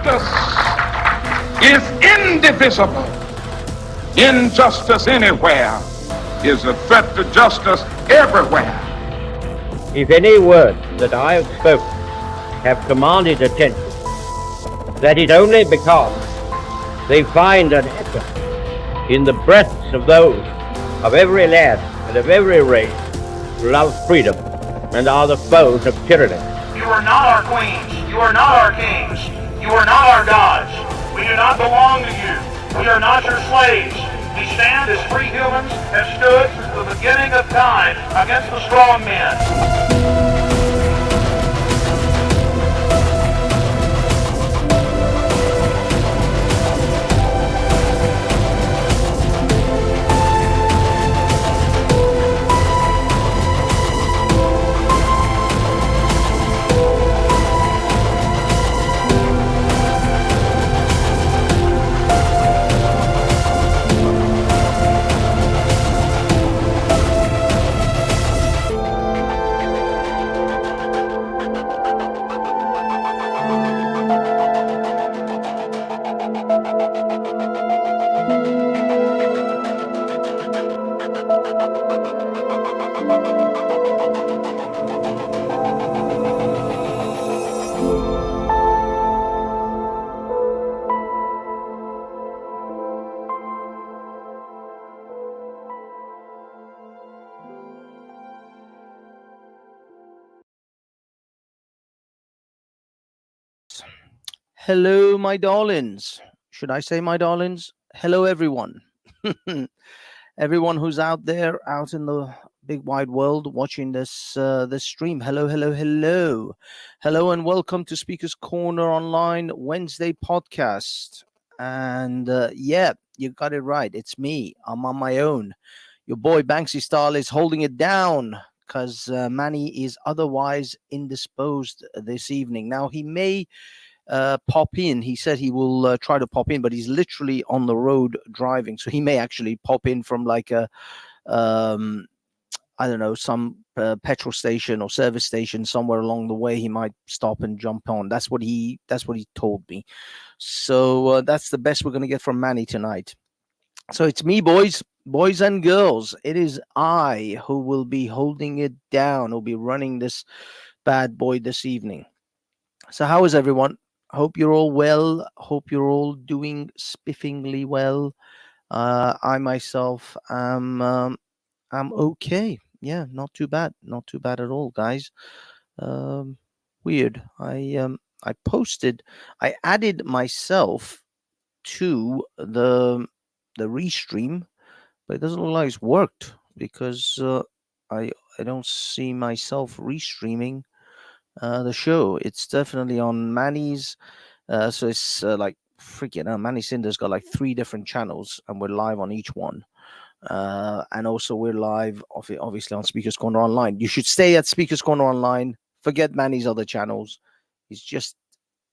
justice is indivisible. Injustice anywhere is a threat to justice everywhere. If any words that I have spoken have commanded attention, that is only because they find an echo in the breasts of those of every land and of every race who love freedom and are the foes of tyranny. You are not our queens. You are not our kings. You are not our gods. We do not belong to you. We are not your slaves. We stand as free humans, have stood since the beginning of time against the strong men. Hello, my darlings. Should I say my darlings? Hello, everyone. Everyone who's out there, out in the big wide world, watching this stream. Hello, hello, hello, hello, and welcome to Speaker's Corner Online Wednesday podcast. And yeah, you got it right. It's me. I'm on my own. Your boy Banksy Style is holding it down because Manny is otherwise indisposed this evening. Now he may pop in. He said he will try to pop in, but he's literally on the road driving, so he may actually pop in from like a I don't know, some petrol station or service station somewhere along the way. He might stop and jump on. That's what he told me. So that's the best we're going to get from Manny tonight. So it's me, boys and girls. It is I who will be holding it down, who'll be running this bad boy this evening. So how is everyone? Hope you're all well. Hope you're all doing spiffingly well. I myself am I'm okay. Yeah, not too bad. Not too bad at all, guys. Weird. I added myself to the restream, but it doesn't look like it's worked because I don't see myself restreaming the show. It's definitely on Manny's. So it's like freaking Manny Cinder's got like 3 different channels, and we're live on each one. And also we're live obviously on Speaker's Corner Online. You should stay at Speaker's Corner Online. Forget Manny's other channels. He's just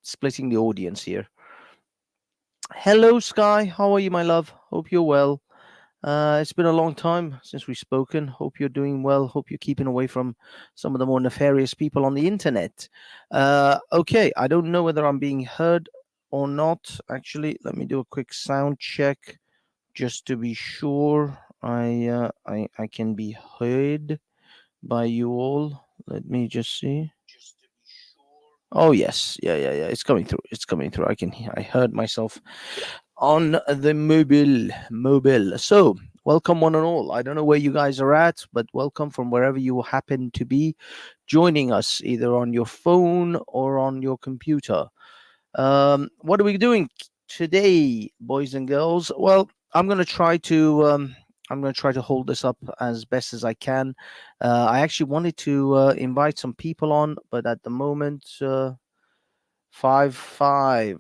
splitting the audience here. Hello, Sky. How are you, my love? Hope you're well. It's been a long time since we've spoken. Hope you're doing well. Hope you're keeping away from some of the more nefarious people on the internet. Okay, I don't know whether I'm being heard or not. Actually, let me do a quick sound check just to be sure I can be heard by you all. Let me just see. Oh yes, yeah. It's coming through. I heard myself on the mobile. So welcome one and all. I don't know where you guys are at, but welcome from wherever you happen to be joining us, either on your phone or on your computer. What are we doing today, boys and girls? Well, I'm going to try to hold this up as best as I can. I actually wanted to invite some people on, but at the moment, 5-5.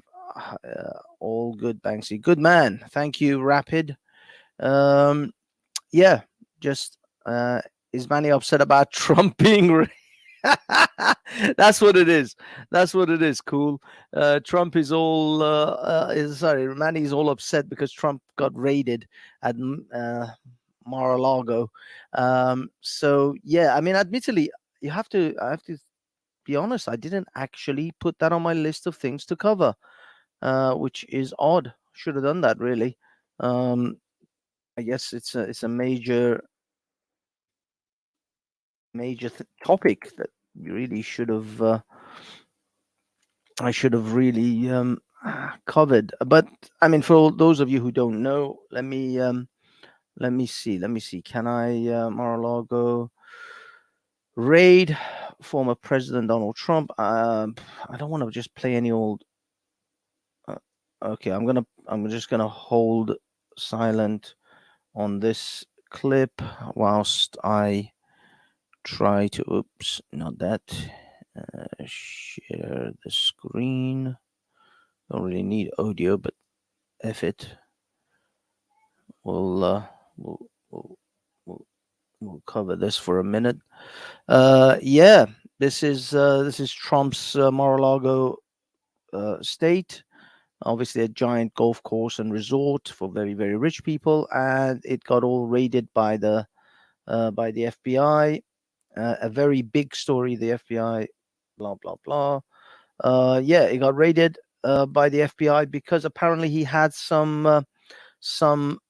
All good, Banksy. Good man. Thank you, Rapid. Yeah, just is Manny upset about Trump being That's what it is. Cool. Trump is all Manny's all upset because Trump got raided at Mar-a-Lago. So yeah, I mean, admittedly, I have to be honest, I didn't actually put that on my list of things to cover. which is odd. Should have done that really. I guess it's a major topic that you really should have. I should have really covered. But I mean, for those of you who don't know, let me see. Let me see. Can I Mar-a-Lago raid former President Donald Trump? I don't want to just play any old. Okay, I'm just gonna hold silent on this clip whilst I try to. Oops, not that. Share the screen. Don't really need audio, but F it. We'll we'll, we'll we'll we'll cover this for a minute. Yeah, this is Trump's Mar-a-Lago state. Obviously, a giant golf course and resort for very very rich people, and it got all raided by the FBI. A very big story. The FBI, blah blah blah. Yeah, it got raided by the FBI because apparently he had some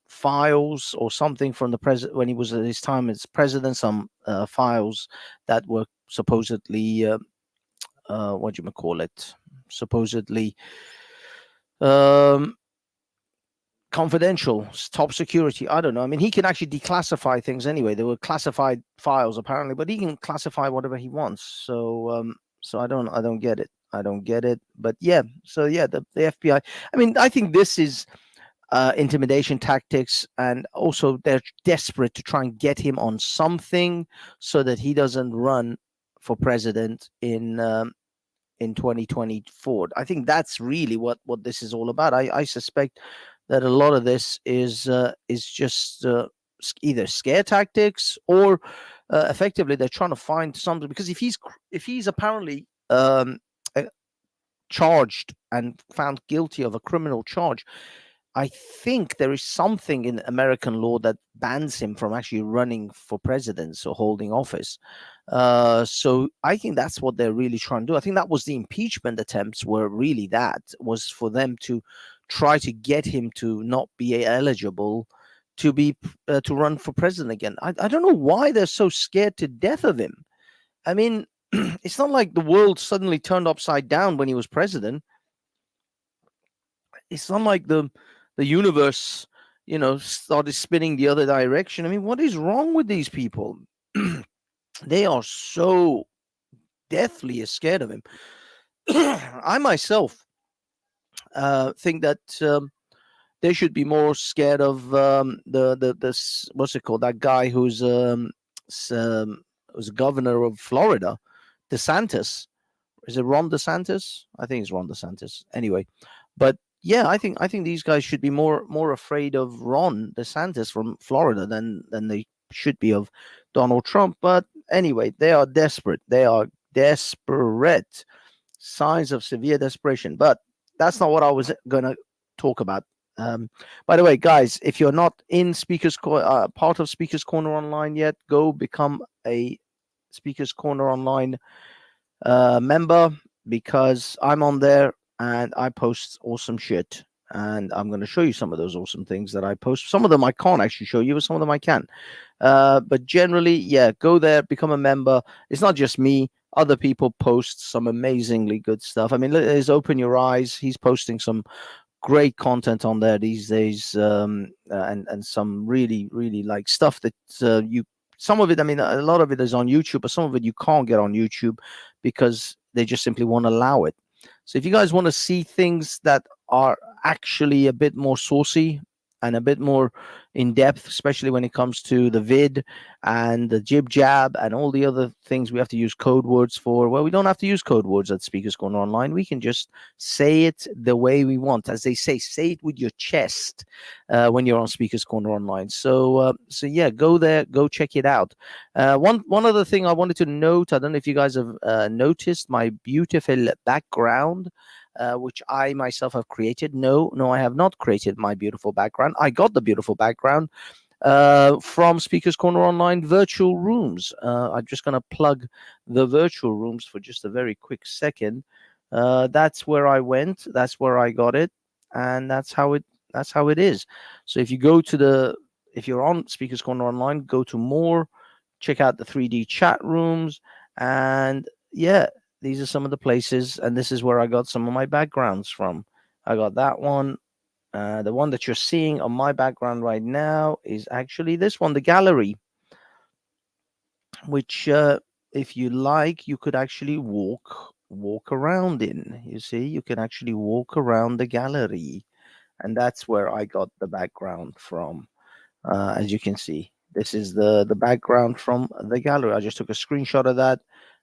files or something from the president when he was at his time as president. Some files that were supposedly what do you call it? Supposedly um, confidential, top security. I don't know. I mean, he can actually declassify things anyway. There were classified files apparently, but he can classify whatever he wants. So I don't get it. I don't get it. But yeah, so yeah, the FBI. I mean, I think this is intimidation tactics, and also they're desperate to try and get him on something so that he doesn't run for president in 2024. I think that's really what this is all about. I suspect that a lot of this is just either scare tactics or effectively they're trying to find something, because if he's apparently charged and found guilty of a criminal charge, I think there is something in American law that bans him from actually running for president or holding office. So I think that's what they're really trying to do. I think that was the impeachment attempts were really that was for them to try to get him to not be eligible to be to run for president again. I don't know why they're so scared to death of him. I mean, it's not like the world suddenly turned upside down when he was president. It's not like the universe, started spinning the other direction. I mean, what is wrong with these people? They are so deathly scared of him. I myself think that they should be more scared of the what's it called, that guy who's was governor of Florida, DeSantis. Is it Ron DeSantis? I think it's Ron DeSantis. Anyway, but yeah, I think these guys should be more afraid of Ron DeSantis from Florida than they should be of Donald Trump. But anyway, they are desperate. They are desperate. Signs of severe desperation. But that's not what I was going to talk about. By the way, guys, if you're not in part of Speakers Corner Online yet, go become a Speakers Corner Online member, because I'm on there and I post awesome shit, and I'm going to show you some of those awesome things that I post. Some of them I can't actually show you, but some of them I can. But generally, yeah, go there, become a member. It's not just me. Other people post some amazingly good stuff. I mean, there's Open Your Eyes. He's posting some great content on there these days, and some really, really like stuff that some of it, I mean, a lot of it is on YouTube, but some of it you can't get on YouTube because they just simply won't allow it. So if you guys want to see things that are actually a bit more saucy and a bit more in depth, especially when it comes to the vid and the jib jab and all the other things we have to use code words for, well, we don't have to use code words at Speakers Corner Online. We can just say it the way we want. As they say it with your chest when you're on Speakers Corner Online. So yeah, go there, go check it out. One other thing I wanted to note, I don't know if you guys have noticed my beautiful background, which I myself have created. No, I have not created my beautiful background. I got the beautiful background from Speakers Corner Online virtual rooms. I'm just going to plug the virtual rooms for just a very quick second. That's where I went. That's where I got it, and that's how it. That's how it is. So if you go to if you're on Speakers Corner Online, go to more, check out the 3D chat rooms, and yeah, these are some of the places, and this is where I got some of my backgrounds from. I got that one. The one that you're seeing on my background right now is actually this one, the gallery, which, if you like, you could actually walk around in. You see, you can actually walk around the gallery, and that's where I got the background from. As you can see, this is the background from the gallery. I just took a screenshot of that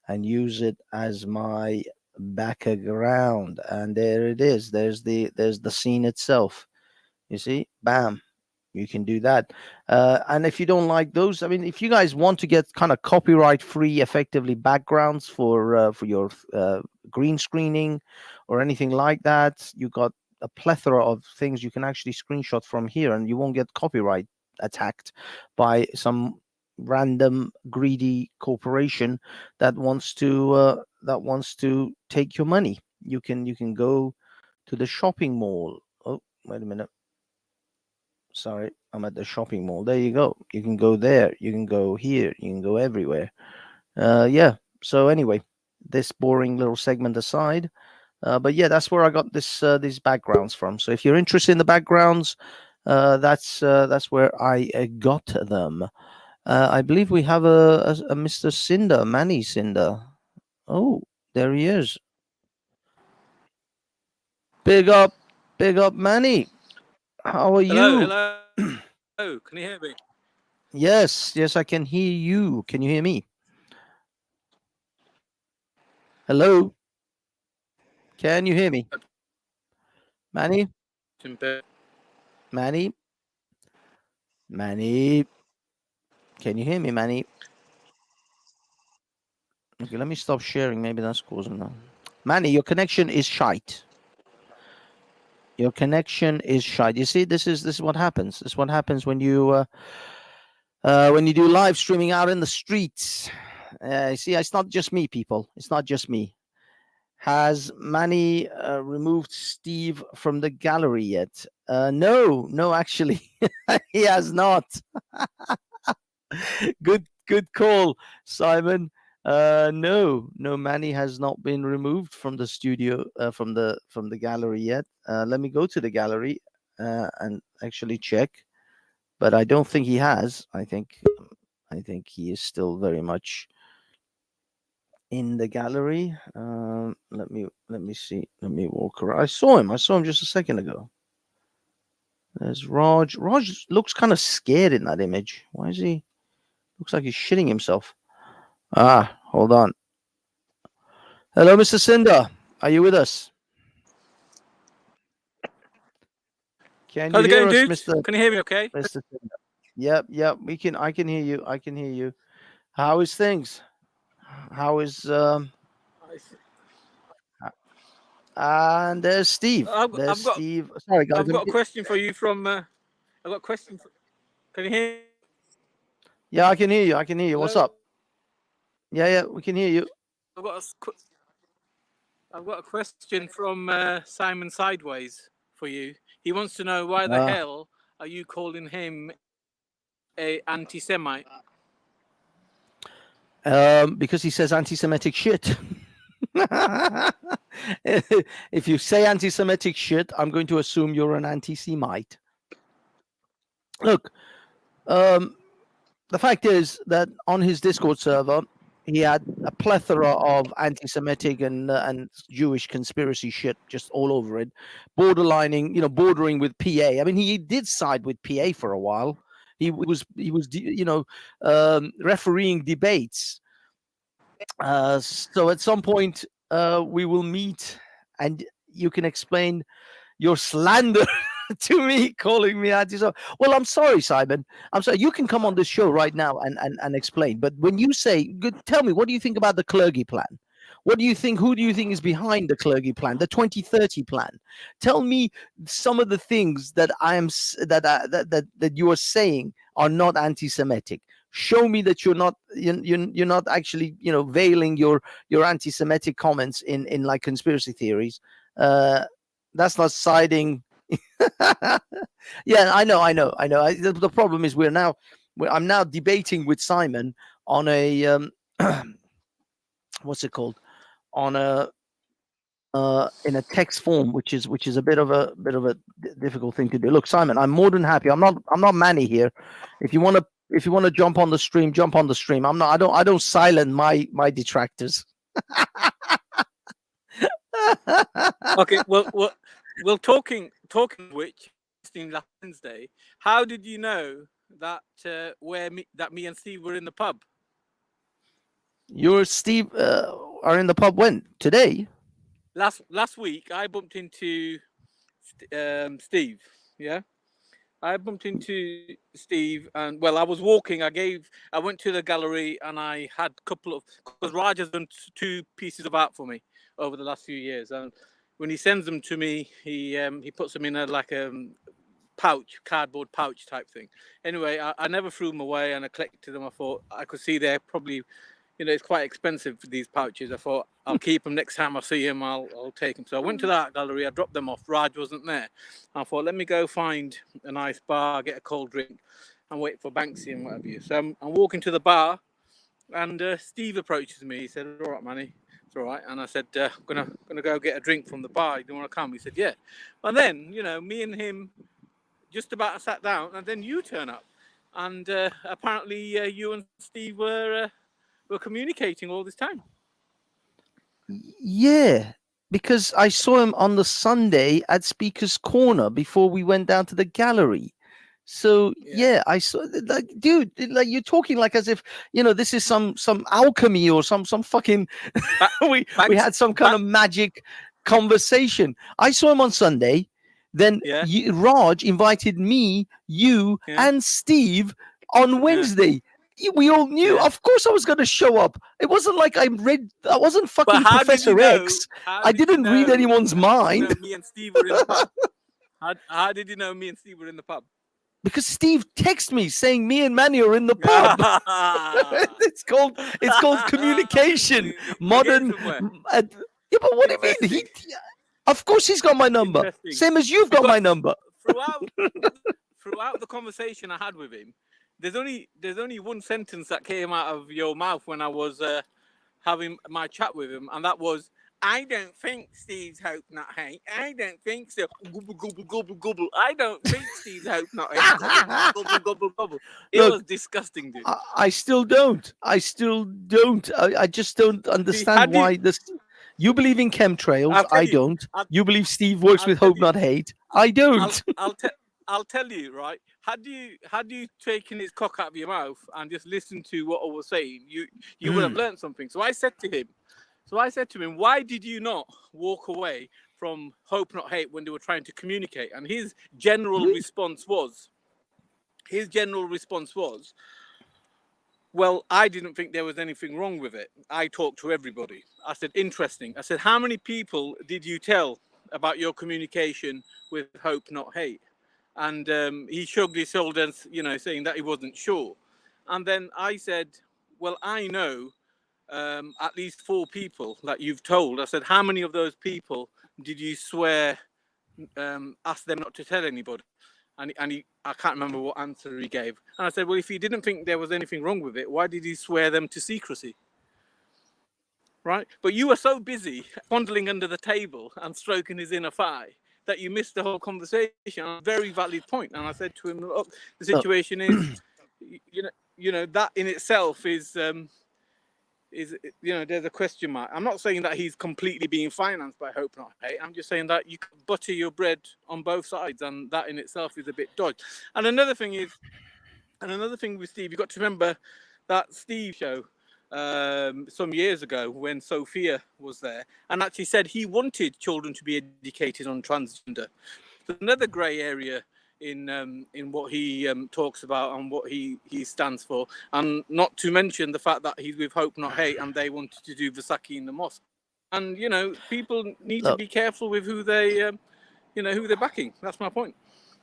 and use it as my background, and there it is. There's the scene itself. You see, bam, you can do that. And if you don't like those, I mean, if you guys want to get kind of copyright free, effectively backgrounds for your green screening or anything like that, you got a plethora of things you can actually screenshot from here, and you won't get copyright attacked by some random greedy corporation that wants to take your money. You can go to the shopping mall. Oh, wait a minute. Sorry, I'm at the shopping mall. There you go. You can go there. You can go here. You can go everywhere. Yeah. So anyway, this boring little segment aside, but yeah, that's where I got these backgrounds from. So if you're interested in the backgrounds, that's where I got them. I believe we have a Mr. Cinder, Manny Cinder. Oh, there he is. Big up, Manny. How are Hello, you? hello. Oh, can you hear me? Yes, I can hear you. Can you hear me? Hello? Can you hear me? Manny? Manny? Manny? Can you hear me, Manny? Okay, let me stop sharing. Maybe that's causing that. Manny, your connection is shite. Your connection is shite. You see, this is what happens. This is what happens when you do live streaming out in the streets. See, it's not just me, people. It's not just me. Has Manny removed Steve from the gallery yet? No, actually, he has not. Good call, Simon. No, Manny has not been removed from the studio, from the gallery yet. Let me go to the gallery and actually check. But I don't think he has. I think he is still very much in the gallery. Let me see. Let me walk around. I saw him just a second ago. There's Raj. Raj looks kind of scared in that image. Why is he? Looks like he's shitting himself. Hold on. Hello, Mr. Cinder. Are you with us? Can you How's it hear going, us, dude? Mr. Can you hear me okay? Mr. Cinder? Yep. I can hear you. How is things? How is and there's Steve. Steve. Sorry, guys. I've got a question for you from. I've got a question. Can you hear? Yeah, I can hear you. Hello? What's up? Yeah, we can hear you. I've got a question from Simon Sideways for you. He wants to know why the hell are you calling him a anti-Semite? Because he says anti-Semitic shit. If you say anti-Semitic shit, I'm going to assume you're an anti-Semite. Look, the fact is that on his Discord server, he had a plethora of anti-Semitic and Jewish conspiracy shit just all over it, bordering with PA. I mean, he did side with PA for a while. He was refereeing debates. So at some point, we will meet, and you can explain your slander to me, calling me anti. So, well, I'm sorry, Simon. I'm sorry. You can come on this show right now and explain. But when you say, tell me, what do you think about the Clergy plan? What do you think? Who do you think is behind the Clergy plan, the 2030 plan? Tell me some of the things that I am that you are saying are not anti-Semitic. show me that you're not actually, veiling your anti-Semitic comments in like conspiracy theories. That's not siding. Yeah, I know. The problem is I'm now debating with Simon on a what's it called, on a in a text form, which is a bit of a difficult thing to do. Look, Simon, I'm more than happy. I'm not Manny here. If you want to jump on the stream, jump on the stream. I don't silence my detractors. Okay, well, talking of which, last Wednesday, how did you know that me and Steve were in the pub? You and Steve are in the pub when? Today? Last week, I bumped into Steve. Yeah, I bumped into Steve, and well, I was walking. I went to the gallery, and I had a couple of, because Raj has done 2 pieces of art for me over the last few years, and when he sends them to me, he puts them in a pouch, cardboard pouch type thing. Anyway, I never threw them away, and I collected them. I thought I could see they're probably, it's quite expensive for these pouches. I thought I'll keep them next time I see him. I'll take them. So I went to the art gallery. I dropped them off. Raj wasn't there. I thought, let me go find a nice bar, get a cold drink, and wait for Banksy and whatever you. So I'm walking to the bar, and Steve approaches me. He said, "All right, Manny, it's all right." And I said, "I'm gonna go get a drink from the bar. Do you want to come?" He said, "Yeah." And then, me and him just about sat down, and then you turn up, and apparently you and Steve were communicating all this time. Yeah, because I saw him on the Sunday at Speaker's Corner before we went down to the gallery. So yeah, I saw, like, dude, like, you're talking like as if this is some alchemy or some fucking we had some kind of magic conversation. I saw him on Sunday. Then Raj invited me, you, and Steve on Wednesday. We all knew. Of course I was going to show up. It wasn't like I wasn't fucking Professor X. I didn't read anyone's mind. Me and Steve were in the pub. How did you know me and Steve were in the pub? Because Steve texted me saying me and Manny are in the pub. It's called communication. Modern. Yeah, but what do you mean? Of course he's got my number. Same as you've got my number. Throughout the conversation I had with him, there's only one sentence that came out of your mouth when I was having my chat with him, and that was, "I don't think Steve's hope not hate. I don't think so. Gobble, gobble, gobble, gobble. I don't think Steve's hope not hate. Gobble, gobble, gobble." It was disgusting, dude. I still don't. I just don't understand why this. You believe in chemtrails. I don't. You believe Steve works with Hope Not Hate. I don't. I'll tell you, right? Had you taken his cock out of your mouth and just listened to what I was saying, you would have learned something. So I said to him, "Why did you not walk away from Hope Not Hate when they were trying to communicate?" And his general response was, "Well, I didn't think there was anything wrong with it. I talked to everybody." I said, "Interesting." I said, "How many people did you tell about your communication with Hope Not Hate?" And he shrugged his shoulders, saying that he wasn't sure. And then I said, "Well, I know at least 4 people that you've told." I said, "How many of those people did you swear, ask them not to tell anybody?" And I can't remember what answer he gave. And I said, "Well, if he didn't think there was anything wrong with it, why did he swear them to secrecy?" Right? But you were so busy fondling under the table and stroking his inner thigh that you missed the whole conversation. A very valid point. And I said to him, "Look, the situation is, that in itself is there's a question mark." I'm not saying that he's completely being financed by Hope Not Hate. I'm just saying that you can butter your bread on both sides, and that in itself is a bit dodgy. And another thing with Steve, you've got to remember that Steve show some years ago when Sophia was there, and actually said he wanted children to be educated on transgender. So another grey area in what he talks about and what he stands for, and not to mention the fact that he's with Hope Not Hate and they wanted to do Vasaki in the mosque. And people need to be careful with who they who they're backing. That's my point.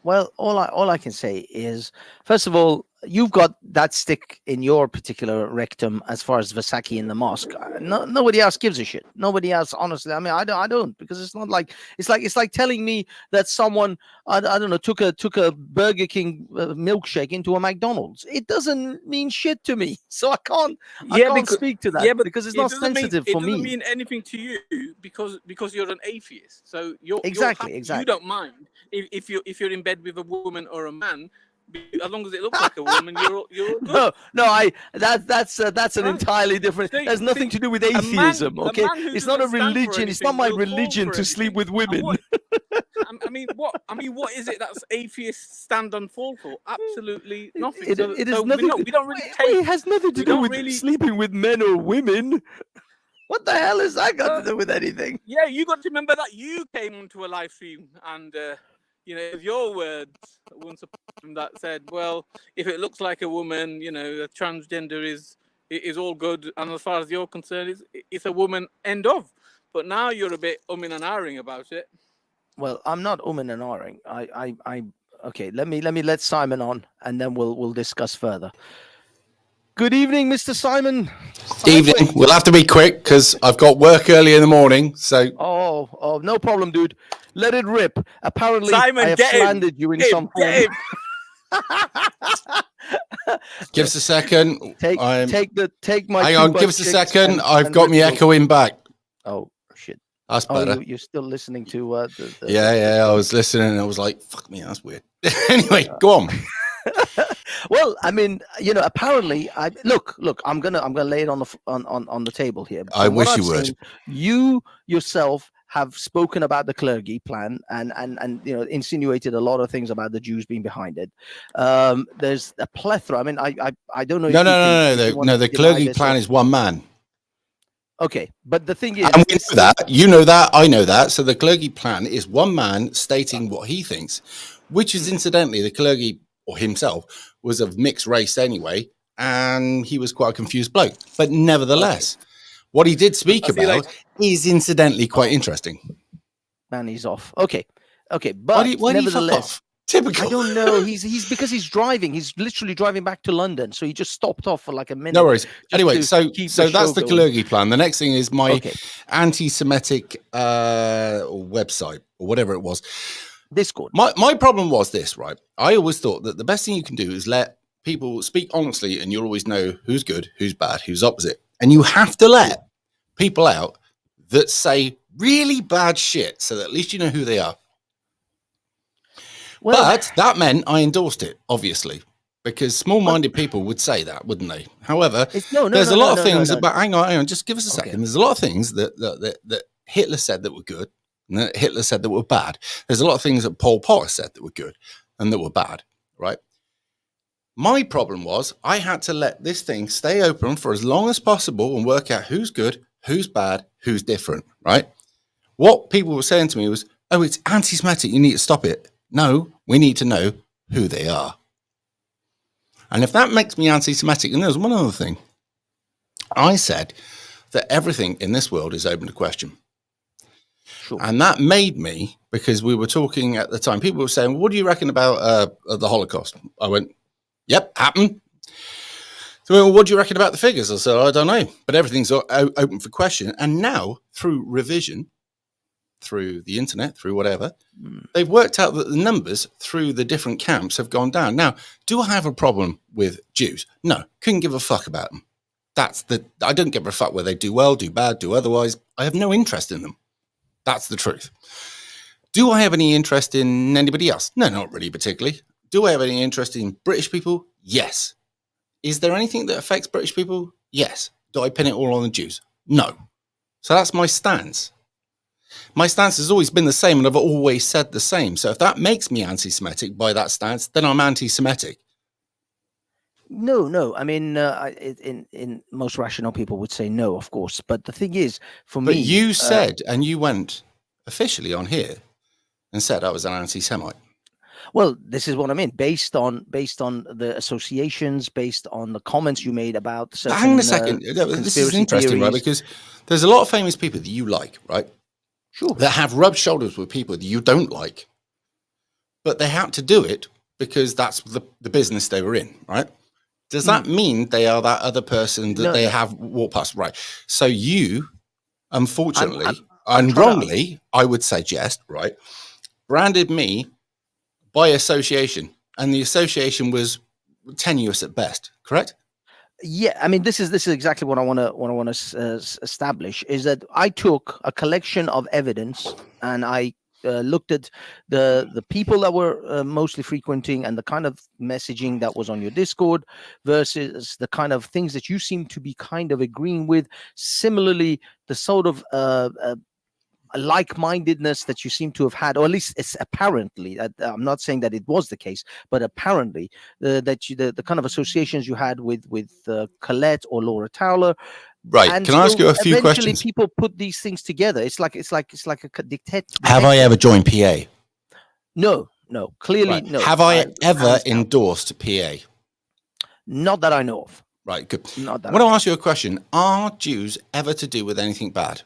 Well, all I can say is, first of all, you've got that stick in your particular rectum as far as Vasaki in the mosque. Nobody else gives a shit. Nobody else, honestly. I mean, I don't, because it's not like it's like telling me that someone I don't know took a Burger King milkshake into a McDonald's. It doesn't mean shit to me, so I can't speak to that because it's not sensitive for me. It doesn't mean anything to you because you're an atheist. So Exactly. you don't mind if you're in bed with a woman or a man. As long as it looks like a woman, you're good. That's an entirely different. There's nothing to do with atheism. Okay, it's not a religion. It's not my religion to sleep with women. I mean, what is it that's atheists stand and fall for? Absolutely nothing. It is nothing. We don't really take. It has nothing to do with sleeping with men or women. What the hell has that got to do with anything? Yeah, you got to remember that you came onto a live stream and. Your words once upon a time that said, well, if it looks like a woman, a transgender is all good, and as far as you're concerned, it's a woman, end of. But now you're a bit umming and ahhing about it. Well, I'm not umming and ahhing. Okay, let me let Simon on, and then we'll discuss further. Good evening, Mr. Simon. Evening. We'll have to be quick because I've got work early in the morning. So. Oh, no problem, dude. Let it rip. Apparently, Simon, I have slandered you in some form. Give us a second. Take my. Hang on. Give us a second. I've got me echoing back. Oh shit. That's better. You're still listening to Yeah. I was listening and I was like, "Fuck me, that's weird." Anyway, go on. Well, I mean, apparently, look. I'm gonna lay it on the table here. I wish you would. You yourself have spoken about the clergy plan and insinuated a lot of things about the Jews being behind it. There's a plethora. I mean, I don't know. No. The clergy plan is one man. Okay, but the thing is, and we know that. You know that. I know that. So the clergy plan is one man stating what he thinks, which is incidentally the clergy or himself was of mixed race anyway, and he was quite a confused bloke. But nevertheless, what he did speak about is incidentally quite interesting. Man, he's off. Okay, but why nevertheless, typical. I don't know. He's because he's driving. He's literally driving back to London, so he just stopped off for like a minute. No worries. Anyway, so that's the clergy plan. The next thing is my anti-Semitic website or whatever it was. Discord. My problem was this, right? I always thought that the best thing you can do is let people speak honestly, and you'll always know who's good, who's bad, who's opposite. And you have to let people out that say really bad shit so that at least you know who they are. Well, but that meant I endorsed it, obviously, because small-minded people would say that, wouldn't they? However, there's a lot of things about... Hang on, just give us a second. There's a lot of things that Hitler said that were good, and that Hitler said that were bad. There's a lot of things that Pol Pot said that were good and that were bad, right? My problem was I had to let this thing stay open for as long as possible and work out who's good, who's bad, who's different, right? What people were saying to me was, oh, it's anti-Semitic, you need to stop it. No, we need to know who they are. And if that makes me anti-Semitic, and there's one other thing. I said that everything in this world is open to question. Sure. And that made me, because we were talking at the time, people were saying, well, what do you reckon about the Holocaust? I went, yep, happened. So, well, what do you reckon about the figures? I said, I don't know, but everything's open for question. And now, through revision, through the internet, through whatever, they've worked out that the numbers through the different camps have gone down. Now, do I have a problem with Jews? No, couldn't give a fuck about them. I don't give a fuck whether they do well, do bad, do otherwise. I have no interest in them. That's the truth. Do I have any interest in anybody else? No, not really particularly. Do I have any interest in British people? Yes. Is there anything that affects British people? Yes. Do I pin it all on the Jews? No. So that's my stance. My stance has always been the same, and I've always said the same. So if that makes me anti-Semitic by that stance, then I'm anti-Semitic. No. I mean, in most rational people would say no, of course. But the thing is, for me... But you said, and you went officially on here and said I was an anti-Semite. Well, this is what I mean. Based on the associations, based on the comments you made about certain... Hang on a second. This is interesting, theories. Right? Because there's a lot of famous people that you like, right? Sure. That have rubbed shoulders with people that you don't like. But they had to do it because that's the business they were in, right? Does that mean they are that other person that they have walked past? Right. So you, unfortunately, and wrongly, I would suggest, right, branded me by association, and the association was tenuous at best, correct? Yeah, I mean, this is exactly what I want to establish, is that I took a collection of evidence and I looked at the people that were mostly frequenting and the kind of messaging that was on your Discord versus the kind of things that you seem to be kind of agreeing with. Similarly, the sort of like-mindedness that you seem to have had, or at least it's apparently. I'm not saying that it was the case, but apparently that the kind of associations you had with Colette or Laura Towler. Right. And can I ask you a few eventually questions? people put these things together. It's like a dictate. Have I ever joined PA? No, clearly Right. no. Have I ever endorsed PA? Not that I know of. Right, good. Not that I want to ask you a question. Are Jews ever to do with anything bad?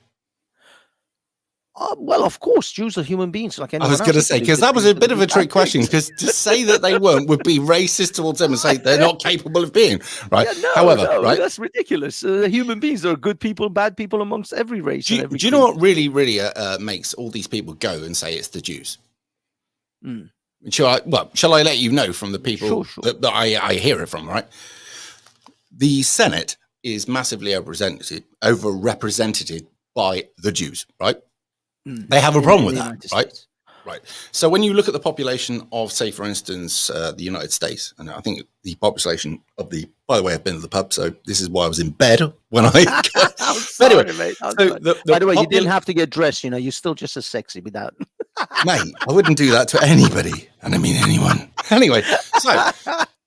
Well, of course, Jews are human beings like anyone else. I was going to say, because that was a bit of a trick question, because to say that they weren't would be racist towards them and say they're not capable of being, right? Yeah, However, right? That's ridiculous. Human beings, there are good people, bad people amongst every race. Do you know what really makes all these people go and say it's the Jews? Shall I let you know from the people that I hear it from, right? The Senate is massively overrepresented by the Jews, right? They have a problem with that, right? Right. So when you look at the population of, say, for instance, the United States, and I think the population of by the way, I've been to the pub, so this is why I was in bed when I. I'm sorry, anyway, mate. By the way, you didn't have to get dressed. You know, you're still just as sexy without. Mate, I wouldn't do that to anybody, and I mean anyone. Anyway,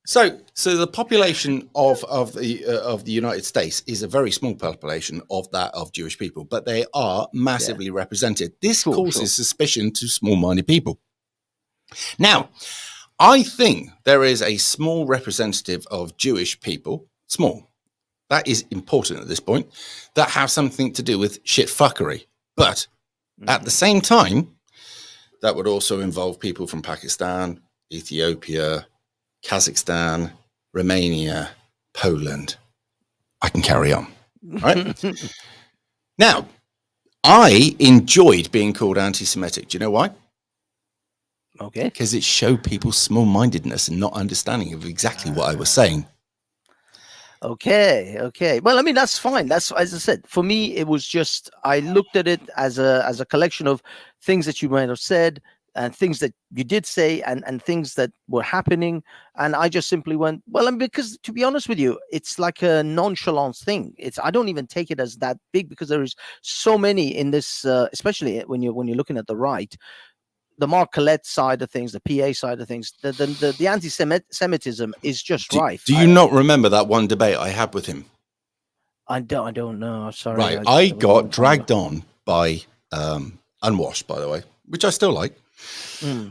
so the population of the United States is a very small population of Jewish people, but they are massively represented. This causes suspicion to small-minded people. Now, I think there is a small representative of Jewish people, small, that is important at this point, that have something to do with shit fuckery. But at the same time, that would also involve people from Pakistan, Ethiopia, Kazakhstan, Romania, Poland. I can carry on. Right? Now, I enjoyed being called anti-Semitic. Do you know why? Okay. Because it showed people's small-mindedness and not understanding of exactly what I was saying. Okay. Well, I mean, that's fine. That's, as I said, for me, it was just, I looked at it as a collection of things that you might have said, and things that you did say, and things that were happening. And I just simply went, well, and because to be honest with you, it's like a nonchalant thing. I don't even take it as that big, because there is so many in this, especially when you're looking at the right, the Mark Collette side of things, the PA side of things, the anti-Semitism is just rife. Do you not remember that one debate I had with him? I don't know. Sorry. Right. I got dragged on by Unwashed, by the way, which I still like.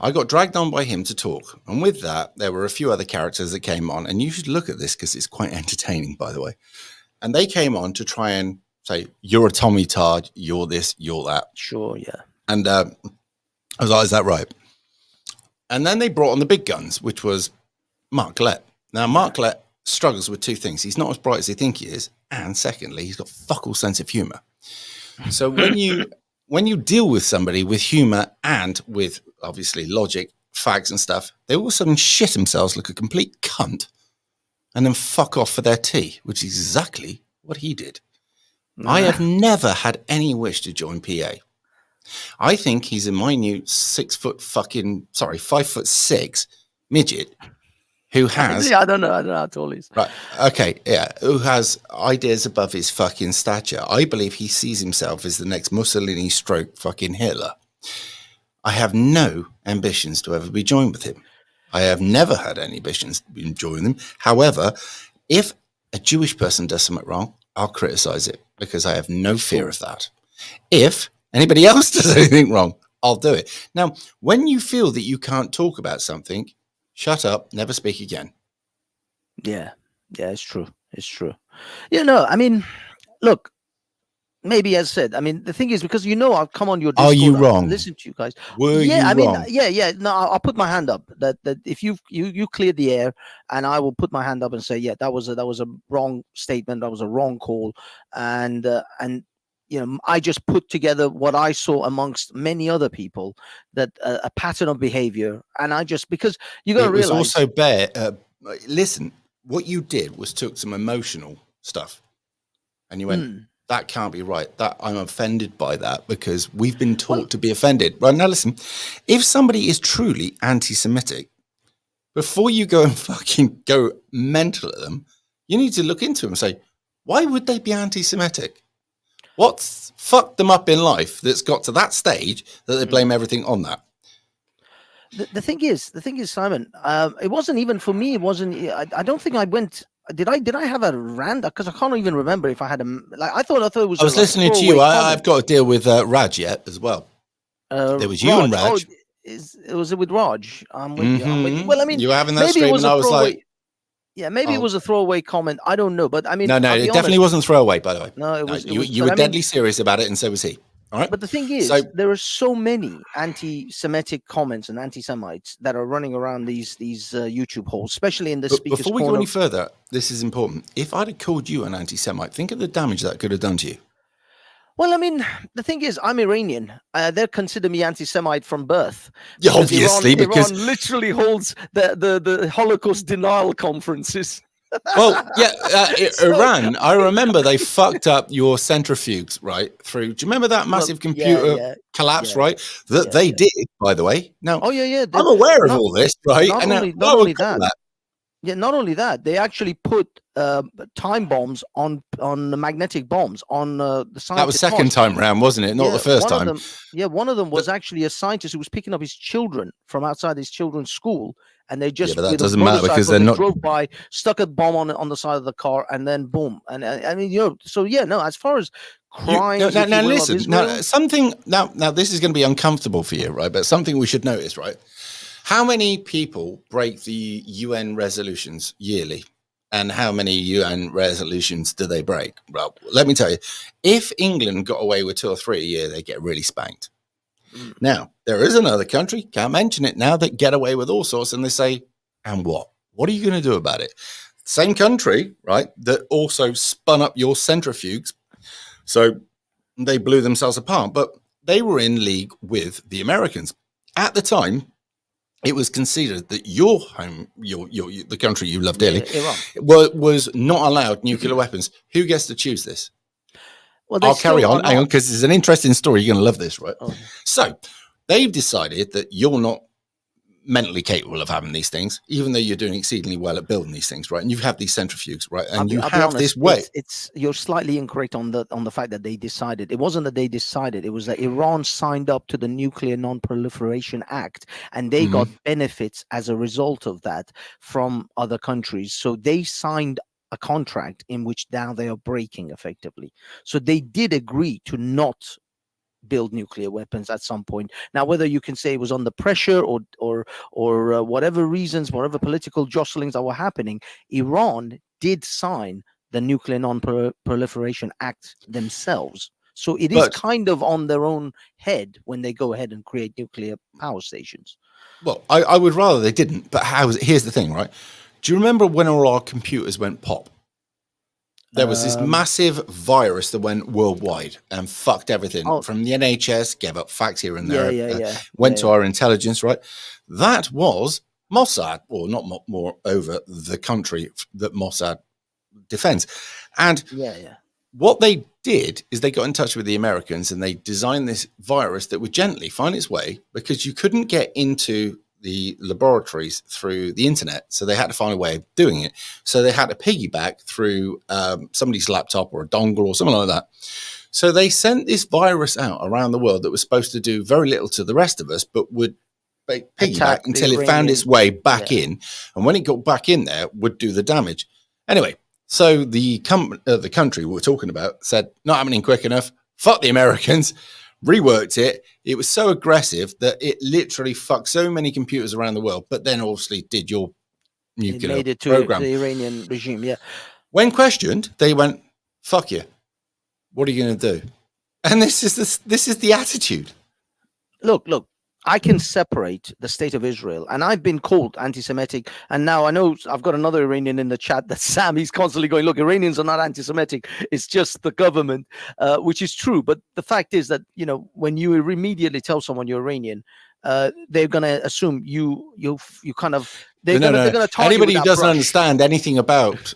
I got dragged on by him to talk. And with that, there were a few other characters that came on. And you should look at this because it's quite entertaining, by the way. And they came on to try and say, you're a Tommy Tard, you're this, you're that. Sure, yeah. And I was like, is that right? And then they brought on the big guns, which was Mark Collette. Now, Mark Collette struggles with two things. He's not as bright as they think he is. And secondly, he's got fuck all sense of humor. So when you deal with somebody with humor and with obviously logic, facts and stuff, they all of a sudden shit themselves like a complete cunt and then fuck off for their tea, which is exactly what he did. I have never had any wish to join PA. I think he's a minute 5'6" midget who has. I don't know how tall he is. Right. Okay. Yeah. Who has ideas above his fucking stature. I believe he sees himself as the next Mussolini stroke fucking Hitler. I have no ambitions to ever be joined with him. I have never had any ambitions to join him. However, if a Jewish person does something wrong, I'll criticize it because I have no fear of that. If anybody else does anything wrong, I'll do it. Now, when you feel that you can't talk about something, shut up, never speak again. Yeah, it's true. You know, I mean, look, maybe, as said, I mean, the thing is, because I'll come on your Discord. Are you wrong? Listen to you guys. Were you wrong? Yeah. No, I'll put my hand up. That if you cleared the air, and I will put my hand up and say, yeah, that was a wrong statement. That was a wrong call, and I just put together what I saw amongst many other people, that a pattern of behavior, and I just, because you got to realize. It was also bare. Listen, what you did was took some emotional stuff, and you went. That can't be right. That I'm offended by that, because we've been taught to be offended. Right, now listen, if somebody is truly anti-Semitic, before you go and fucking go mental at them, you need to look into them and say, why would they be anti-Semitic? What's fucked them up in life that's got to that stage that they blame everything on that? The thing is, Simon, it wasn't even for me. It wasn't. I don't think I went. Did I have a rant? Because I can't even remember if I had a. I thought it was. I was listening to you. I've got to deal with Raj yet as well. There was you Raj, and Raj. Was it with Raj? I'm with you. Well, I mean, you were having that stream, and I was like, yeah, maybe it was a throwaway comment. I don't know, but I mean, no, it definitely wasn't throwaway. By the way, no, it was. You were deadly serious about it, and so was he. All right. But the thing is, there are so many anti-Semitic comments and anti-Semites that are running around these YouTube holes, especially in the speakers' before we go any further, this is important. If I'd have called you an anti-Semite, think of the damage that could have done to you. Well, I mean, the thing is, I'm Iranian. They consider me anti-Semite from birth. Yeah, obviously, because Iran literally holds the Holocaust denial conferences. Well, yeah, Iran, I remember they fucked up your centrifuges, right? Do you remember that massive computer collapse, right? That they did, by the way. Now, I'm aware of all this, right? Not only that. Yeah, not only that, they actually put time bombs on the magnetic bombs on the scientist. That was second time round, wasn't it? Not the first time. One of them was actually a scientist who was picking up his children from outside his children's school, and they just but that doesn't matter because they're not drove by, stuck a bomb on the side of the car, and then boom. And I mean, so as far as crimes, now listen, now this is going to be uncomfortable for you, right? But something we should notice, right? How many people break the UN resolutions yearly? And how many UN resolutions do they break? Well, let me tell you, if England got away with 2 or 3 a year, they get really spanked. Now, there is another country, can't mention it now, that get away with all sorts, and they say, and what? What are you going to do about it? Same country, right, that also spun up your centrifuges. So they blew themselves apart, but they were in league with the Americans. At the time, it was considered that your home, the country you love dearly, was not allowed nuclear weapons. Who gets to choose this? Well, I'll carry on. Hang on, because it's an interesting story. You're going to love this, right? Oh. So they've decided that you're not mentally capable of having these things, even though you're doing exceedingly well at building these things, right? And you have these centrifuges, right? And you have this way. You're slightly incorrect on the fact that they decided. It wasn't that they decided. It was that Iran signed up to the Nuclear Non-Proliferation Act, and they got benefits as a result of that from other countries. So they signed a contract in which now they are breaking effectively. So they did agree to not build nuclear weapons at some point. Now, whether you can say it was under pressure or whatever reasons, whatever political jostlings that were happening, Iran did sign the Nuclear Non-Proliferation Act themselves. So it is kind of on their own head when they go ahead and create nuclear power stations. Well, I would rather they didn't. But here's the thing, right? Do you remember when all our computers went pop? There was this massive virus that went worldwide and fucked everything from the NHS, gave up facts here and there, went to our intelligence, right? That was Mossad, or not more over the country that Mossad defends. And what they did is they got in touch with the Americans and they designed this virus that would gently find its way, because you couldn't get into the laboratories through the internet, so they had to find a way of doing it. So they had to piggyback through somebody's laptop or a dongle or something like that. So they sent this virus out around the world that was supposed to do very little to the rest of us, but would piggyback until it found its way back in, and when it got back in there, would do the damage. Anyway, so the country we were talking about said, not happening quick enough, fuck the Americans, reworked it. It was so aggressive that it literally fucked so many computers around the world, but then obviously did your nuclear program. The Iranian regime, When questioned, they went, fuck you. What are you going to do? And this is the attitude. Look, I can separate the state of Israel, and I've been called anti-Semitic, and now I know I've got another Iranian in the chat, that Sam, he's constantly going, look, Iranians are not anti-Semitic, it's just the government, which is true. But the fact is that, when you immediately tell someone you're Iranian, they're going to assume you kind of, they're going to target anybody you who with that doesn't brush. understand anything about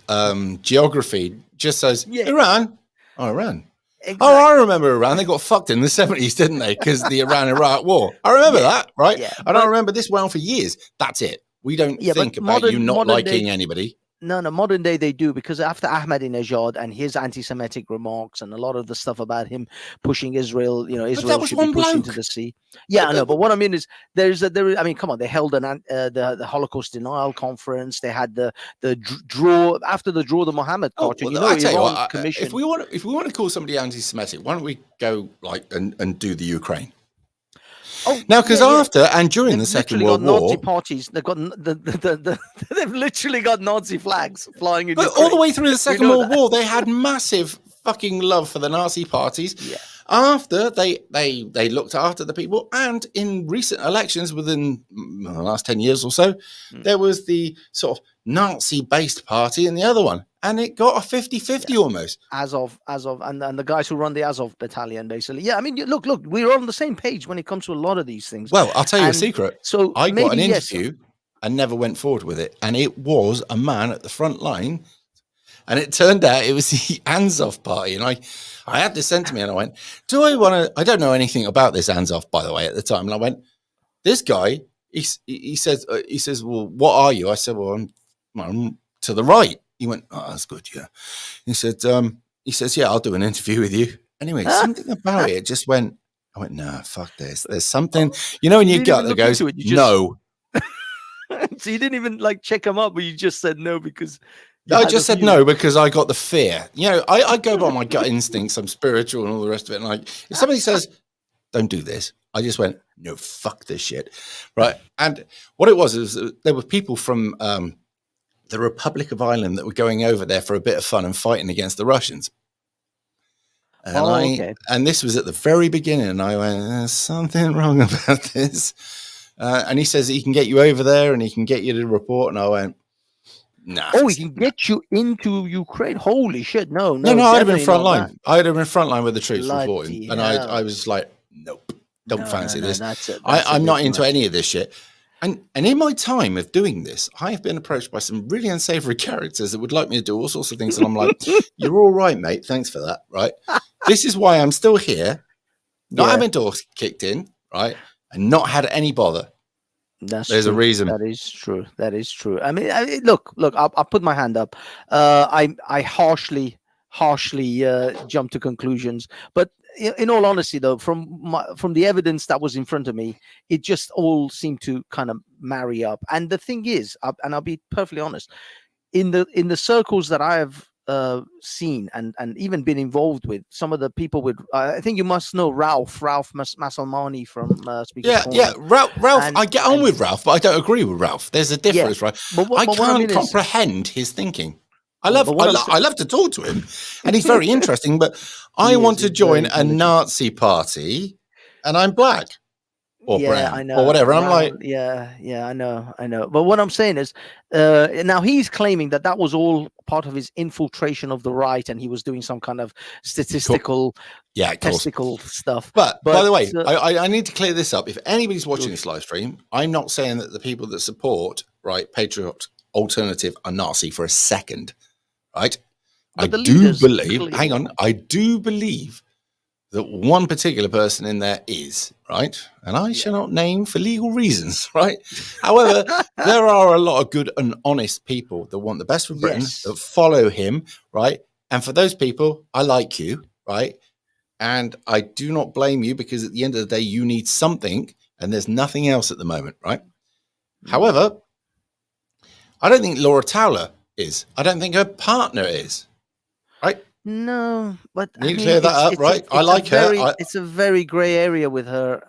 geography just says, Iran. Oh, Iran. Exactly. Oh, I remember Iran. They got fucked in the 70s, didn't they? Because the Iran-Iraq war. I remember that, right? Yeah, I don't remember this well for years. That's it. We don't think about you not liking anybody. No, modern day they do, because after Ahmadinejad and his anti-Semitic remarks and a lot of the stuff about him pushing Israel, Israel should be pushed into the sea. Yeah, I know. But what I mean is, I mean, come on, they held the Holocaust denial conference. They had the draw after the draw the Muhammad cartoon. Iran commission. If we want to call somebody anti-Semitic, why don't we go and do the Ukraine? Oh, now, because after and during the Second World War, Nazi parties, they've got they've literally got Nazi flags flying in. But all the way through the Second World War, they had massive fucking love for the Nazi parties. Yeah. After they looked after the people, and in recent elections within the last 10 years or so, there was the sort of Nazi-based party and the other one, and it got a 50-50 almost. Azov, and the guys who run the Azov battalion, basically. Yeah, I mean, look, we're on the same page when it comes to a lot of these things. Well, I'll tell you a secret. So I got an interview and never went forward with it, and it was a man at the front line. And it turned out it was the Azov party. And I had this sent to me and I went, I don't know anything about this Azov, by the way, at the time. And I went, this guy, he says, well, what are you? I said, well, I'm to the right. He went, oh, that's good. Yeah. He says, yeah, I'll do an interview with you. Anyway, something about it just went, I went, no, fuck this. There's something, when your gut that goes, no. So you didn't even check him up, but you just said no because... I just said no because I got the fear. I go by my gut instincts. I'm spiritual and all the rest of it. And if somebody says, don't do this, I just went, no, fuck this shit. Right. And what it was is there were people from the Republic of Ireland that were going over there for a bit of fun and fighting against the Russians. And and this was at the very beginning. And I went, there's something wrong about this. And he says he can get you over there and he can get you to report. And I went, nah. Oh, he can get you into Ukraine. Holy shit. No. I'd have been front line. I'd have been front line with the troops reporting. And I was like, nope, don't fancy this. I'm not into any of this shit. And in my time of doing this, I have been approached by some really unsavory characters that would like me to do all sorts of things. And I'm like, you're all right, mate. Thanks for that. Right. This is why I'm still here. Not having doors kicked in. Right. And not had any bother. There's a reason. That is true. I mean, look, I'll put my hand up. I harshly jump to conclusions, but in all honesty, though, from the evidence that was in front of me, it just all seemed to kind of marry up. And the thing is, and I'll be perfectly honest, in the circles that I have seen and even been involved with, some of the people with I think you must know Ralph Masalmani from Speaker's Corner. Ralph. I get on with Ralph, but I don't agree with Ralph. There's a difference, right? I can't comprehend his thinking. I love to talk to him, and he's very interesting. But I want to join a Nazi party, and I'm black or brown I know, or whatever. I'm like, I know. But what I'm saying is, now he's claiming that was all part of his infiltration of the right, and he was doing some kind of statistical, testicle stuff. But by the way, I need to clear this up. If anybody's watching this live stream, I'm not saying that the people that support Patriot Alternative are Nazi for a second. Right. I do believe that one particular person in there is, right? And I shall not name for legal reasons, right? However, there are a lot of good and honest people that want the best for Britain, that follow him, right? And for those people, I like you, right? And I do not blame you because at the end of the day, you need something and there's nothing else at the moment, right? However, I don't think Laura Towler is. I don't think her partner is. Right? No, but You I mean, clear that up, right? I like her. It's a very grey area with her.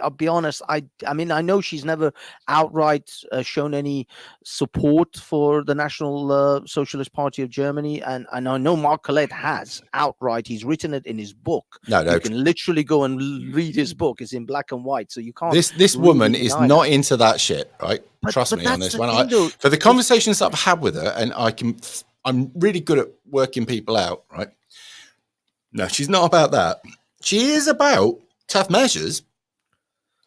I'll be honest. I mean, I know she's never outright shown any support for the National Socialist Party of Germany, and I know Mark Collett has outright. He's written it in his book. No, You can literally go and read his book. It's in black and white, so you can't. This woman is not into that shit, right? But, Trust but me on that's this the one. thing, though. For the conversations that I've had with her, and I'm really good at working people out, right? No, she's not about that. She is about tough measures,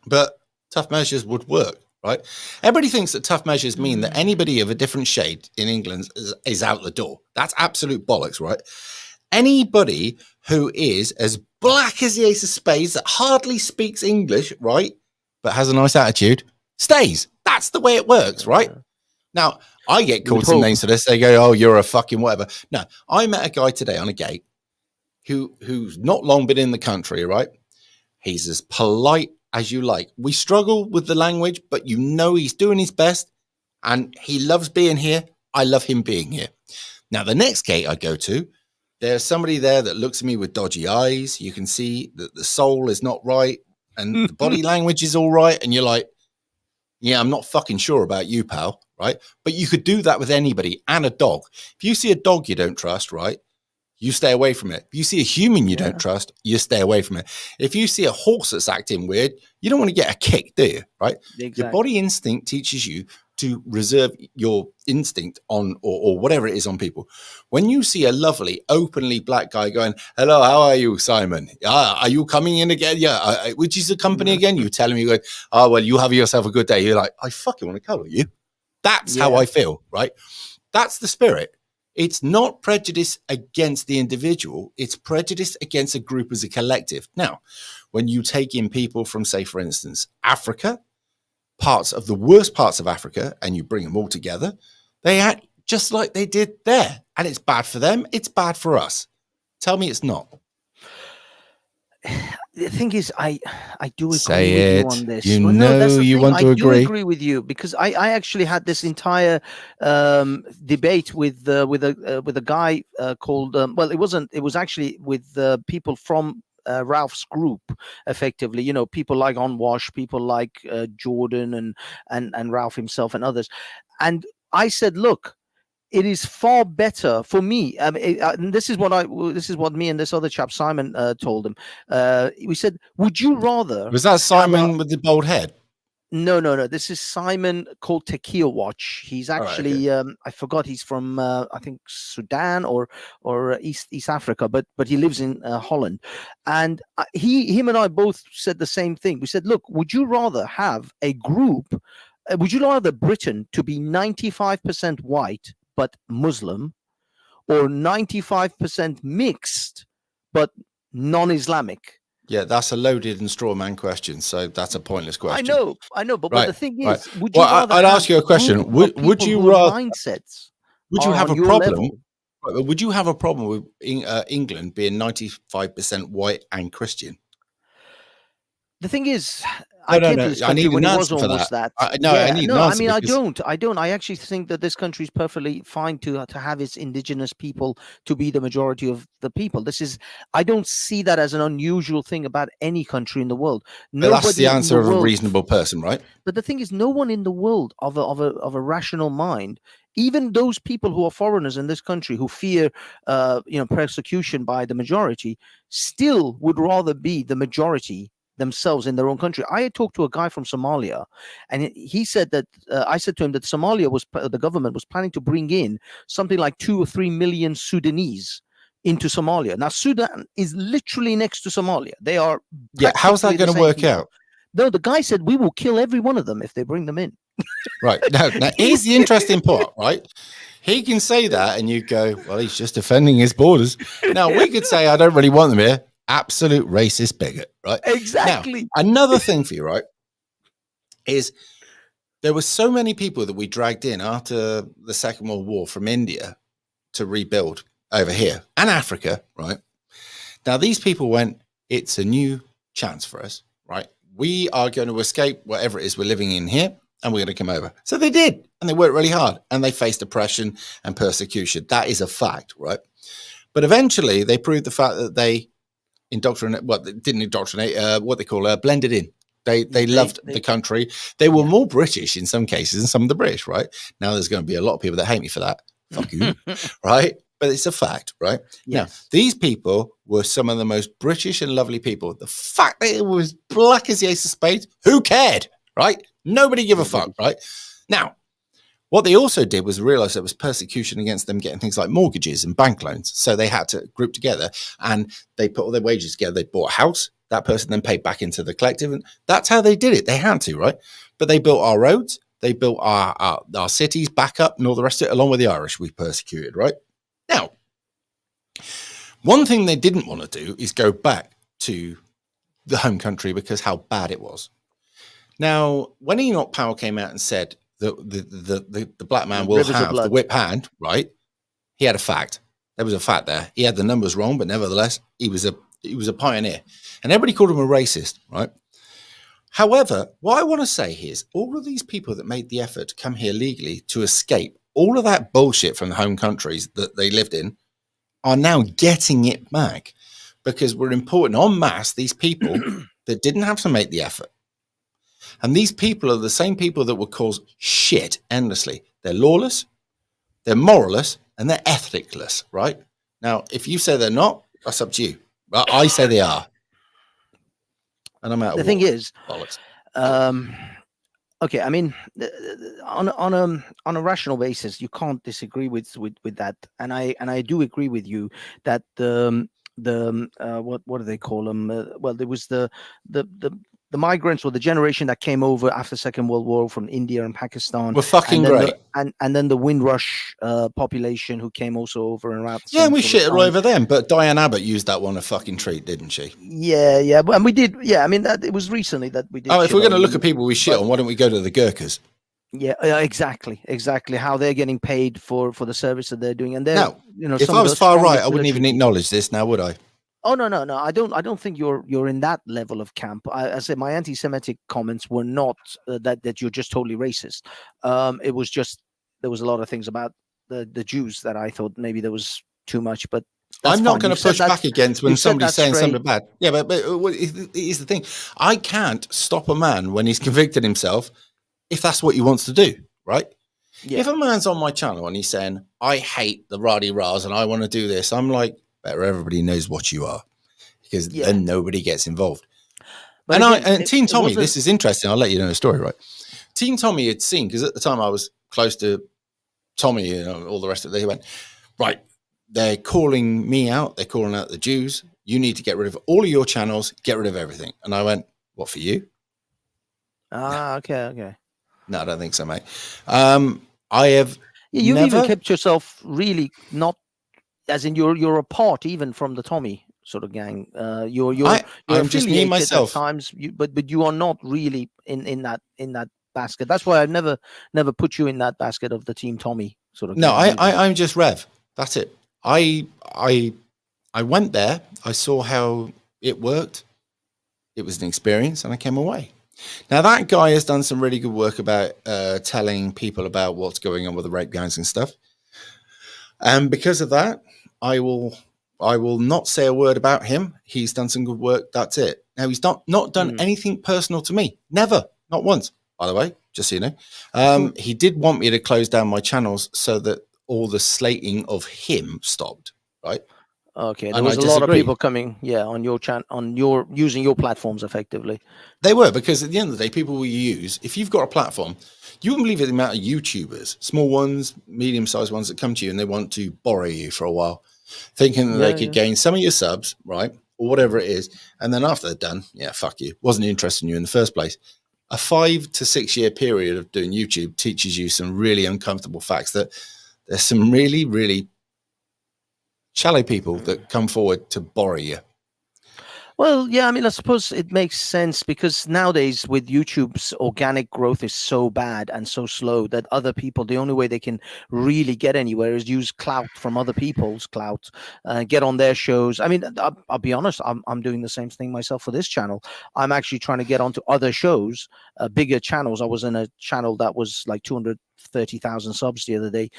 but tough measures would work, right? Everybody thinks that tough measures mean that anybody of a different shade in England is out the door. That's absolute bollocks, right? Anybody who is as black as the ace of spades, that hardly speaks English, right, but has a nice attitude, stays. That's the way it works, right? Now, I get called some names for this. They go, oh, you're a fucking whatever. No, I met a guy today on a gate who's not long been in the country, right? He's as polite as you like. We struggle with the language, but you know he's doing his best, and he loves being here. I love him being here. Now, the next gate I go to, there's somebody there that looks at me with dodgy eyes. You can see that the soul is not right, and the body language is all right, and you're like, yeah, I'm not fucking sure about you, pal, right? But you could do that with anybody and a dog. If you see a dog you don't trust, right, you stay away from it. If you see a human you don't trust, you stay away from it. If you see a horse that's acting weird, you don't want to get a kick, do you? Right? Exactly. Your body instinct teaches you to reserve your instinct on or whatever it is on people. When you see a lovely, openly black guy going, hello, how are you, Simon? Are you coming in again? Yeah. Which is the company again? You tell him, you go, oh, well, you have yourself a good day. You're like, I fucking want to cuddle you. That's how I feel, right? That's the spirit. It's not prejudice against the individual. It's prejudice against a group as a collective. Now, when you take in people from, say, for instance, Africa, parts of the worst parts of Africa, and you bring them all together, they act just like they did there. And it's bad for them. It's bad for us. Tell me it's not. The thing is, I do agree Say with it. you on this. You know you want to agree. I do agree with you because I actually had this entire debate with a guy called well, it was actually with people from Ralph's group, effectively, you know, people like Onwash, people like Jordan and Ralph himself and others, and I said, look, it is far better for me. And this is what me and this other chap Simon told him. We said, would you rather? Was that Simon with the bald head? No. This is Simon called Tequila Watch. He's actually I forgot. He's from I think Sudan or East Africa, but he lives in Holland. And him and I both said the same thing. We said, look, would you rather have a group? Would you rather Britain to be 95% white but Muslim, or 95% mixed but non-Islamic? Yeah, that's a loaded and straw man question, so that's a pointless question. I know, but the thing is, would you I'd ask you a question. Would you rather mindsets? Would you have a problem? Would you have a problem with England being 95% white and Christian? The thing is, I came to this country when it was almost that. I need an answer. I don't. I actually think that this country is perfectly fine to have its indigenous people to be the majority of the people. I don't see that as an unusual thing about any country in the world. That's the answer of a reasonable person, right? But the thing is, no one in the world of a rational mind, even those people who are foreigners in this country who fear, persecution by the majority, still would rather be the majority themselves in their own country. I had talked to a guy from Somalia, and he said that I said to him that the government was planning to bring in something like 2 or 3 million Sudanese into Somalia. Now, Sudan is literally next to Somalia. They are how's that going to work out? No, the guy said we will kill every one of them if they bring them in. Right. Now here's the interesting part, right? He can say that, and you go, well, he's just defending his borders. Now, we could say, I don't really want them here. Absolute racist bigot, right? Exactly. Now, another thing for you, right, is there were so many people that we dragged in after the Second World War from India to rebuild over here and Africa, right? Now, these people went, it's a new chance for us, right? We are going to escape whatever it is we're living in here, and we're going to come over. So they did, and they worked really hard, and they faced oppression and persecution. That is a fact, right? But eventually they proved the fact that they indoctrinate, well, they didn't indoctrinate, what they call blended in. They loved the country. They were more British in some cases than some of the British, right? Now there's going to be a lot of people that hate me for that. Fuck you, right? But it's a fact, right? Yes. Now, these people were some of the most British and lovely people. The fact that it was black as the ace of spades, who cared, right? Nobody give a fuck, right? Now, what they also did was realize there was persecution against them getting things like mortgages and bank loans. So they had to group together and they put all their wages together. They bought a house. That person then paid back into the collective. And that's how they did it. They had to, right? But they built our roads. They built our cities back up and all the rest of it, along with the Irish we persecuted, right? Now, one thing they didn't want to do is go back to the home country because how bad it was. Now, when Enoch Powell came out and said that the black man will have the whip hand, right? He had a fact. There was a fact there. He had the numbers wrong, but nevertheless, he was a pioneer. And everybody called him a racist, right? However, what I want to say here is all of these people that made the effort to come here legally to escape all of that bullshit from the home countries that they lived in are now getting it back because we're importing en masse these people that didn't have to make the effort. And these people are the same people that will cause shit endlessly. They're lawless, they're moralless, and they're ethicless, right? Now, if you say they're not, that's up to you. But I say they are. And I'm out of the thing is, bollocks. Okay, I mean, on a rational basis, you can't disagree with that, and I do agree with you that the what do they call them? Well, there was the migrants or the generation that came over after Second World War from India and Pakistan were fucking great, and then the Windrush population who came also over and around. Yeah, we shit all over them, but Diane Abbott used that one a fucking treat, didn't she? Yeah, and we did. Yeah, I mean, it was recently that we did. Oh, if we're going to look at people we shit on, why don't we go to the Gurkhas? Yeah, exactly. How they're getting paid for the service that they're doing, and they're if I was far right, I wouldn't even acknowledge this now, would I? Oh no! I don't think you're in that level of camp. I said my anti-Semitic comments were not that you're just totally racist. It was just there was a lot of things about the Jews that I thought maybe there was too much. But I'm not going to push back against when somebody's saying something bad. Yeah, but here's the thing: I can't stop a man when he's convicted himself if that's what he wants to do, right? Yeah. If a man's on my channel and he's saying I hate the rah-de-rahs and I want to do this, I'm like, better everybody knows what you are, because then nobody gets involved. But and Teen Tommy, this is interesting. I'll let you know the story, right? Teen Tommy had seen, because at the time I was close to Tommy and all the rest of it. He went, right, they're calling me out. They're calling out the Jews. You need to get rid of all of your channels, get rid of everything. And I went, what, for you? Okay. No, I don't think so, mate. I have you've even kept yourself really not, as in you're apart even from the Tommy sort of gang. I'm just me and myself at times, but you are not really in that basket. That's why I've never put you in that basket of the Team Tommy sort of. No, I'm just Rev. That's it. I went there. I saw how it worked. It was an experience, and I came away. Now that guy has done some really good work about telling people about what's going on with the rape gangs and stuff. And because of that, I will not say a word about him. He's done some good work. That's it. Now he's not done anything personal to me. Never, not once. By the way, just so you know, he did want me to close down my channels so that all the slating of him stopped. Right. Okay, there was a lot of people coming, on your channel, using your platforms effectively. They were, because at the end of the day, people will use, if you've got a platform, you wouldn't believe the amount of YouTubers, small ones, medium-sized ones that come to you and they want to borrow you for a while, thinking that they could gain some of your subs, right, or whatever it is, and then after they're done, fuck you, wasn't interested in you in the first place. A 5 to 6 year period of doing YouTube teaches you some really uncomfortable facts, that there's some really, really shallow people that come forward to borrow you. Well, yeah, I mean, I suppose it makes sense, because nowadays with YouTube's organic growth is so bad and so slow that other people, the only way they can really get anywhere is use clout from other people's clout, get on their shows. I mean, I'll be honest, I'm doing the same thing myself for this channel. I'm actually trying to get onto other shows, bigger channels. I was in a channel that was like 230,000 subs the other day,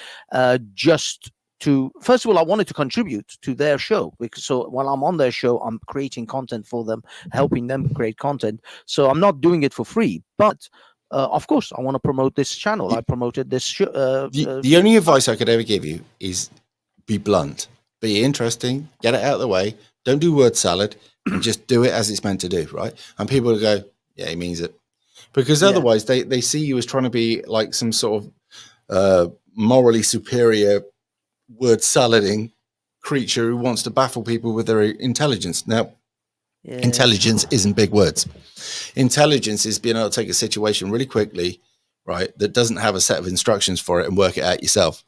just first of all, I wanted to contribute to their show, because so while I'm on their show, I'm creating content for them, helping them create content. So I'm not doing it for free, but of course, I want to promote this channel. I promoted this show. The only advice I could ever give you is be blunt, be interesting, get it out of the way. Don't do word salad, and just do it as it's meant to do, right? And people will go, yeah, he means it. Because otherwise they see you as trying to be like some sort of morally superior word salading creature who wants to baffle people with their intelligence. Now, intelligence isn't big words. Intelligence is being able to take a situation really quickly, right, that doesn't have a set of instructions for it and work it out yourself.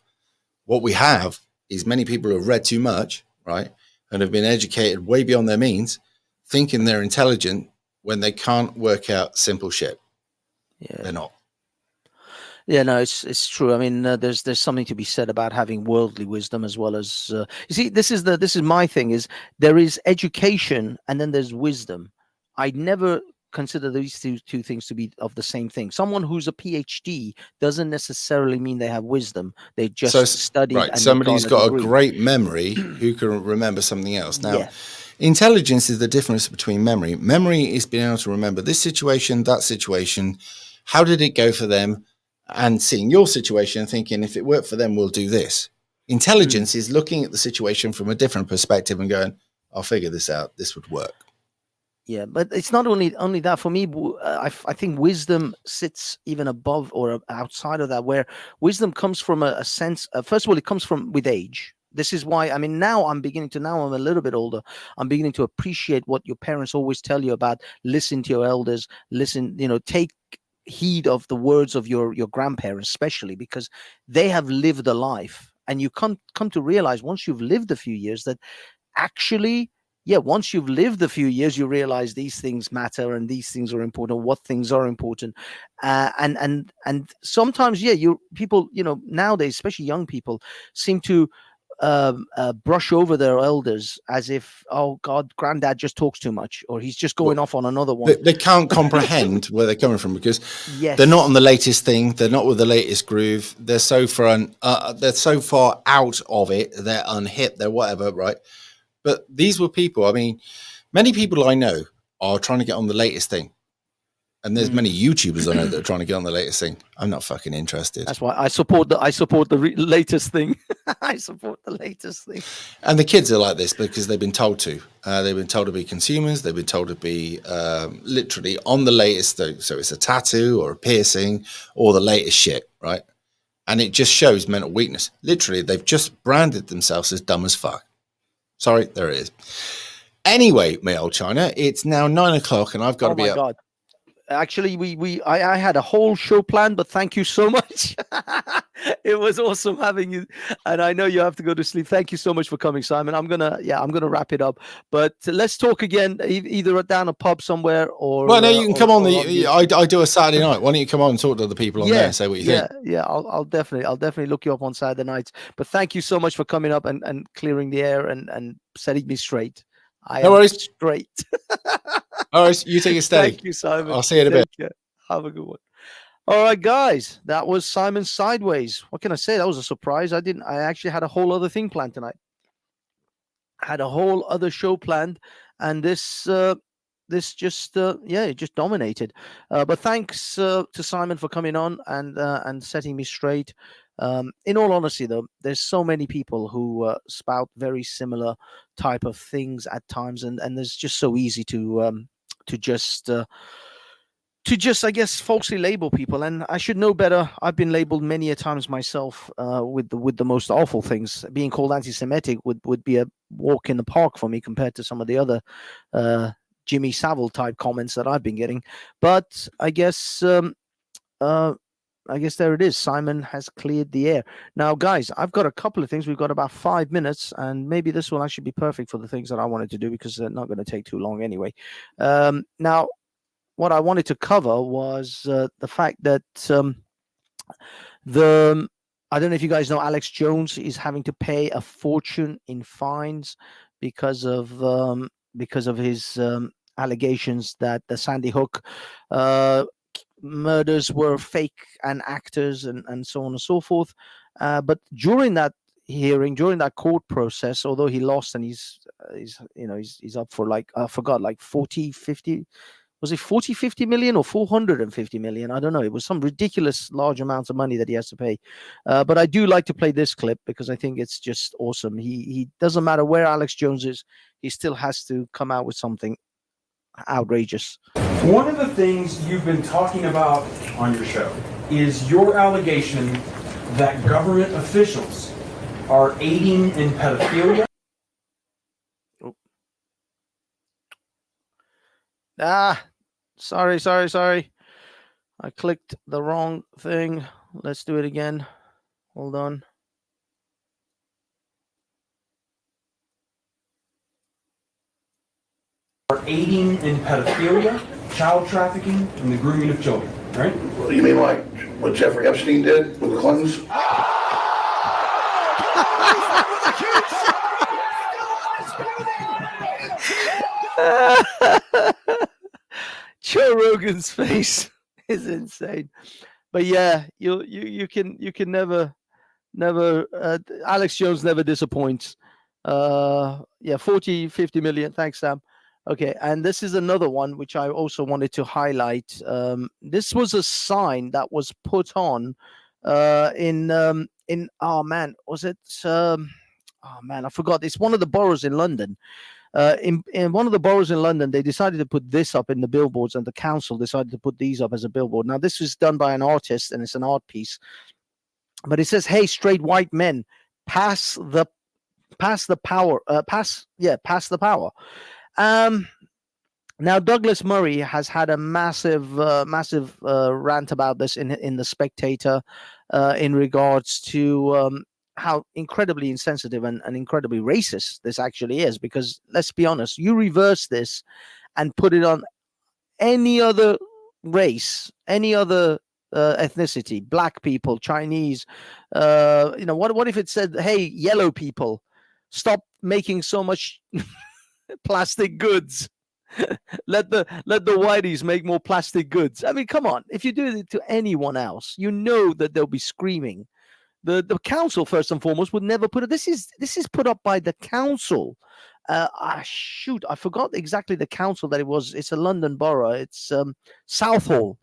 What we have is many people who have read too much, right, and have been educated way beyond their means, thinking they're intelligent when they can't work out simple shit. They're not. Yeah, no, it's true. I mean, there's something to be said about having worldly wisdom as well as you see. This is my thing. Is there is education and then there's wisdom. I never consider these two things to be of the same thing. Someone who's a PhD doesn't necessarily mean they have wisdom. They just studied. Right. And somebody's got a great memory who can remember something else. Now, intelligence is the difference between memory. Memory is being able to remember this situation, that situation. How did it go for them? And seeing your situation and thinking, if it worked for them, we'll do this. Intelligence is looking at the situation from a different perspective and going, I'll figure this out. This would work. Yeah, but it's not only that. For me, I think wisdom sits even above or outside of that, where wisdom comes from a sense. First of all, it comes from with age. This is why, I mean, now I'm a little bit older. I'm beginning to appreciate what your parents always tell you about. Listen to your elders. Listen, take heed of the words of your grandparents, especially because they have lived a life, and you come to realize once you've lived a few years that actually, once you've lived a few years, you realize these things matter and these things are important, what things are important, and sometimes people nowadays, especially young people, seem to brush over their elders as if, oh God, granddad just talks too much, or he's just going off on another one. They can't comprehend where they're coming from because they're not on the latest thing. They're not with the latest groove. They're so far out of it. They're unhip. They're whatever, right? But these were people. I mean, many people I know are trying to get on the latest thing. And there's many YouTubers I know that are trying to get on the latest thing. I'm not fucking interested. That's why I support the latest thing. I support the latest thing. And the kids are like this because they've been told to. They've been told to be consumers. They've been told to be literally on the latest. So it's a tattoo or a piercing or the latest shit, right? And it just shows mental weakness. Literally, they've just branded themselves as dumb as fuck. Sorry, there it is. Anyway, my old China, it's now 9 o'clock and I've got to be up. God. Actually, I had a whole show planned, but thank you so much. It was awesome having you, and I know you have to go to sleep. Thank you so much for coming, Simon. I'm gonna wrap it up, but let's talk again, either down a pub somewhere or. Well, no, you can come on I do a Saturday night. Why don't you come on and talk to the people on there and say what you think? Yeah, I'll definitely look you up on Saturday nights. But thank you so much for coming up and clearing the air and setting me straight. No worries. Straight. All right, you take it steady. Thank you, Simon. I'll see you in a bit. Have a good one. All right, guys. That was Simon Sideways. What can I say? That was a surprise. I actually had a whole other thing planned tonight. I had a whole other show planned, and this just it just dominated. But thanks to Simon for coming on and setting me straight. In all honesty, though, there's so many people who spout very similar type of things at times, and it's just so easy to just I guess falsely label people. And I should know better. I've been labeled many a times myself with the most awful things. Being called anti-Semitic would be a walk in the park for me compared to some of the other Jimmy Savile type comments that I've been getting. But I guess there it is. Simon has cleared the air. Now, guys, I've got a couple of things. We've got about 5 minutes, and maybe this will actually be perfect for the things that I wanted to do because they're not going to take too long anyway. Now, what I wanted to cover was the fact that I don't know if you guys know, Alex Jones is having to pay a fortune in fines because of his allegations that the Sandy Hook murders were fake and actors and so on and so forth. But during that, hearing, during that court process, although he lost and he's up for like, I forgot, like 40, 50, was it 40, 50 million or 450 million? I don't know. It was some ridiculous large amounts of money that he has to pay. But I do like to play this clip because I think it's just awesome. He doesn't matter where Alex Jones is, he still has to come out with something outrageous. One of the things you've been talking about on your show is your allegation that government officials are aiding in pedophilia. Sorry. I clicked the wrong thing. Let's do it again. Hold on. Are aiding in pedophilia, child trafficking, and the grooming of children, right? Well, you mean like what Jeffrey Epstein did with the Clintons? Joe Rogan's face is insane, but yeah, you can never Alex Jones never disappoints. 40, 50 million. Thanks, Sam. Okay, and this is another one which I also wanted to highlight. This was a sign that was put on in oh man, was it oh man, I forgot. It's one of the boroughs in London. In one of the boroughs in London, they decided to put this up in the billboards, and the council decided to put these up as a billboard. Now, this was done by an artist, and it's an art piece. But it says, "Hey, straight white men, pass the power. Pass the power." Now, Douglas Murray has had a massive rant about this in the Spectator, in regards to how incredibly insensitive and incredibly racist this actually is. Because let's be honest, you reverse this and put it on any other race, any other ethnicity, black people, Chinese, what if it said, "Hey, yellow people, stop making so much plastic goods. let the whiteys make more plastic goods." I mean, come on. If you do it to anyone else, you know that they'll be screaming. The council, first and foremost, would never put it. This is put up by the council. Shoot, I forgot exactly the council that it was. It's a London borough. It's Southall.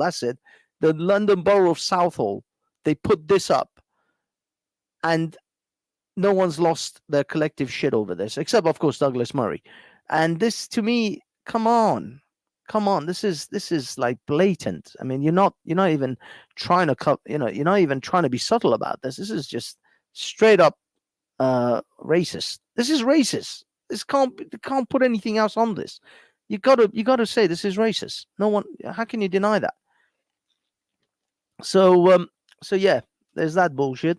That's it. The London borough of Southall. They put this up, and no one's lost their collective shit over this, except of course Douglas Murray. And this, to me, come on. This is like blatant. I mean, you're not even trying to cut. You're not even trying to be subtle about this. This is just straight up racist. This is racist. This can't put anything else on this. You gotta say this is racist. No one. How can you deny that? So yeah, there's that bullshit.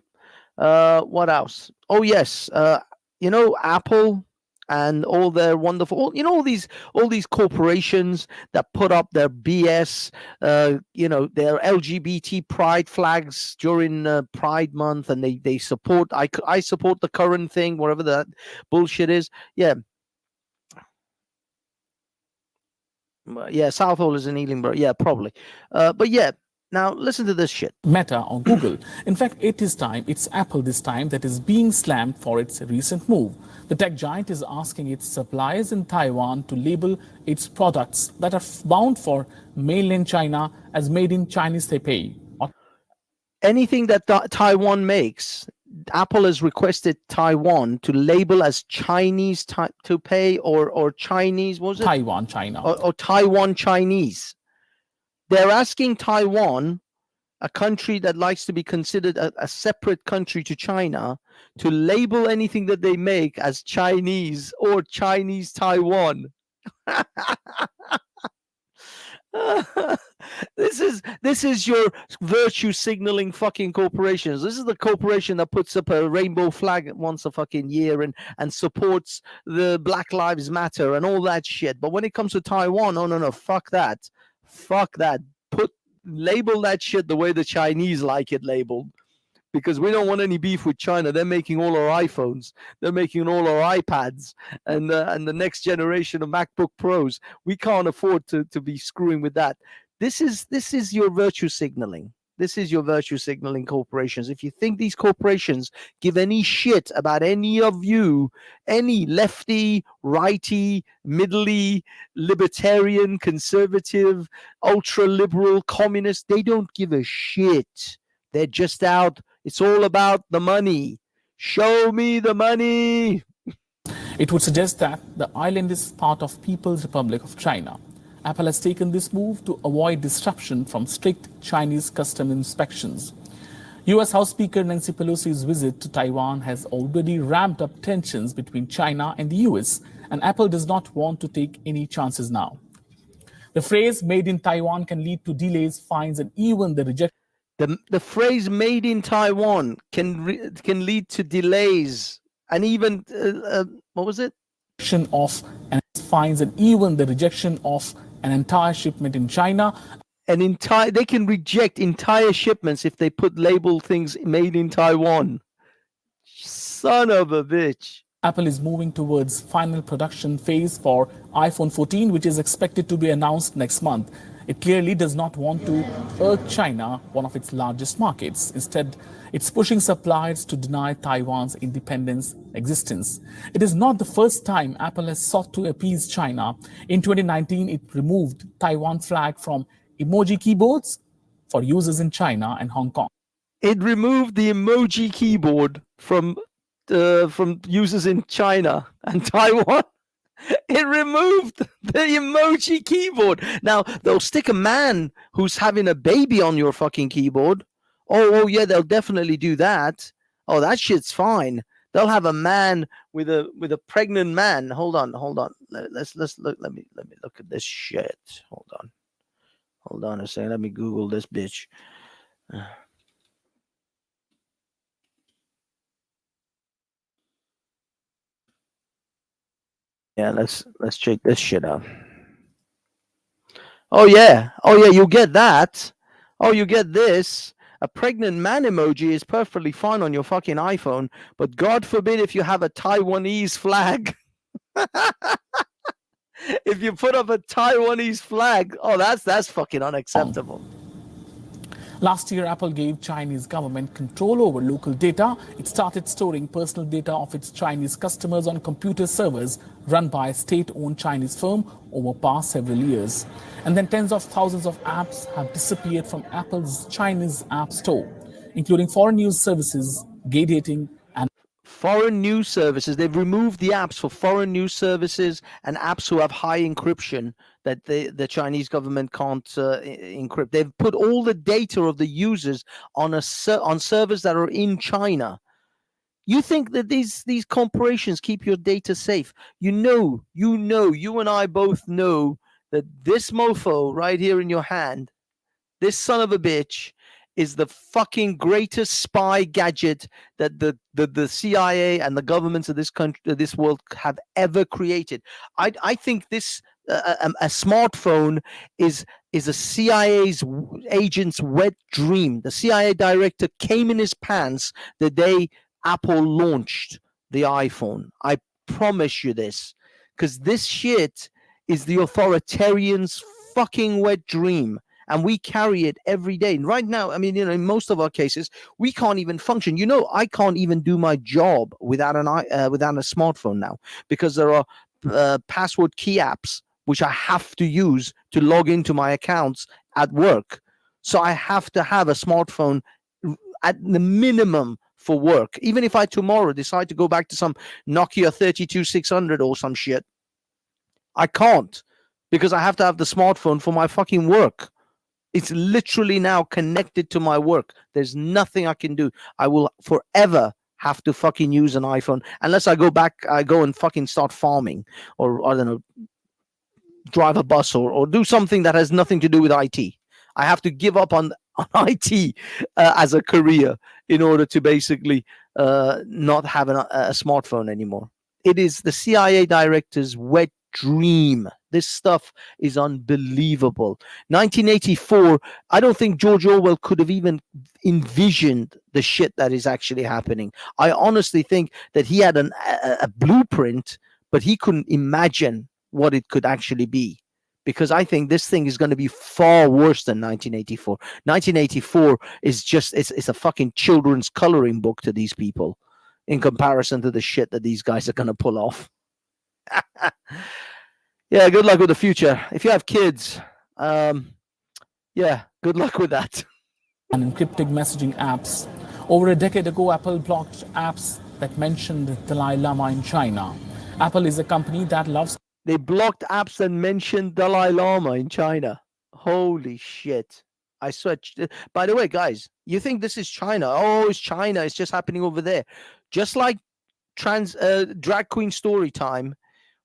What else? Oh yes, Apple and all their wonderful, all these corporations that put up their BS, their LGBT pride flags during Pride Month, and they support. I support the current thing, whatever that bullshit is. Yeah. Southall is in Ealingborough. Yeah, probably. But yeah. Now, listen to this shit. Meta on Google. In fact, it's Apple this time that is being slammed for its recent move. The tech giant is asking its suppliers in Taiwan to label its products that are bound for mainland China as made in Chinese Taipei. Anything that Taiwan makes, Apple has requested Taiwan to label as Chinese Taipei or Chinese, what was it? Taiwan, China. Or Taiwan Chinese. They're asking Taiwan, a country that likes to be considered a separate country to China, to label anything that they make as Chinese or Chinese Taiwan. This is your virtue signaling fucking corporations. This is the corporation that puts up a rainbow flag once a fucking year and supports the Black Lives Matter and all that shit. But when it comes to Taiwan, no, fuck that. Label that shit the way the Chinese like it labeled, because we don't want any beef with China. They're making all our iPhones, they're making all our iPads, and the next generation of MacBook Pros. We can't afford to be screwing with that. This is your virtue signaling. This is your virtue signaling corporations. If you think these corporations give any shit about any of you, any lefty, righty, middly, libertarian, conservative, ultra liberal, communist, they don't give a shit. They're just out. It's all about the money. Show me the money. It would suggest that the island is part of People's Republic of China. Apple has taken this move to avoid disruption from strict Chinese custom inspections. U.S. House Speaker Nancy Pelosi's visit to Taiwan has already ramped up tensions between China and the U.S., and Apple does not want to take any chances now. The phrase "made in Taiwan" can lead to delays, fines, and even the rejection. The phrase "made in Taiwan" can lead to delays and even what was it? Of and fines and even the rejection of an entire shipment in China. They can reject entire shipments if they put label things "made in Taiwan." Son of a bitch. Apple is moving towards final production phase for iPhone 14, which is expected to be announced next month. It clearly does not want to hurt China, one of its largest markets. Instead, it's pushing suppliers to deny Taiwan's independence existence. It is not the first time Apple has sought to appease China. In 2019, it removed Taiwan flag from emoji keyboards for users in China and Hong Kong. It removed the emoji keyboard from users in China and Taiwan. It removed the emoji keyboard. Now, they'll stick a man who's having a baby on your fucking keyboard. Oh yeah, they'll definitely do that. Oh, that shit's fine. They'll have a man with a pregnant man. Hold on. Let's look. Let me look at this shit. Hold on a second. Let me Google this bitch. Yeah, let's check this shit out. Oh yeah, you get that. Oh, you get this. A pregnant man emoji is perfectly fine on your fucking iPhone, but God forbid if you have a Taiwanese flag. If you put up a Taiwanese flag, oh, that's fucking unacceptable. Last year, Apple gave Chinese government control over local data. It started storing personal data of its Chinese customers on computer servers run by a state-owned Chinese firm over past several years. And then tens of thousands of apps have disappeared from Apple's Chinese App Store, including foreign news services, gay dating, and foreign news services. They've removed the apps for foreign news services and apps who have high encryption that the Chinese government can't encrypt. They've put all the data of the users on on servers that are in China. You think that these corporations keep your data safe? You and I both know that this mofo right here in your hand, this son of a bitch, is the fucking greatest spy gadget that the CIA and the governments of this country, this world, have ever created. I think this a smartphone is a CIA's agent's wet dream. The CIA director came in his pants the day Apple launched the iPhone. I promise you this, because this shit is the authoritarian's fucking wet dream. And we carry it every day. And right now, I mean, in most of our cases, we can't even function. I can't even do my job without a smartphone now, because there are password key apps which I have to use to log into my accounts at work. So I have to have a smartphone at the minimum for work. Even if I tomorrow decide to go back to some Nokia 32600 or some shit, I can't, because I have to have the smartphone for my fucking work. It's literally now connected to my work. There's nothing I can do. I will forever have to fucking use an iPhone unless I go and fucking start farming, or I don't know, drive a bus or do something that has nothing to do with IT. I have to give up on IT as a career in order to basically not have a smartphone anymore. It is the CIA director's wet dream. This stuff is unbelievable. 1984, I don't think George Orwell could have even envisioned the shit that is actually happening. I honestly think that he had a blueprint, but he couldn't imagine what it could actually be. because I think this thing is going to be far worse than 1984. 1984 is just it's a fucking children's coloring book to these people in comparison to the shit that these guys are going to pull off. Yeah, good luck with the future. If you have kids, yeah, good luck with that. And encrypted messaging apps. Over a decade ago, Apple blocked apps that mentioned Dalai Lama in China. Apple is a company that loves... They blocked apps that mentioned Dalai Lama in China. Holy shit. I swear. By the way, guys, you think this is China? Oh, it's China. It's just happening over there. Just like drag queen story time,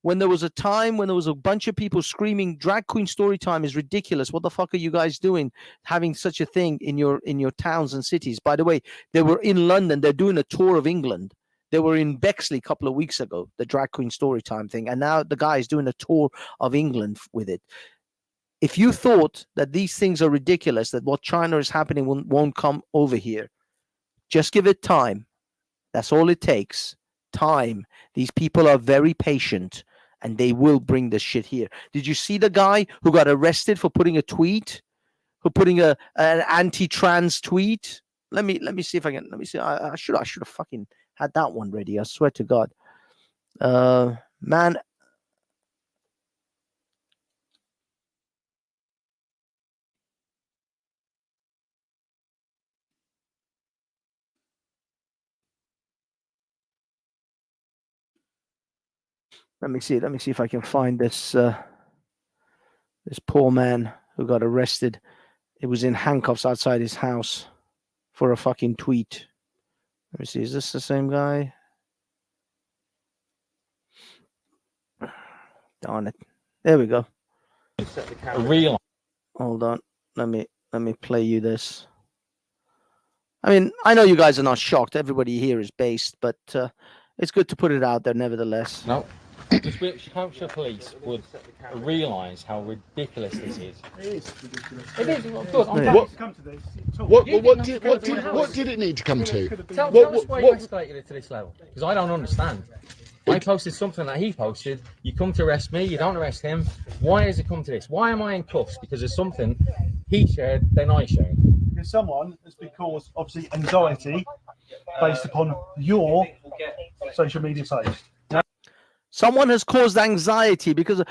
when there was a time when there was a bunch of people screaming, drag queen story time is ridiculous. What the fuck are you guys doing having such a thing in your towns and cities? By the way, they were in London. They're doing a tour of England. They were in Bexley a couple of weeks ago, the drag queen story time thing. And now the guy is doing a tour of England with it. If you thought that these things are ridiculous, that what China is happening won't come over here, just give it time. That's all it takes. Time. These people are very patient and they will bring this shit here. Did you see the guy who got arrested for putting a tweet? For putting an anti-trans tweet? Let me see if I can. Let me see. I should have fucking had that one ready. I swear to God. Man. Let me see if I can find this this poor man who got arrested. It was in handcuffs outside his house for a fucking tweet. Let me see. Is this the same guy? Darn it. There we go. Hold on. Let me play you this. I mean, I know you guys are not shocked. Everybody here is based, but it's good to put it out there nevertheless. No. Because Hampshire police would realise how ridiculous this is. It is. Of course. What did it need to come to? Tell us why you escalated it to this level. Because I don't understand. I posted something that he posted. You come to arrest me. You don't arrest him. Why has it come to this? Why am I in cuffs? Because there's something he shared, then I shared. Because someone has been caused, obviously, anxiety based upon your social media page. Someone has caused anxiety because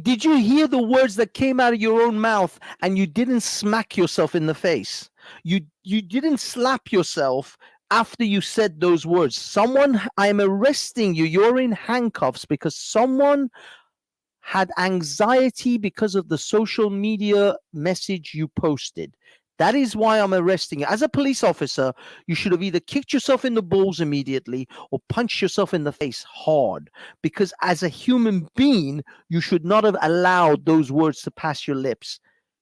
did you hear the words that came out of your own mouth and you didn't smack yourself in the face? You didn't slap yourself after you said those words. I am arresting you. You're in handcuffs because someone had anxiety because of the social media message you posted. That is why I'm arresting you. As a police officer, you should have either kicked yourself in the balls immediately or punched yourself in the face hard. Because as a human being, you should not have allowed those words to pass your lips.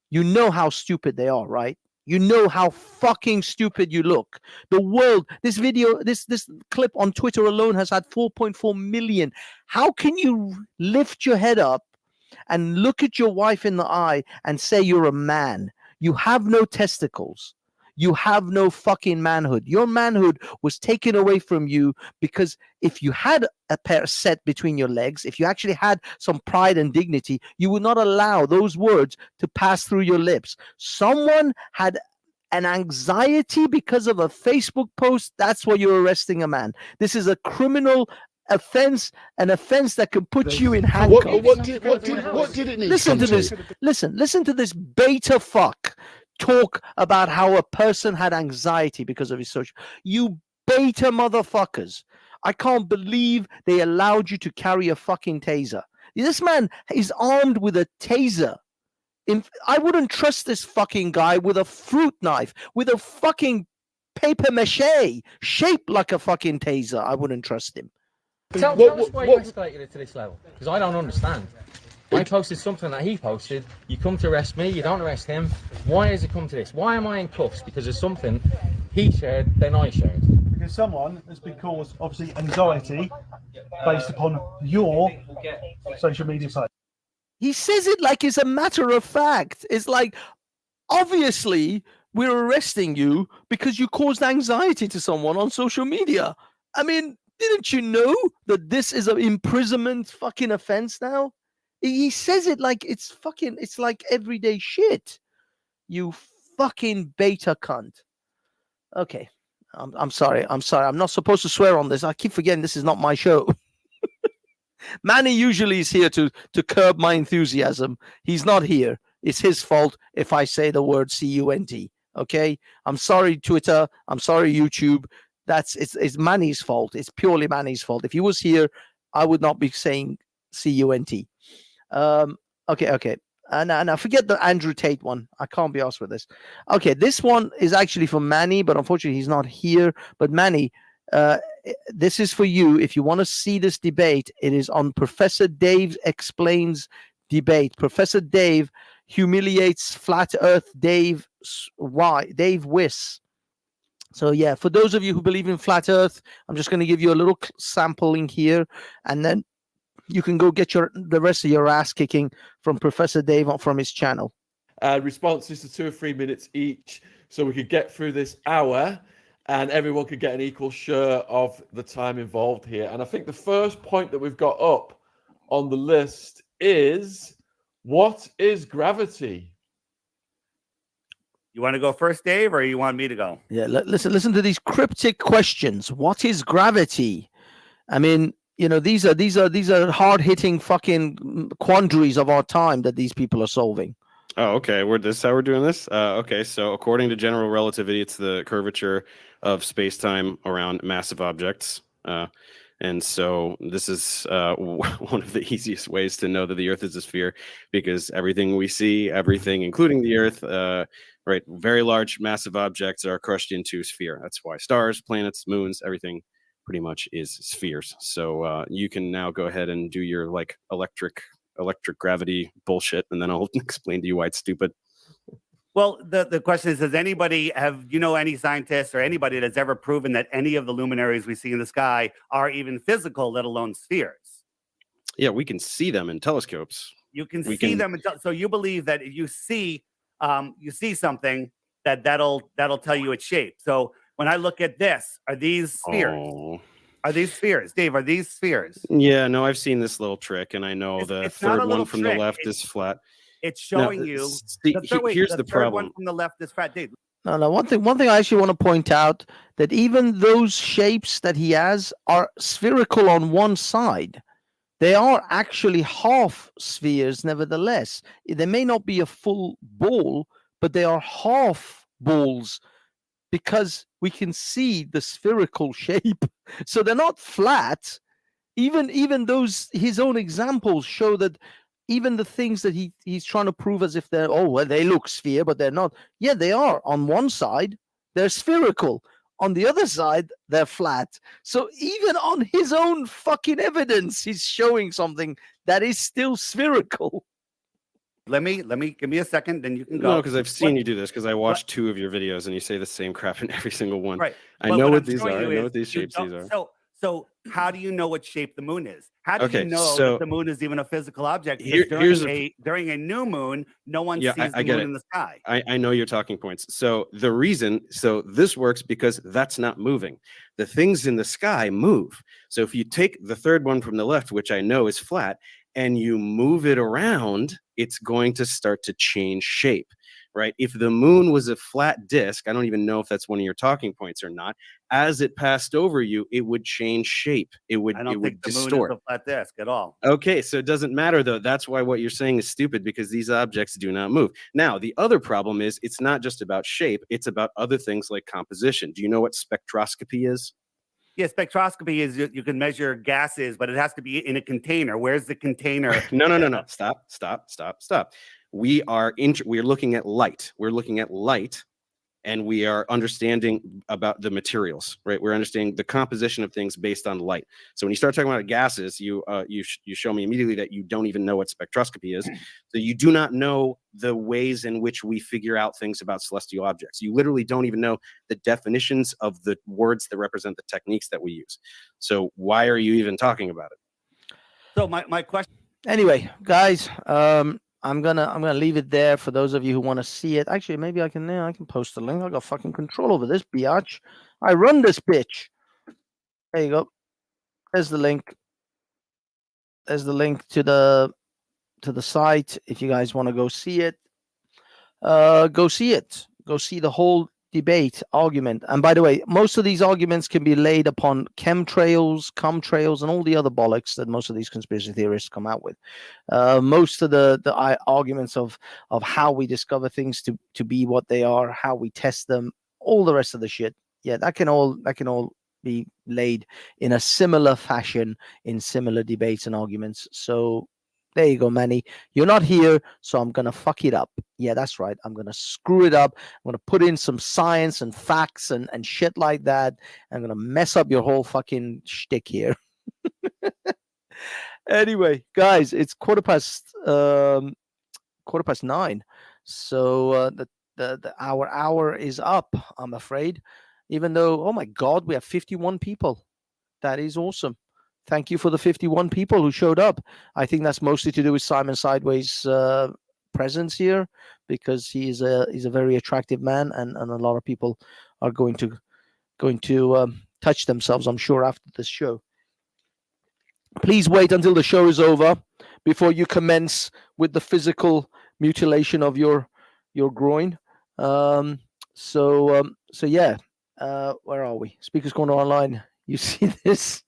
You know how stupid they are, right? You know how fucking stupid you look. The world, this video, this clip on Twitter alone has had 4.4 million. How can you lift your head up and look at your wife in the eye and say you're a man? You have no testicles. You have no fucking manhood. Your manhood was taken away from you because if you had a pair set between your legs, if you actually had some pride and dignity, you would not allow those words to pass through your lips. Someone had an anxiety because of a Facebook post. That's why you're arresting a man. This is a criminal offense, an offense that can put you in handcuffs. What did it need? Listen to this. Listen to this beta fuck talk about how a person had anxiety because of his social. You beta motherfuckers. I can't believe they allowed you to carry a fucking taser. This man is armed with a taser. I wouldn't trust this fucking guy with a fruit knife, with a fucking paper mache shaped like a fucking taser. I wouldn't trust him. Tell us why you escalated it to this level. Because I don't understand. I posted something that he posted. You come to arrest me. You don't arrest him. Why has it come to this? Why am I in cuffs? Because there's something he shared, then I shared. Because someone has been caused, obviously, anxiety based upon your social media site. He says it like it's a matter of fact. It's like, obviously, we're arresting you because you caused anxiety to someone on social media. I mean, didn't you know that this is an imprisonment fucking offense now? He says it like it's fucking. It's like everyday shit. You fucking beta cunt. Okay, I'm sorry. I'm sorry. I'm not supposed to swear on this. I keep forgetting this is not my show. Manny usually is here to curb my enthusiasm. He's not here. It's his fault if I say the word cunt. Okay, I'm sorry, Twitter. I'm sorry, YouTube. It's Manny's fault. It's purely Manny's fault. If he was here, I would not be saying cunt. Okay. And I forget the Andrew Tate one. I can't be asked with this. Okay, this one is actually for Manny, but unfortunately he's not here. But Manny, this is for you. If you want to see this debate, it is on Professor Dave Explains debate. Professor Dave humiliates Flat Earth Dave Wiss. So yeah, for those of you who believe in Flat Earth, I'm just going to give you a little sampling here, and then you can go get the rest of your ass kicking from Professor Dave from his channel. Responses to 2 or 3 minutes each, so we could get through this hour and everyone could get an equal share of the time involved here. And I think the first point that we've got up on the list is, what is gravity? You want to go first, Dave, or you want me to go? Yeah, listen to these cryptic questions. What is gravity? I mean, you know, these are hard-hitting fucking quandaries of our time that these people are solving. Oh, okay. This is how we're doing this? Okay, so according to general relativity, it's the curvature of space-time around massive objects. And so this is one of the easiest ways to know that the Earth is a sphere, because everything we see, everything, including the Earth, right, very large, massive objects are crushed into a sphere. That's why stars, planets, moons, everything pretty much is spheres. So you can now go ahead and do your like electric gravity bullshit, and then I'll explain to you why it's stupid. Well, the question is, does anybody any scientists or anybody that's ever proven that any of the luminaries we see in the sky are even physical, let alone spheres? Yeah, we can see them in telescopes. You can see them. So you believe that if you see something, that'll tell you its shape. So when I look at this, are these spheres? Oh. Are these spheres? Dave, are these spheres? Yeah, no, I've seen this little trick, and I know the third one from the left is flat. It's showing you. Here's the problem. One from the left is flat. Dave. No. One thing I actually want to point out, that even those shapes that he has are spherical on one side. They are actually half spheres, nevertheless. They may not be a full ball, but they are half balls, because we can see the spherical shape. So they're not flat. Even those, his own examples show that even the things that he's trying to prove as if they're, they look sphere, but they're not. Yeah, they are. On one side, they're spherical. On the other side, they're flat. So even on his own fucking evidence, he's showing something that is still spherical. Let me give me a second, then you can go. No, because I've seen you do this, because I watched 2 of your videos and you say the same crap in every single one. Right. I know what these are. I know what these shapes these are. So how do you know what shape the moon is? How do you know that the moon is even a physical object? Because during a new moon, no one sees the moon in the sky. I know your talking points. So the reason, this works because that's not moving. The things in the sky move. So if you take the third one from the left, which I know is flat, and you move it around, it's going to start to change shape, right? If the moon was a flat disk, I don't even know if that's one of your talking points or not. As it passed over you, it would change shape. It would distort. The moon is a flat disk at all. Okay, so it doesn't matter though. That's why what you're saying is stupid, because these objects do not move. Now, the other problem is it's not just about shape, it's about other things like composition. Do you know what spectroscopy is? Yeah, spectroscopy is you can measure gases, but it has to be in a container. Where's the container? No. Stop. We're looking at light. We're looking at light, and we are understanding about the materials, right? We're understanding the composition of things based on light. So when you start talking about gases, you show me immediately that you don't even know what spectroscopy is. So you do not know the ways in which we figure out things about celestial objects. You literally don't even know the definitions of the words that represent the techniques that we use. So why are you even talking about it? So my question. Anyway, guys, I'm gonna leave it there for those of you who want to see it. Actually, maybe I can post the link. I got fucking control over this biatch. I run this bitch. There you go. There's the link. There's the link to the site if you guys want to go see it. Go see it. Go see the whole debate argument. And by the way, most of these arguments can be laid upon chemtrails, comtrails, and all the other bollocks that most of these conspiracy theorists come out with. Most of the arguments of how we discover things to be what they are, how we test them, all the rest of the shit. Yeah, that can all be laid in a similar fashion in similar debates and arguments. So there you go, Manny. You're not here, so I'm going to fuck it up. Yeah, that's right. I'm going to screw it up. I'm going to put in some science and facts and shit like that. I'm going to mess up your whole fucking shtick here. Anyway, guys, it's 9:15. So our hour is up, I'm afraid. Even though, oh my God, we have 51 people. That is awesome. Thank you for the 51 people who showed up. I think that's mostly to do with Simon Sideways' presence here, because he's a very attractive man, and a lot of people are going to touch themselves, I'm sure, after this show. Please wait until the show is over before you commence with the physical mutilation of your groin. So yeah. Where are we? Speakers Corner Online. You see this?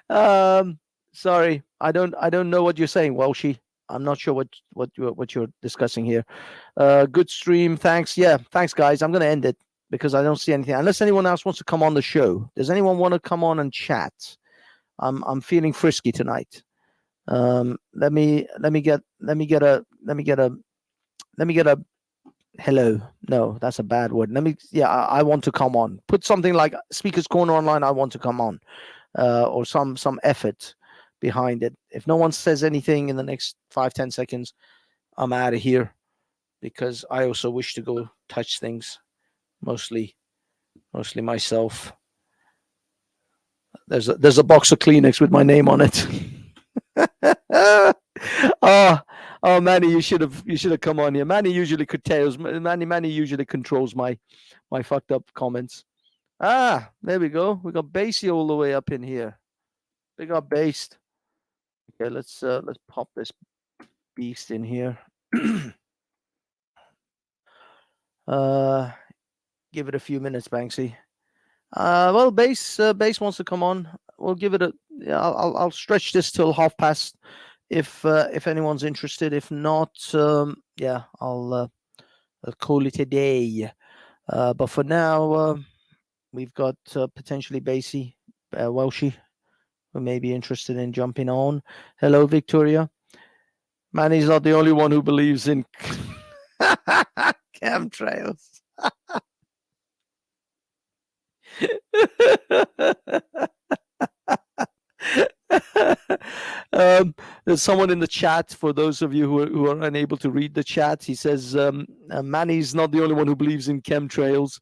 Sorry, I don't know what you're saying, Welshie. I'm not sure what you're discussing here. Good stream, thanks. Yeah, thanks, guys. I'm gonna end it because I don't see anything. Unless anyone else wants to come on the show. Does anyone want to come on and chat? I'm feeling frisky tonight. Let me get a hello. No, that's a bad word. I want to come on. Put something like Speakers Corner Online. I want to come on, or some effort behind it. If no one says anything in the next 5-10 seconds, I'm out of here, because I also wish to go touch things, mostly myself. There's a box of Kleenex with my name on it. Oh, Manny, you should have come on here. Manny usually curtails. Manny usually controls my fucked up comments. There we go. We got Basie all the way up in here. We got Based. Okay, let's pop this beast in here. Give it a few minutes, Banksy. Well, Base wants to come on. We'll give it I'll stretch this till past. If anyone's interested. If not, yeah, I'll call it a day. But for now, we've got potentially Basie, Welshie, who may be interested in jumping on. Hello, Victoria. Manny's not the only one who believes in chemtrails. There's someone in the chat, for those of you who are unable to read the chat. He says Manny's not the only one who believes in chemtrails.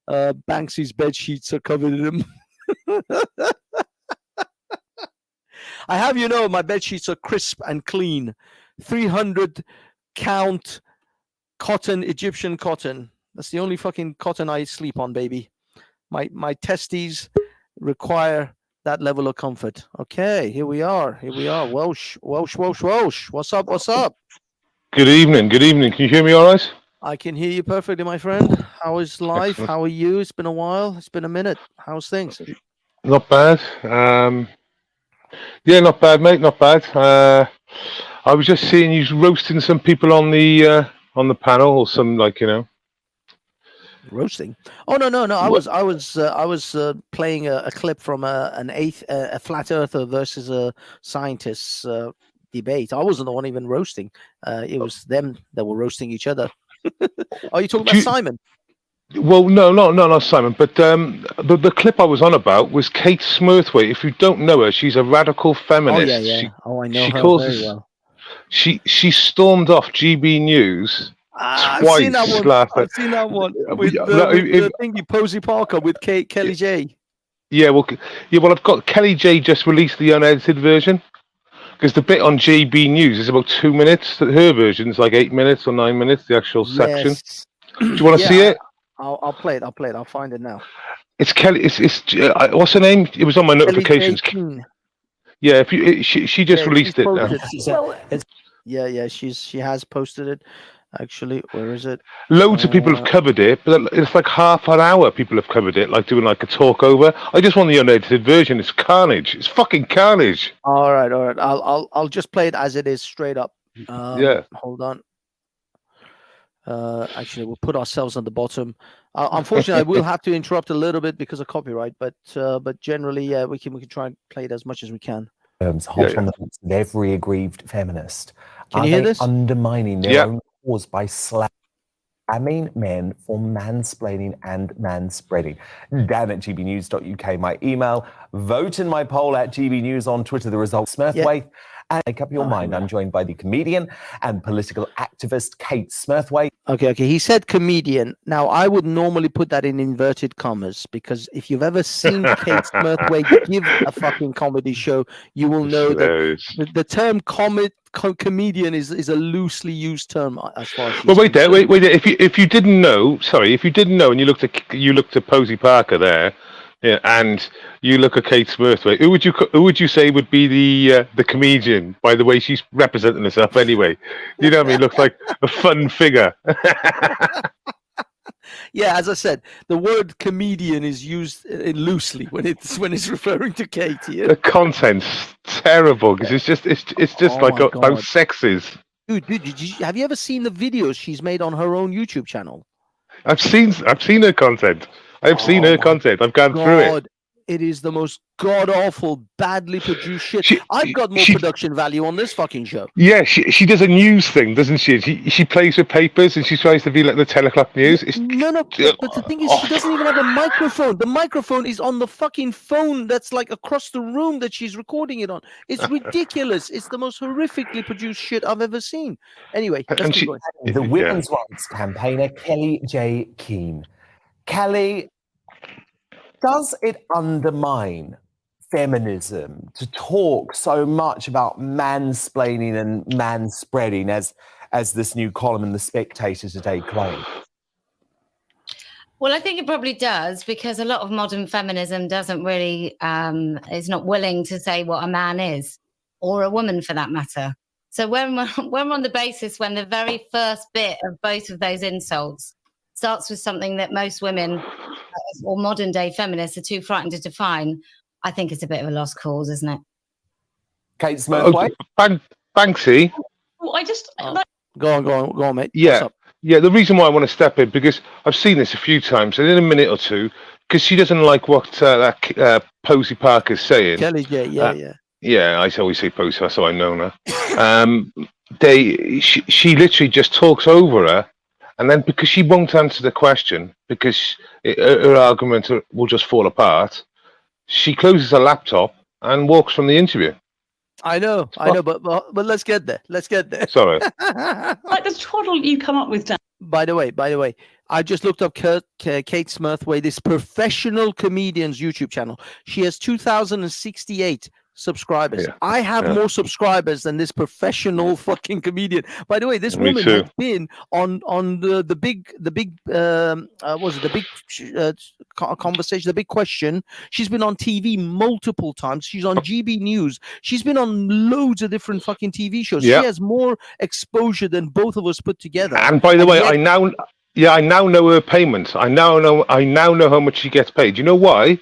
Banksy's bed sheets are covered in them. I have, my bed sheets are crisp and clean. 300 count cotton, Egyptian cotton. That's the only fucking cotton I sleep on, baby. My testes require that level of comfort. Okay, here we are. Welsh. What's up? Good evening. Can you hear me all right? I can hear you perfectly, my friend. How is life? Excellent. How are you? It's been a while. It's been a minute. How's things? Not bad. Yeah, not bad, mate. Not bad. I was just seeing you roasting some people on the panel, or some, roasting. Oh no! I was playing a clip from a flat earther versus a scientist debate. I wasn't the one even roasting. It was them that were roasting each other. Are you talking about Simon? Well, no, not Simon. But the clip I was on about was Kate Smurthwaite. If you don't know her, she's a radical feminist. Oh yeah. I know her very well. She stormed off GB News. I've seen that one with the thingy Posey Parker with Kelly J. Yeah, well, I've got Kelly J just released the unedited version, because the bit on GB News is about 2 minutes. Her version is like 8 minutes or 9 minutes. The actual section. Do you want to see it? I'll play it. I'll find it now. It's Kelly. It's what's her name? It was on my notifications. Yeah, if you, she just released it now. Well, yeah, she has posted it. Actually, where is it? Loads of people have covered it, but it's like half an hour people have covered it, like doing like a talk over. I just want the unedited version. It's carnage. It's fucking carnage. All right. I'll just play it as it is, straight up. Yeah. Hold on. Actually, we'll put ourselves on the bottom. Unfortunately, I will have to interrupt a little bit because of copyright, but generally, yeah, we can try and play it as much as we can. Hot on the fence with every aggrieved feminist. Can you hear this? Undermining their own cause by slamming men for mansplaining and manspreading? Dan at gbnews.uk, my email. Vote in my poll at gbnews on Twitter. The results, Smurthwaite. And make up your mind. I'm joined by the comedian and political activist Kate Smurthwaite. Okay. He said comedian. Now, I would normally put that in inverted commas because if you've ever seen Kate Smurthwaite give a fucking comedy show, you will know that the term comedian is a loosely used term as far as. Well, wait there. If you didn't know, and you looked at Posey Parker there. Yeah, and you look at Kate Smurthwaite. Who would you say would be the comedian by the way she's representing herself anyway? You know what I mean? Looks like a fun figure. Yeah, as I said, the word comedian is used loosely when it's referring to Kate. Yeah? The content's terrible because it's just like how sex is. Dude, have you ever seen the videos she's made on her own YouTube channel? I've seen her content. I've seen her content. I've gone through it. It is the most god-awful, badly produced shit. I've got more production value on this fucking show. Yeah, she does a news thing, doesn't she? She plays with papers and she tries to be like the 10 o'clock news. No, but the thing is, she doesn't even have a microphone. The microphone is on the fucking phone that's like across the room that she's recording it on. It's ridiculous. It's the most horrifically produced shit I've ever seen. Anyway, let's keep going. The women's rights campaigner, Kelly J. Keane. Kelly, does it undermine feminism to talk so much about mansplaining and manspreading as this new column in The Spectator today claims? Well, I think it probably does because a lot of modern feminism doesn't really, is not willing to say what a man is or a woman for that matter. So when we're on the basis when the very first bit of both of those insults starts with something that most women or modern day feminists are too frightened to define, I think it's a bit of a lost cause, isn't it? Kate Smurthwaite? Banksy? Well, I just... Go on, mate. Yeah, the reason why I want to step in, because I've seen this a few times, and in a minute or two, because she doesn't like what Posey Parker's saying. Kelly, yeah. Yeah, I always say Posey, so I know now. She literally just talks over her, and then because she won't answer the question, because her argument will just fall apart, she closes her laptop and walks from the interview. I know, but let's get there. Sorry. Like the twaddle you come up with, Dan. By the way, I just looked up Kate Smurthwaite, this professional comedian's YouTube channel. She has 2,068 subscribers. Yeah. I have more subscribers than this professional fucking comedian. By the way, this woman has been on the big conversation, the big question. She's been on TV multiple times. She's on GB News. She's been on loads of different fucking TV shows. Yeah. She has more exposure than both of us put together. And by the way, I now know her payments. I now know how much she gets paid. You know why?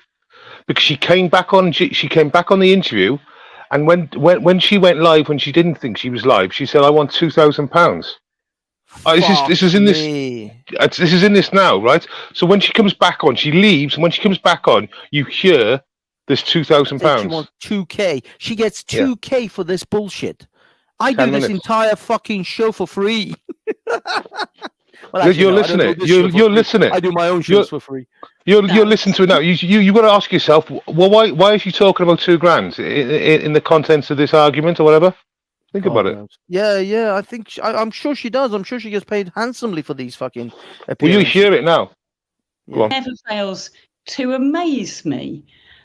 Because she came back on the interview, and when she went live, when she didn't think she was live, she said, "I want £2,000." This is in this now, right? So when she comes back on, she leaves, and when she comes back on, you hear this £2,000. She wants 2K. She gets 2K for this bullshit. I do this entire fucking show for free. Well, actually, you're listening. You're listening. I do my own shows for free. You're listening to it now. You got to ask yourself, well, why is she talking about $2,000 in the contents of this argument or whatever? Think about it. Yeah. I think I'm sure she does. I'm sure she gets paid handsomely for these fucking appearances. Will you hear it now? Go on. Never fails to amaze me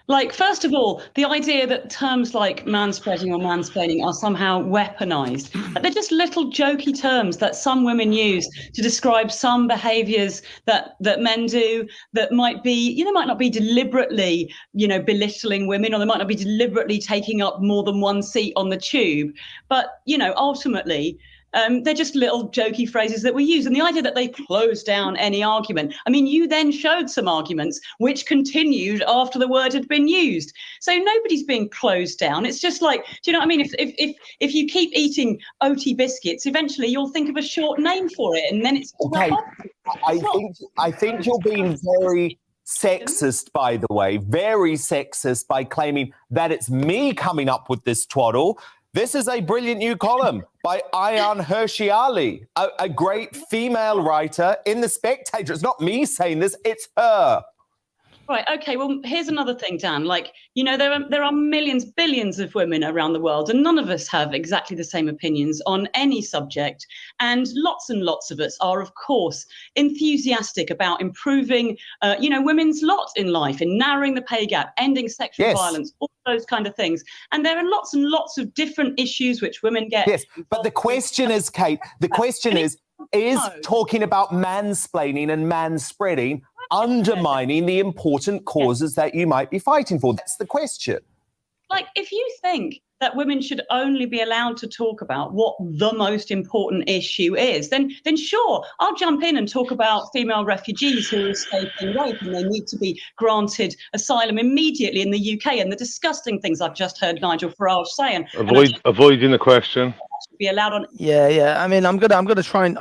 Like, first of all, the idea that terms like manspreading or mansplaining are somehow weaponized. They're just little jokey terms that some women use to describe some behaviors that men do that might be, might not be deliberately, belittling women, or they might not be deliberately taking up more than one seat on the tube. But, ultimately, they're just little jokey phrases that we use. And the idea that they close down any argument. I mean, you then showed some arguments which continued after the word had been used. So nobody's being closed down. It's just like, do you know what I mean? If you keep eating OT biscuits, eventually you'll think of a short name for it. And then it's okay. I think you're being very sexist, by the way, very sexist by claiming that it's me coming up with this twaddle. This is a brilliant new column by Ayaan Hirsi Ali, a great female writer in The Spectator. It's not me saying this, it's her. Right. Okay. Well, here's another thing, Dan. Like, there are millions, billions of women around the world, and none of us have exactly the same opinions on any subject. And lots of us are, of course, enthusiastic about improving, women's lot in life, in narrowing the pay gap, ending sexual violence, all those kind of things. And there are lots and lots of different issues which women get. Yes, but the question is, Kate, is talking about mansplaining and manspreading undermining the important causes that you might be fighting for? That's the question. Like, if you think that women should only be allowed to talk about what the most important issue is, then sure, I'll jump in and talk about female refugees who are escaping rape and they need to be granted asylum immediately in the UK, and the disgusting things I've just heard Nigel Farage saying. Avoiding the question. Be allowed on. Yeah. I mean, I'm gonna try and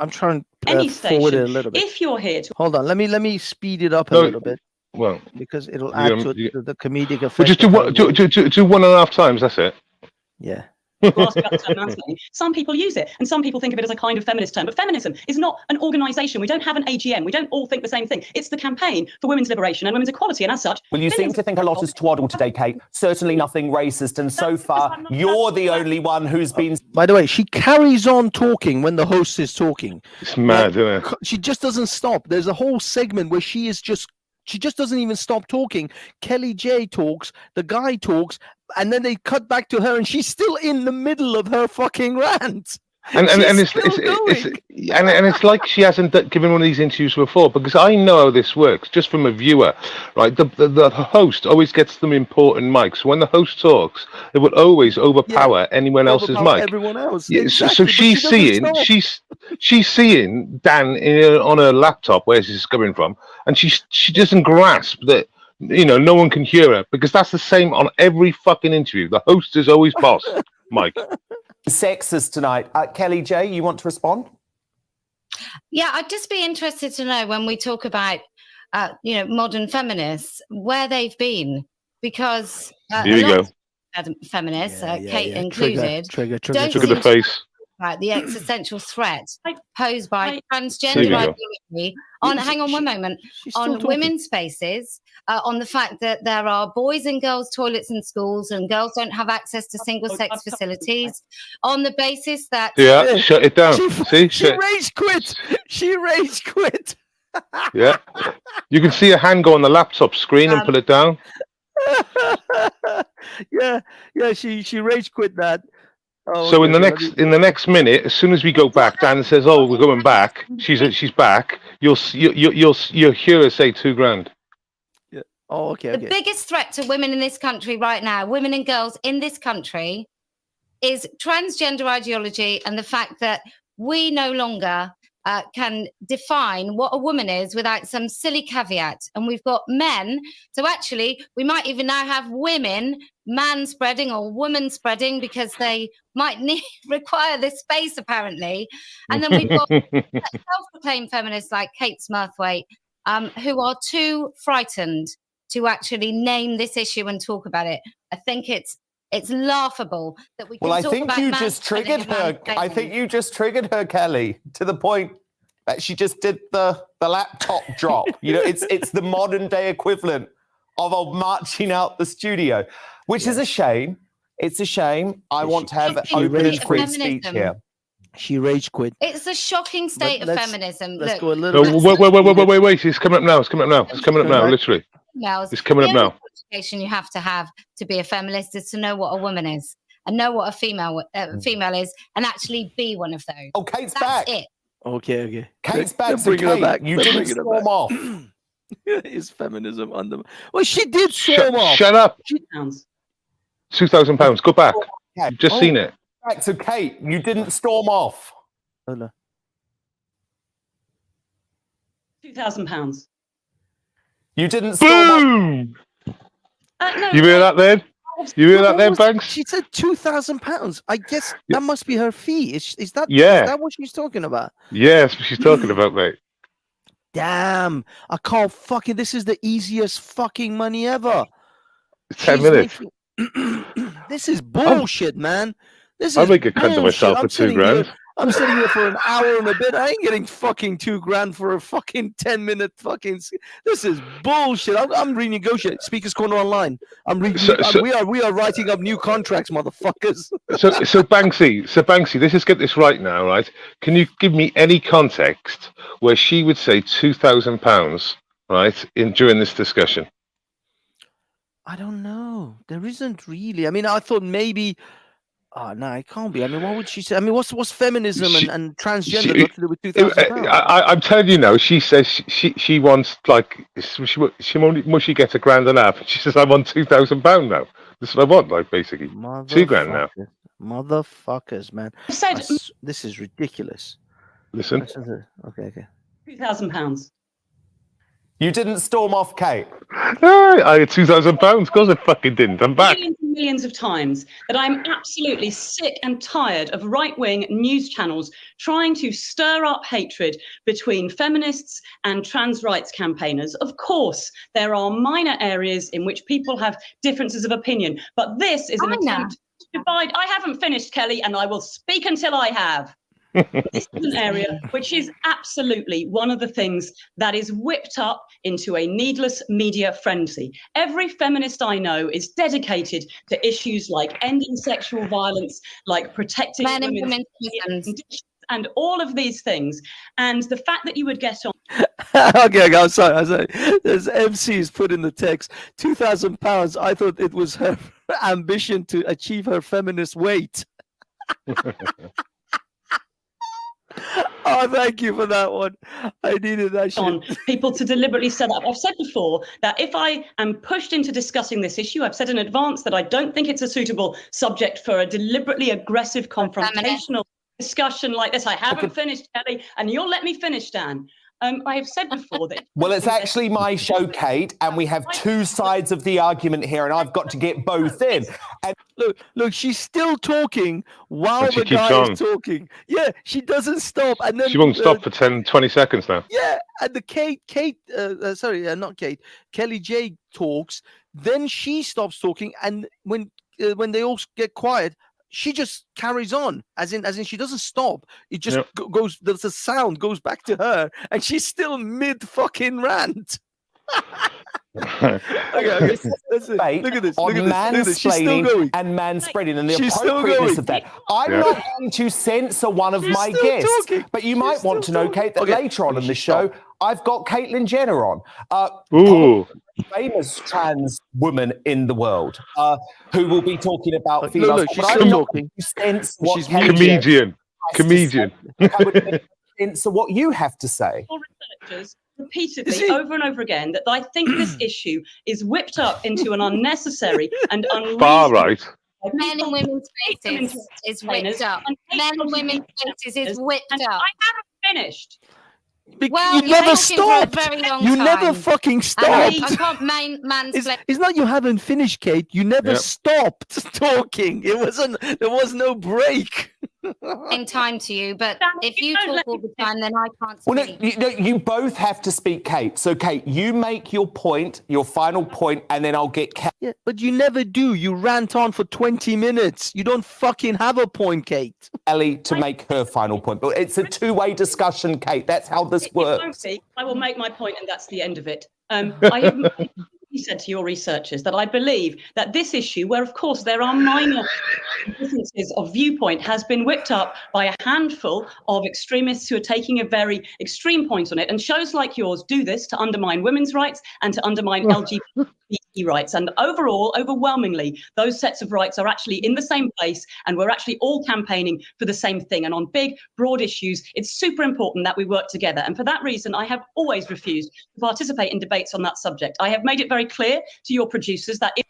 any forward station, it a little bit. If you're here to hold on, let me speed it up a little bit. Well, because it'll add to the comedic effect. Well, just do 1.5 times. That's it. Yeah. Some people use it, and some people think of it as a kind of feminist term. But feminism is not an organisation. We don't have an AGM. We don't all think the same thing. It's the campaign for women's liberation and women's equality, and as such. Well, you seem to think a lot is twaddle today, Kate. Certainly nothing racist, and so far you're the only one who's been. By the way, she carries on talking when the host is talking. It's mad, isn't it? She just doesn't stop. There's a whole segment where she just doesn't even stop talking. Kelly J talks, the guy talks, and then they cut back to her, and she's still in the middle of her fucking rant. And it's like she hasn't given one of these interviews before, because I know how this works just from a viewer, right? The host always gets them important mics. When the host talks, it will always overpower anyone else's mic. Everyone else. Yeah, exactly, so she's seeing Dan on her laptop where she's coming from, and she doesn't grasp that. No one can hear her, because that's the same on every fucking interview. The host is always boss, Mike. Sexist tonight. Kelly J, you want to respond? Yeah, I'd just be interested to know, when we talk about, modern feminists, where they've been, because here you go. Feminists, Kate included, trigger the face. Right, the existential threat posed by transgender ideology hang on one moment, on women's spaces, on the fact that there are boys and girls toilets in schools and girls don't have access to single-sex facilities, on the basis that... Yeah, shut it down. She rage quit. She rage quit. Yeah, you can see a hand go on the laptop screen and pull it down. Yeah, she rage quit that. Oh, so in the next minute, as soon as we go back, Dan says, "Oh, we're going back." She's back. You'll hear her say $2,000. Yeah. Oh, okay. The biggest threat to women in this country right now, women and girls in this country, is transgender ideology and the fact that we no longer can define what a woman is without some silly caveat. And we've got men. So actually, we might even now have women man-spreading or woman-spreading, because they might require this space, apparently. And then we've got self-proclaimed feminists like Kate Smurthwaite, who are too frightened to actually name this issue and talk about it. I think it's laughable that we can talk about. Well, I think you just triggered her. I think you just triggered her, Kelly, to the point that she just did the laptop drop. It's the modern day equivalent of marching out the studio, which is a shame. It's a shame. I want to have open and free speech here. She rage quit. It's a shocking state of feminism. Let's Look, go a little Wait. It's coming up now. It's coming up now. Literally. It's coming up now. education you have to be a feminist is to know what a woman is and know what a female is and actually be one of those. Oh, Kate's That's back. it. Okay. Kate's back. So Kate, you didn't storm off. Is feminism under? Well, she did storm off. Shut up. £2,000. Go back. Yeah. You've just seen it. Right, so Kate, you didn't storm off. £2,000. You didn't storm off. No, You hear that then? You hear that then, Banks? She said £2,000. I guess that must be her fee. Is that what she's talking about? Yeah, that's what she's talking about, mate. Damn, I can't fucking. This is the easiest fucking money ever. 10 minutes. This is bullshit, man. This I'll is make a cunt of myself for £2,000. I'm sitting here for an hour and a bit. I ain't getting fucking $2,000 for a fucking 10-minute fucking. This is bullshit. I'm renegotiating. Speakers Corner Online. We are writing up new contracts, motherfuckers. So Banksy, let's just get this right now, right? Can you give me any context where she would say £2,000, right, during this discussion? I don't know. There isn't really. I mean, I thought maybe. Oh, no, it can't be. I mean, what would she say? I mean, what's feminism and transgender got to do with £2,000? I'm telling you now. She says she wants she gets £1.5. She says I want £2,000 now. This is what I want, like basically $2,000 now. Motherfuckers, man. This is ridiculous. Listen. Okay. £2,000. You didn't storm off, Kate. I had £2,000. Of course I fucking didn't. I'm back. Millions of times that I'm absolutely sick and tired of right-wing news channels trying to stir up hatred between feminists and trans rights campaigners. Of course, there are minor areas in which people have differences of opinion, but this is an attempt to divide. I haven't finished, Kelly, and I will speak until I have. This is an area which is absolutely one of the things that is whipped up into a needless media frenzy. Every feminist I know is dedicated to issues like ending sexual violence, like protecting women's conditions, and all of these things. And the fact that you would get on. Okay, I'm sorry. There's MC's put in the text £2,000. I thought it was her ambition to achieve her feminist weight. Oh, thank you for that one. I needed that shit. On people to deliberately set up. I've said before that if I am pushed into discussing this issue, I've said in advance that I don't think it's a suitable subject for a deliberately aggressive confrontational discussion like this. I haven't finished, Kelly, and you'll let me finish, Dan. I have said before that. Well, it's actually my show, Kate, and we have two sides of the argument here, and I've got to get both in. And look, she's still talking while the guy is talking. Yeah, she doesn't stop, and then she won't stop for 10-20 seconds now. Yeah, and the Kelly J talks, then she stops talking, and when they all get quiet, she just carries on, as in she doesn't stop. It just goes. There's a sound goes back to her, and she's still mid fucking rant. Okay. Look at this. On mansplaining and manspreading and the appropriateness of that. I'm not going to censor one of my guests, but you might want to know, Kate, that later on in the show, I've got Caitlyn Jenner on. Famous trans woman in the world who will be talking about females. Look, she's still talking. She's comedian. So what you have to say. Researchers repeatedly over and over again that I think this issue is whipped up into an unnecessary and unreasonable. Far right. Men and women's faces is whipped up. Men and women's faces is whipped up. I haven't finished. Well, you never stopped. You never fucking stopped. I can't mansplain. It's not you haven't finished, Kate. You never stopped talking. There was no break. In time to you, but if you talk all the time, then I can't speak. Well, you both have to speak, Kate. So, Kate, you make your point, your final point, and then I'll get Kate. Yeah, but you never do. You rant on for 20 minutes. You don't fucking have a point, Kate. Ellie to make her final point. But it's a two-way discussion, Kate. That's how this works. I will make my point, and that's the end of it. I have said to your researchers that I believe that this issue, where of course there are minor differences of viewpoint, has been whipped up by a handful of extremists who are taking a very extreme point on it. And shows like yours do this to undermine women's rights and to undermine LGBT rights. And overall, overwhelmingly, those sets of rights are actually in the same place, and we're actually all campaigning for the same thing. And on big, broad issues, it's super important that we work together. And for that reason, I have always refused to participate in debates on that subject. I have made it very clear to your producers that if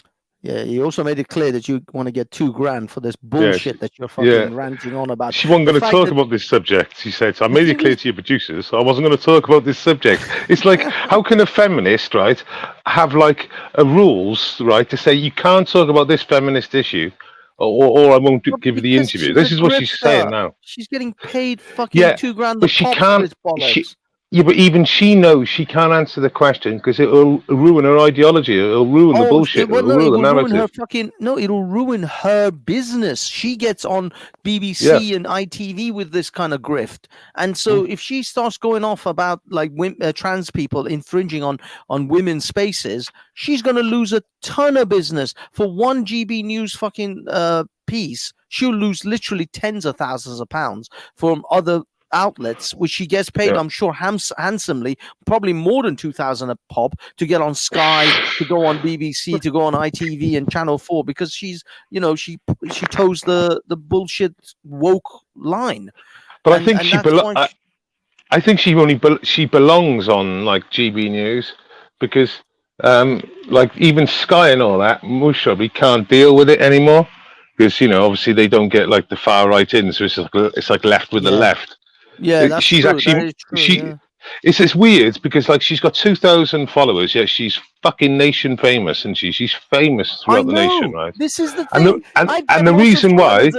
Yeah, you also made it clear that you want to get $2,000 for this bullshit that you're fucking ranting on about. She wasn't going to talk about this subject. She said, so I made it clear to your producers, I wasn't going to talk about this subject. It's like, how can a feminist, right, have like rules, right, to say you can't talk about this feminist issue, or I won't give you the interview. This is what she's saying now. She's getting paid fucking $2,000 but she pop can't. for this bollocks. Yeah, but even she knows she can't answer the question because it'll ruin her ideology. It'll ruin the bullshit. It'll ruin the narrative. Ruin her fucking it'll ruin her business. She gets on BBC and ITV with this kind of grift, and so if she starts going off about like trans people infringing on women's spaces, she's gonna lose a ton of business. For one GB News fucking piece, she'll lose literally tens of thousands of pounds from other outlets, which she gets paid, I'm sure, handsomely, probably more than 2,000 a pop to get on Sky, to go on BBC, to go on ITV and Channel 4, because she's, she toes the bullshit woke line. But I think I think she belongs on like GB News because like even Sky and all that, most probably can't deal with it anymore because obviously they don't get like the far right in, so it's like left with the left. Yeah, that's she's true. actually True, it's weird because like she's got 2,000 followers, yet she's fucking nation famous, and she's famous throughout the nation, right? This is the thing. And the reason why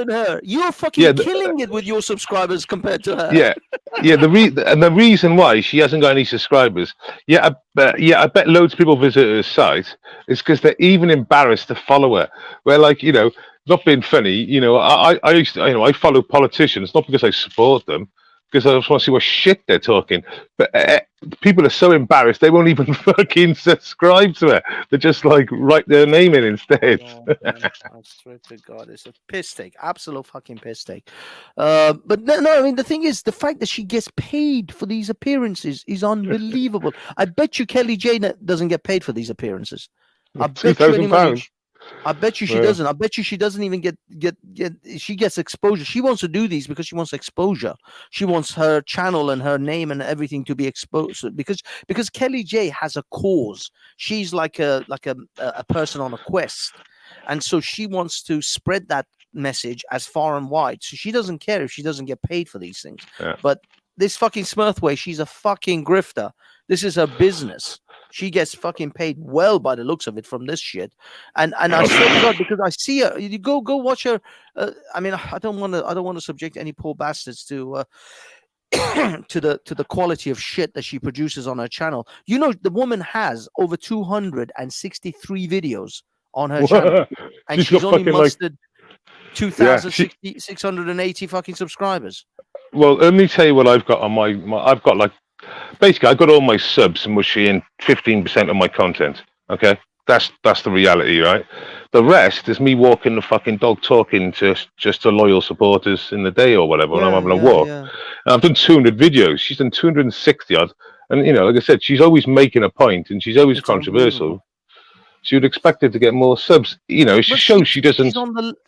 you're fucking killing it with your subscribers compared to her. The reason why she hasn't got any subscribers, I bet loads of people visit her site is because they're even embarrassed to follow her. Where like not being funny, I used to, I follow politicians not because I support them, because I just want to see what shit they're talking. But people are so embarrassed they won't even fucking subscribe to her. They just like write their name in instead. I swear to God, it's a piss take, absolute fucking piss take. But no, I mean the thing is, the fact that she gets paid for these appearances is unbelievable. I bet you Kelly J doesn't get paid for these appearances. I bet you £2,000. I bet you she doesn't. I bet you she doesn't even get. She gets exposure. She wants to do these because she wants exposure. She wants her channel and her name and everything to be exposed because Kelly J has a cause. She's like a person on a quest, and so she wants to spread that message as far and wide. So she doesn't care if she doesn't get paid for these things. Yeah. But this fucking Smurthway, she's a fucking grifter. This is her business. She gets fucking paid well by the looks of it from this shit, and I swear to God, because I see her. You go watch her. I mean, I don't want to subject any poor bastards to to the quality of shit that she produces on her channel. The woman has over 263 videos on her channel, and she's only mustered 2,680 fucking subscribers. Well, let me tell you what I've got on my I've got like. Basically, I got all my subs and was seeing 15% of my content. Okay, that's the reality, right? The rest is me walking the fucking dog, talking to just to loyal supporters in the day or whatever when I'm having a walk. And I've done 200 videos. She's done 260 odd, and like I said, she's always making a point and she's always controversial. So you'd expect her to get more subs. It shows she doesn't.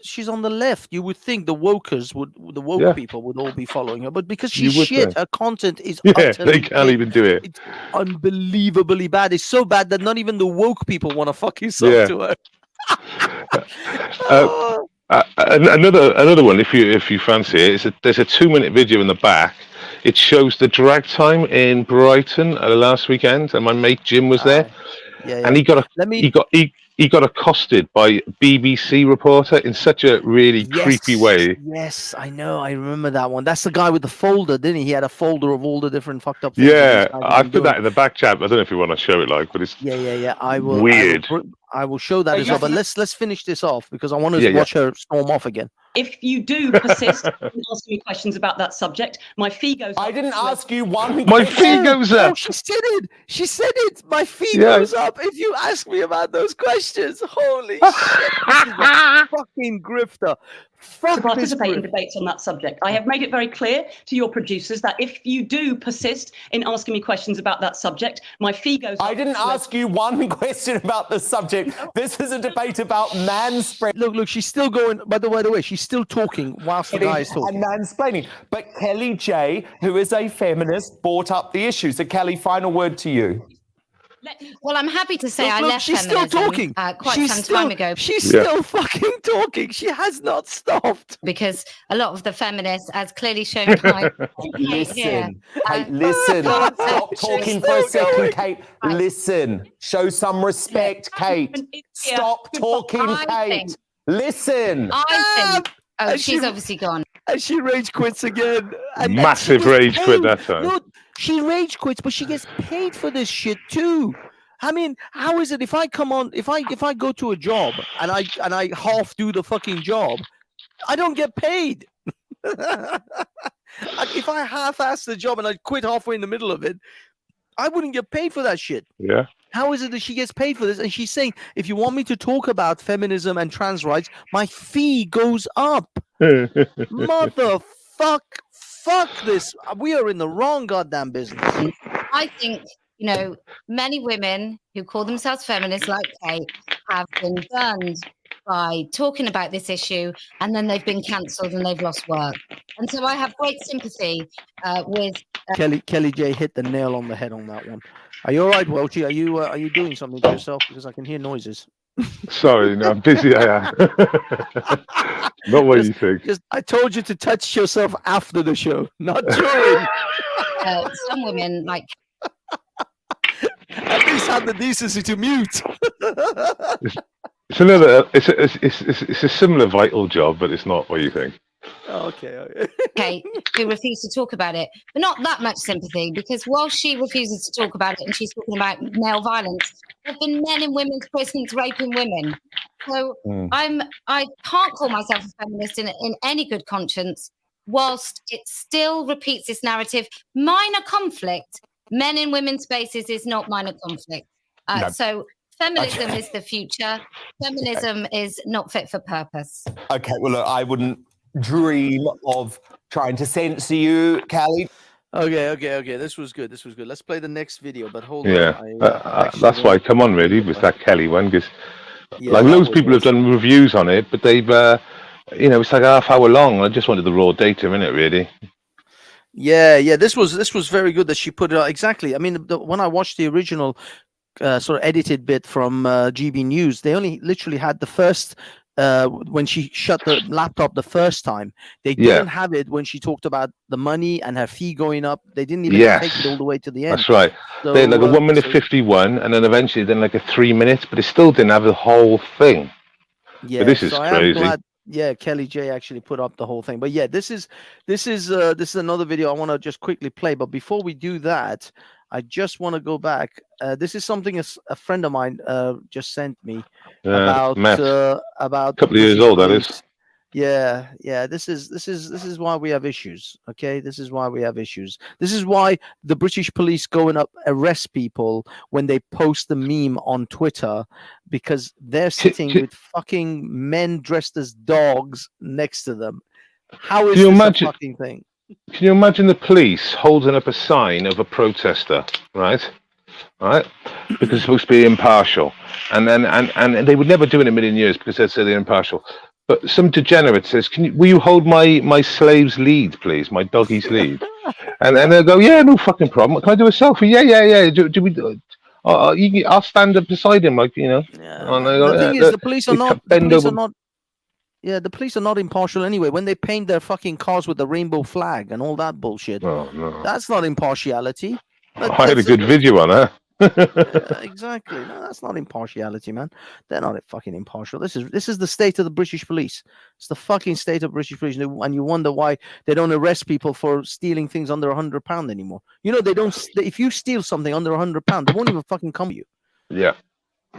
She's on the left. You would think the woke people would all be following her, but because she's shit, her content is utterly they can't even do it. It's unbelievably bad. It's so bad that not even the woke people want to fucking sub to her. Another one, if you fancy it, there's a 2-minute video in the back. It shows the drag time in Brighton last weekend, and my mate Jim was there. And he got accosted by BBC reporter in such a really creepy way. Yes, I know. I remember that one. That's the guy with the folder, didn't he? He had a folder of all the different fucked up things. Yeah, I put that in the back chat. I don't know if you want to show it, but it's I will. Weird. I will show that as well. But let's finish this off because I want to watch her storm off again. If you do persist in asking me questions about that subject, my fee goes up. I didn't ask you one. My fee goes up. Oh, she said it. She said it. My fee goes up if you ask me about those questions. Holy shit. This is a fucking grifter. to participate in debates on that subject. I have made it very clear to your producers that if you do persist in asking me questions about that subject, my fee goes up. I didn't ask you one question about the subject. This is a debate about manspreading. Look, she's still going. By the way, she's still talking whilst the guy is talking. And mansplaining. But Kelly J, who is a feminist, brought up the issue. So, Kelly, final word to you. Well, I'm happy to say I left she's feminism still talking. quite some time ago. She's still fucking talking. She has not stopped. Because a lot of the feminists, as clearly shown by Listen, here, Kate, listen. Stop talking for a second, Kate. Listen. Show some respect, Kate. Stop talking, Kate. Listen. Oh, she's obviously gone. And she rage quits again. Massive rage quit that time. No, she rage quits, but she gets paid for this shit too. I mean, how is it if I come on, if I go to a job and I half do the fucking job, I don't get paid. If I half-ass the job and I quit halfway in the middle of it, I wouldn't get paid for that shit. Yeah. How is it that she gets paid for this? And she's saying, if you want me to talk about feminism and trans rights, my fee goes up. Motherfuck, fuck this. We are in the wrong goddamn business. I think, many women who call themselves feminists like Kate have been burned by talking about this issue, and then they've been cancelled and they've lost work. And so I have great sympathy with Kelly J hit the nail on the head on that one. Are you all right, Welchie? Are you doing something to yourself? Because I can hear noises. Sorry, no, I'm busy. I am. Not what you think. I told you to touch yourself after the show, not during. Some women like. At least have the decency to mute. It's another. It's a similar vital job, but it's not what you think. Oh, okay. Kate, who refused to talk about it, but not that much sympathy, because while she refuses to talk about it and she's talking about male violence, there have been men in women's prisons raping women. So I can't call myself a feminist in any good conscience, whilst it still repeats this narrative. Minor conflict, men in women's spaces is not minor conflict. So feminism is the future. Feminism is not fit for purpose. Okay, well, look, I wouldn't dream of trying to censor you, Kelly. Okay. This was good. Let's play the next video, but hold on. Yeah, that's why I come on really with that Kelly one, because loads of people have done reviews on it, but they've, it's like half hour long. I just wanted the raw data in it, really. Yeah. This was very good that she put it out. Exactly. I mean, when I watched the original sort of edited bit from GB News, they only literally had the first. When she shut the laptop the first time, they didn't have it when she talked about the money and her fee going up. They didn't even take it all the way to the end. That's right. So, they had like a 1 minute 51, and then eventually then like a 3 minutes, but it still didn't have the whole thing. Yeah, but this is crazy. Kelly J actually put up the whole thing. But yeah, this is another video I want to just quickly play. But before we do that, I just want to go back. This is something a friend of mine just sent me about a couple of years old. That is. Yeah. This is why we have issues. Okay, this is why we have issues. This is why the British police go and arrest people when they post the meme on Twitter, because they're sitting with fucking men dressed as dogs next to them. How is this a fucking thing? Can you imagine the police holding up a sign of a protester, right? Because it's supposed to be impartial, and they would never do it in a million years because they'd say they're impartial. But some degenerate says, will you hold my slave's lead, please, my doggie's lead? and they'll go, yeah, no fucking problem. Can I do a selfie? Yeah. Do we? I'll stand up beside him, like Yeah. The thing is, the police are not. Yeah, the police are not impartial anyway. When they paint their fucking cars with the rainbow flag and all that bullshit, that's not impartiality. I had a good video on that. Exactly. No, that's not impartiality, man. They're not fucking impartial. This is the state of the British police. It's the fucking state of British police, and you wonder why they don't arrest people for stealing things under £100 anymore. They don't. If you steal something under £100, they won't even fucking come to you. Yeah.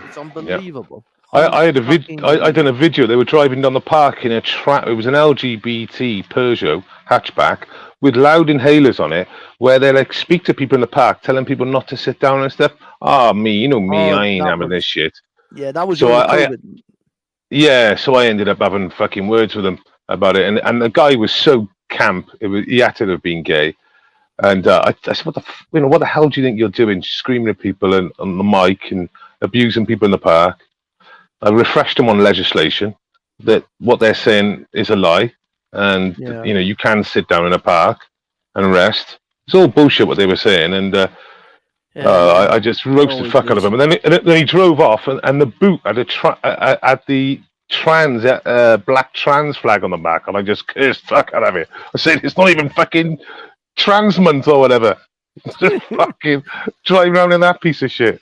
It's unbelievable. Yeah. I had I done a video. They were driving down the park in a it was an LGBT Peugeot hatchback with loud inhalers on it, where they like speak to people in the park, telling people not to sit down and stuff. I ain't having this shit. Yeah, that was so I ended up having fucking words with them, about it, and the guy was so camp. He had to have been gay. And I said, what the hell do you think you're doing, screaming at people on the mic and abusing people in the park? I refreshed them on legislation that what they're saying is a lie, and you can sit down in a park and rest. It's all bullshit what they were saying, and I just roasted the fuck out of him. And then he drove off, and the boot had the black trans flag on the back, and I just cursed the fuck out of it. I said, it's not even fucking trans month or whatever. Just fucking driving around in that piece of shit.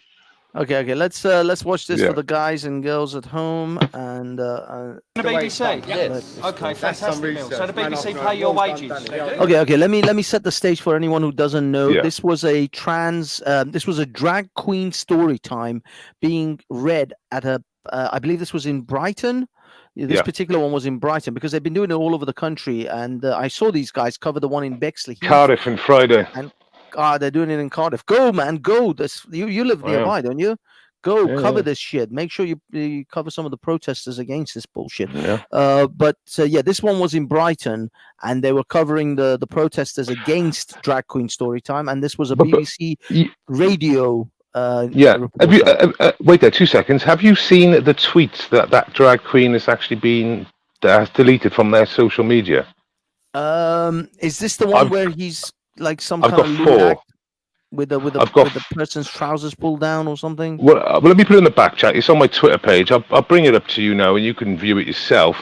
Okay. Let's watch this for the guys and girls at home. And the BBC. Yes. Okay, fantastic. Bill. So the BBC pay your wages. Okay. Let me set the stage for anyone who doesn't know. Yeah. This was a drag queen story time being read at I believe this was in Brighton. This particular one was in Brighton because they've been doing it all over the country. And I saw these guys cover the one in Bexley, Cardiff, on Friday. And they're doing it in Cardiff. Go, man, go. You live nearby, don't you? Go cover this shit. Make sure you cover some of the protesters against this bullshit. Yeah. But this one was in Brighton, and they were covering the protesters against drag queen story time, and this was a BBC radio. Have you wait there 2 seconds? Have you seen the tweets that drag queen has actually been deleted from their social media? Is this the one where he's like some I've kind got of four. act with the person's trousers pulled down or something? Well, let me put it in the back chat. It's on my Twitter page. I'll bring it up to you now, and you can view it yourself.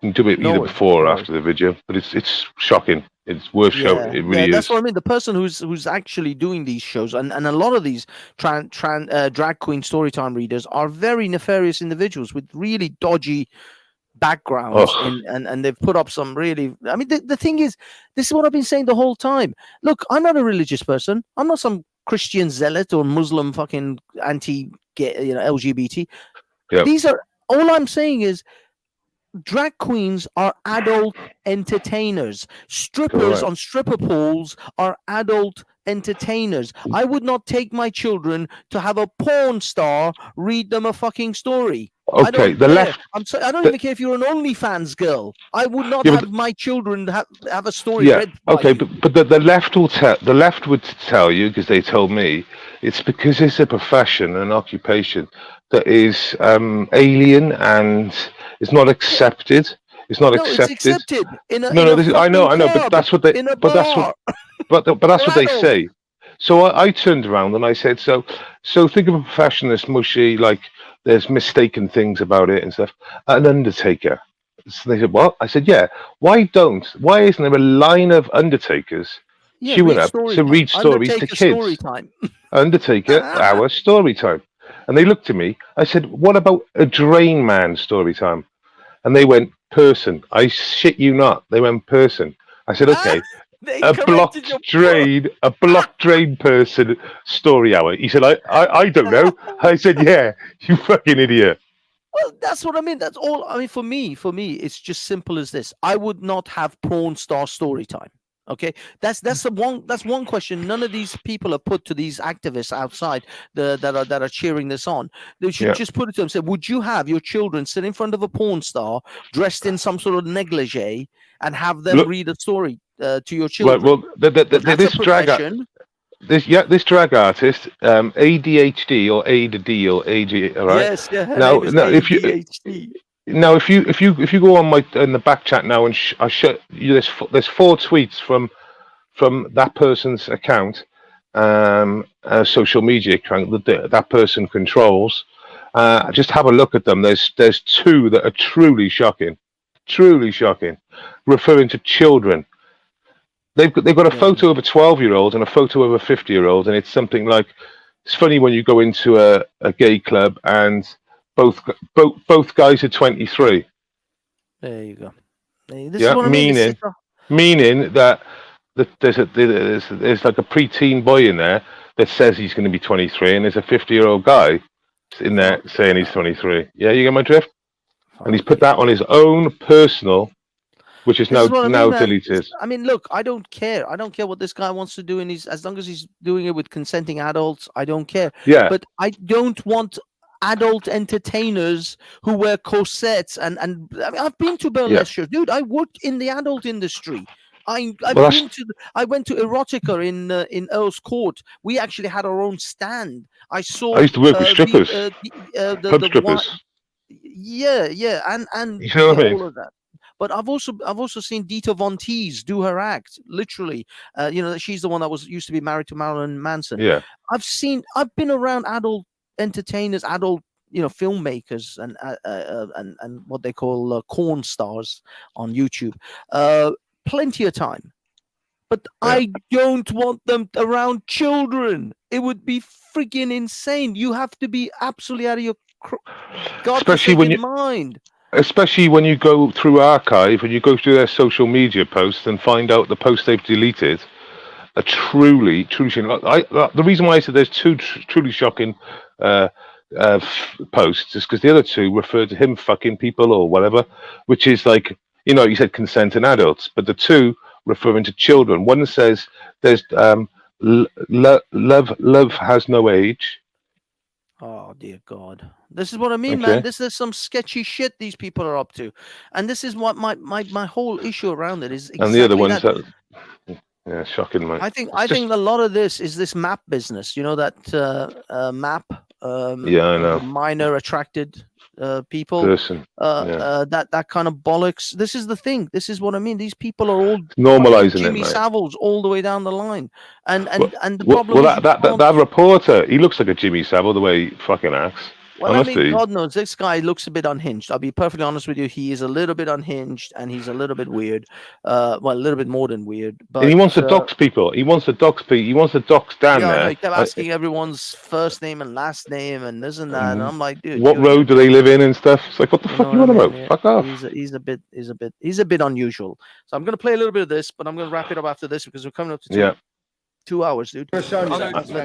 You can do it either before or after the video, but it's shocking. It's worth showing. It really is. That's what I mean. The person who's actually doing these shows, and a lot of these drag queen storytime readers are very nefarious individuals with really dodgy backgrounds, and they've put up some really. I mean, the thing is, this is what I've been saying the whole time. Look, I'm not a religious person. I'm not some Christian zealot or Muslim fucking LGBT. Yep. These are all I'm saying is. Drag queens are adult entertainers. Strippers on stripper poles are adult entertainers. I would not take my children to have a porn star read them a fucking story. Okay, I don't the care. left. I don't even care if you're an OnlyFans girl. I would not have my children have a story read. Okay, but the left will the left would tell you, because they told me, it's because it's a profession, an occupation that is alien and is not accepted. It's not accepted. It's accepted. I know, but that's what they. But that's what they say. So I turned around and I said, so think of a profession that's mushy, like there's mistaken things about it and stuff. An undertaker. So they said, what? I said, yeah. Why isn't there a line of undertakers queuing up to read stories to kids? Undertaker, our story time. And they looked at me. I said, what about a drain man story time? And they went, person. I shit you not. They went, person. I said, okay. A blocked drain person story hour. He said, I don't know. I said, yeah, you fucking idiot. Well, that's what I mean. That's all. I mean, for me, it's just simple as this. I would not have porn star story time. Okay, that's one question. None of these people have put to these activists outside that are cheering this on. They should just put it to them. Say, would you have your children sit in front of a porn star dressed in some sort of negligee and have them read a story to your children? Well, this drag artist, ADHD or ADD or AG, all right? Yes, yeah. Now, if you go on in the back chat now and I show you there's 4 tweets from that person's account, a social media account that person controls. Just have a look at them. There's 2 that are truly shocking, referring to children. They've got a photo of a 12-year-old and a photo of a 50-year-old, and it's something like, it's funny when you go into a gay club and both guys are 23. There you go. Meaning that there's like a preteen boy in there that says he's going to be 23, and there's a 50-year-old guy in there saying he's 23. Yeah, you get my drift? And he's put that on his own personal, which is now deleted. I mean, look, I don't care. I don't care what this guy wants to do, and as long as he's doing it with consenting adults, I don't care. Yeah. But I don't want adult entertainers who wear corsets and I mean, I've been to burlesque shows, dude. I worked in the adult industry. I went to Erotica in Earl's Court. We actually had our own stand. I used to work with strippers, pub strippers. And you know what I mean? all of that. But I've also seen Dita Von Teese do her act. Literally, she's the one that used to be married to Marilyn Manson. Yeah, I've been around adult entertainers, adult filmmakers, and what they call corn stars on YouTube. Plenty of time. But I don't want them around children. It would be freaking insane. You have to be absolutely out of your godforsaken mind. Especially when you go through archive and you go through their social media posts and find out the posts they've deleted are truly shocking. The reason why I said there's two truly shocking posts is because the other two refer to him fucking people or whatever, which is like, you said consent in adults, but the two referring to children. One says there's love has no age. Oh dear God! This is what I mean, man. This is some sketchy shit these people are up to, and this is what my whole issue around it is. Exactly and the other one's that, shocking, man. I think a lot of this is this map business. You know that map. I know. Minor attracted people. Person. That kind of bollocks. This is the thing. This is what I mean. These people are all normalizing Jimmy it, mate. Saviles all the way down the line, and the problem. Well, that reporter, he looks like a Jimmy Savile the way he fucking acts. Well, honestly. I mean, God knows this guy looks a bit unhinged. I'll be perfectly honest with you. He is a little bit unhinged, and he's a little bit weird. Well, a little bit more than weird. But and he wants to dox people. He wants to dox people. He wants to dox Dan there. He kept asking everyone's first name and last name and this and that. And I'm like, dude, what road do they live in and stuff? It's like, what the fuck you on about? Yeah. Fuck off. He's a bit unusual. So I'm going to play a little bit of this, but I'm going to wrap it up after this because we're coming up to 2 hours, dude. Let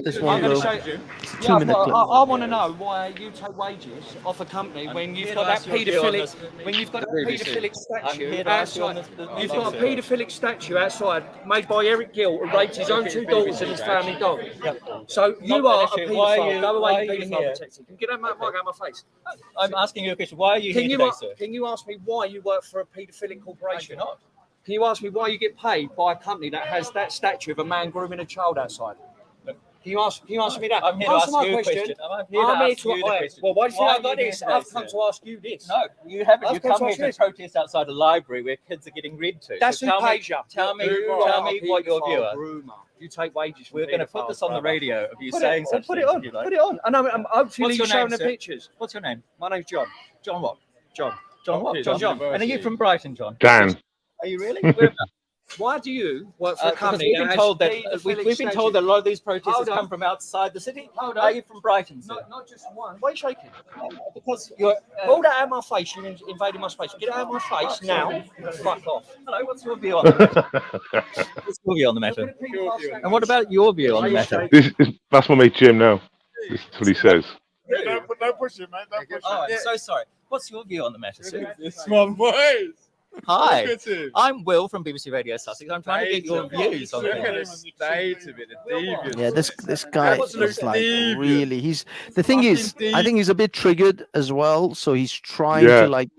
this one go. I want to know why you take wages off a company when you've got that paedophilic statue outside. You've got a paedophilic statue outside made by Eric Gill who raped his own two daughters and his family dog. So you are a paedophile. Go away, paedophile protector. Can you get that mic out of my face? I'm asking you a question. Why are you here today, sir? Can you ask me why you work for a paedophilic corporation? Can you ask me why you get paid by a company that has that statue of a man grooming a child outside? Can you ask me that? I'm here to ask you a question. I'm here to ask you the question. Well, why do you think I've got this? I've come to ask you this. No, you haven't. You come here to protest outside a library where kids are getting read to. That's who pays you. Tell me what your view is. You take wages. We're going to put this on the radio of you saying such things. Put it on. And I'm hopefully showing the pictures. What's your name? My name's John. John what? John what? John. And are you from Brighton, John? Dan. Are you really? Why do you work for a company? We've been told that a lot of these protesters come from outside the city. Are you from Brighton, sir? Not just one. Why are you shaking? Because you're all that out of my face. You're invading my space. Get out of my face now. Fuck off. Hello. What's your view on that? What's your view on the matter? And what about your view on the matter? That's my mate Jim now. That's what he says. Don't push it, man. Don't push it. Oh, I'm so sorry. What's your view on the matter, sir? Small boys. Hi, I'm Will from BBC Radio Sussex. I'm trying to get your views on this. Yeah, this guy is like really. The thing is, I think he's a bit triggered as well. So he's trying to like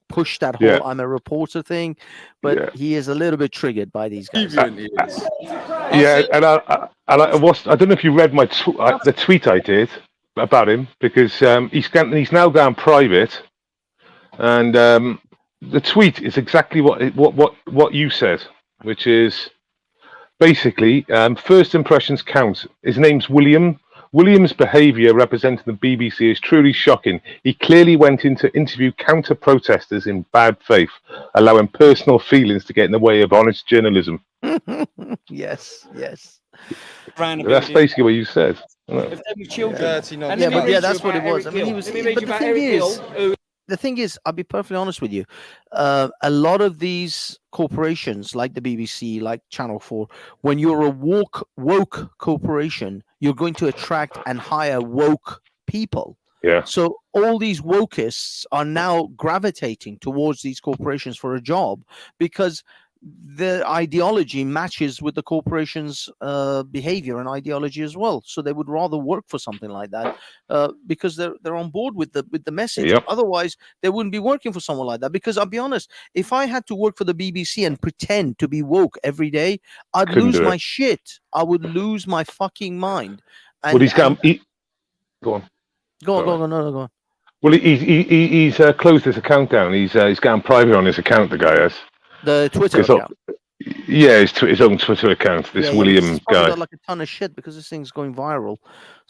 push that whole "I'm a reporter" thing, but he is a little bit triggered by these guys. Yeah, and I don't know if you read my the tweet I did about him because he's now gone private, and. The tweet is exactly what you said, which is basically first impressions count. His name's William. William's behaviour representing the BBC is truly shocking. He clearly went in to interview counter-protesters in bad faith, allowing personal feelings to get in the way of honest journalism. Yes. That's basically what you said. If they were children. That's what it was. I mean, he was. But the thing is, I'll be perfectly honest with you. A lot of these corporations, like the BBC, like Channel 4, when you're a woke corporation, you're going to attract and hire woke people. Yeah. So all these wokeists are now gravitating towards these corporations for a job because the ideology matches with the corporation's behavior and ideology as well. So they would rather work for something like that because they're on board with the message. Yep. Otherwise, they wouldn't be working for someone like that. Because I'll be honest, if I had to work for the BBC and pretend to be woke every day, I'd Couldn't lose do my it. shit. I would lose my fucking mind. Well, he's got. Go on. Go on, go on. Well, he's closed his account down. He's gone private on his account. The guy has the Twitter account. Yeah, his own Twitter account. This William he's probably guy. got like a ton of shit because this thing's going viral.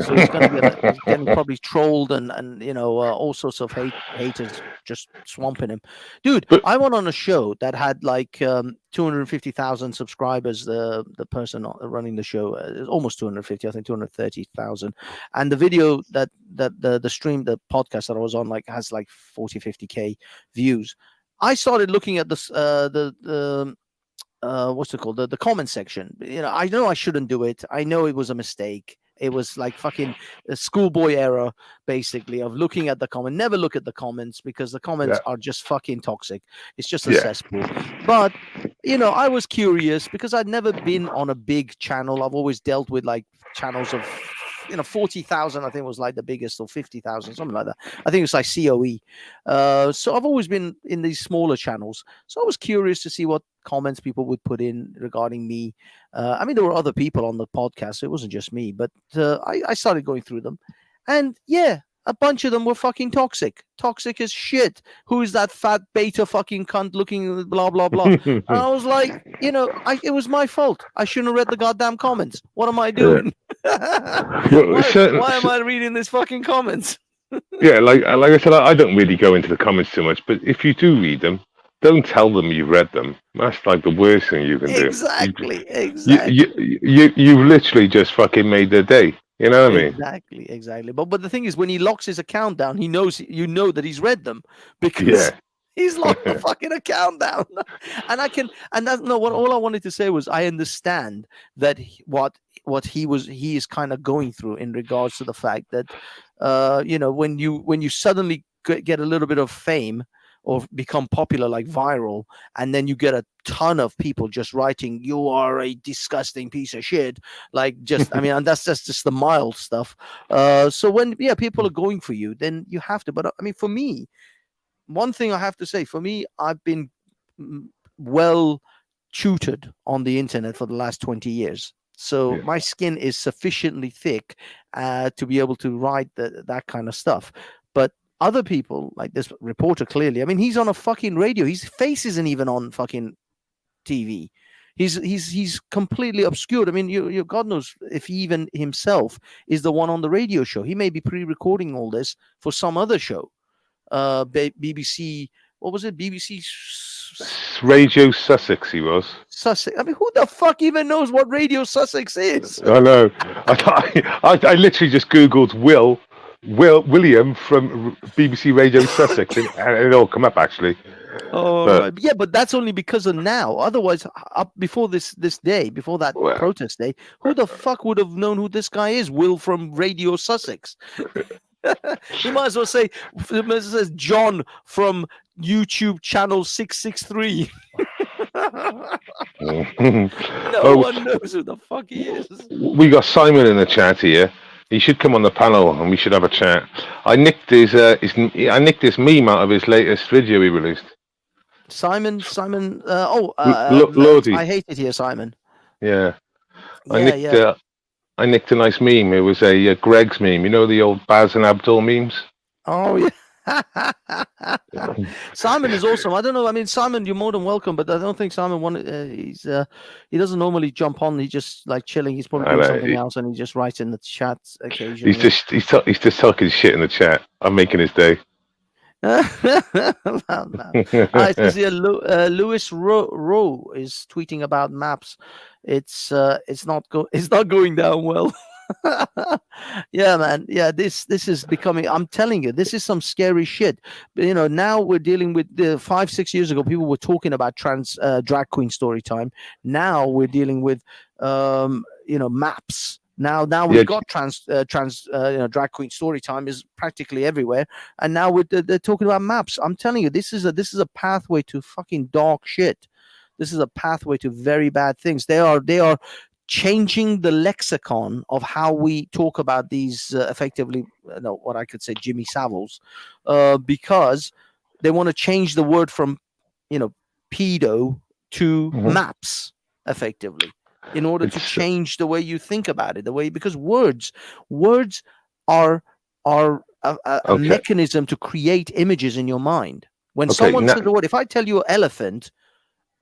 So he's going to he's getting probably trolled and all sorts of haters just swamping him. Dude, I went on a show that had like 250,000 subscribers. The person running the show almost 250, I think 230,000. And the video that the stream, the podcast that I was on, like has like 40-50K views. I started looking at this what's it called? The comment section. I know I shouldn't do it. I know it was a mistake. It was like fucking a schoolboy error, basically, of looking at the comment. Never look at the comments because the comments are just fucking toxic. It's just a cesspool. But I was curious because I'd never been on a big channel. I've always dealt with like channels of 40,000, I think was like the biggest, or 50,000, something like that. I think it's like COE. So I've always been in these smaller channels. So I was curious to see what comments people would put in regarding me. I mean, there were other people on the podcast, so it wasn't just me, but I started going through them. And yeah, a bunch of them were fucking toxic as shit. Who is that fat beta fucking cunt looking blah, blah, blah. And I was like, it was my fault. I shouldn't have read the goddamn comments. What am I doing? Why am I reading these fucking comments? Yeah, like I said, I don't really go into the comments too much, but if you do read them, don't tell them you've read them. That's like the worst thing you can do. Exactly. You literally just fucking made their day. You know what I mean? Exactly. But the thing is, when he locks his account down, he knows that he's read them because he's locked the fucking account down. And all I wanted to say was I understand that what he is kind of going through in regards to the fact that when you suddenly get a little bit of fame or become popular, like viral, and then you get a ton of people just writing, "You are a disgusting piece of shit." Like, and that's just the mild stuff. So when people are going for you, then you have to. But I mean, for me, one thing I have to say, I've been well tutored on the internet for the last 20 years. So my skin is sufficiently thick to be able to write that kind of stuff. But other people, like this reporter, clearly, I mean, he's on a fucking radio. His face isn't even on fucking TV. He's completely obscured. I mean, you God knows if he even himself is the one on the radio show. He may be pre-recording all this for some other show. BBC, what was it? BBC Radio Sussex. He was Sussex. I mean, who the fuck even knows what Radio Sussex is? I know. I literally just googled William from BBC Radio Sussex, and it all come up actually. Right. Yeah, but that's only because of now. Otherwise, up before this day, before that protest day, who the fuck would have known who this guy is? Will from Radio Sussex. You might as well say it says John from YouTube channel 663. No one knows who the fuck he is. We got Simon in the chat here. He should come on the panel and we should have a chat. I nicked this meme out of his latest video he released. Simon. Lodi. I hate it here, Simon. Yeah. I nicked a nice meme. It was a Greg's meme. You know the old Baz and Abdul memes? Oh, yeah. Simon is awesome. I don't know. I mean, Simon, you're more than welcome, but I don't think Simon wanted. He doesn't normally jump on. He's just like chilling. He's probably doing something else, and he just writes in the chat occasionally. He's just talking shit in the chat. I'm making his day. No. I see Lewis Rowe is tweeting about maps. It's not going down well. Yeah, man. Yeah, this is becoming. I'm telling you, this is some scary shit. But, now we're dealing with 5-6 years ago. People were talking about drag queen story time. Now we're dealing with maps. Now we've got drag queen story time is practically everywhere, and now they're talking about maps. I'm telling you, this is a pathway to fucking dark shit. This is a pathway to very bad things. They are changing the lexicon of how we talk about these effectively, what I could say, Jimmy Saviles, because they want to change the word from, pedo to maps, effectively, in order to change the way you think about it, because words are a mechanism to create images in your mind. When someone says the word, if I tell you elephant,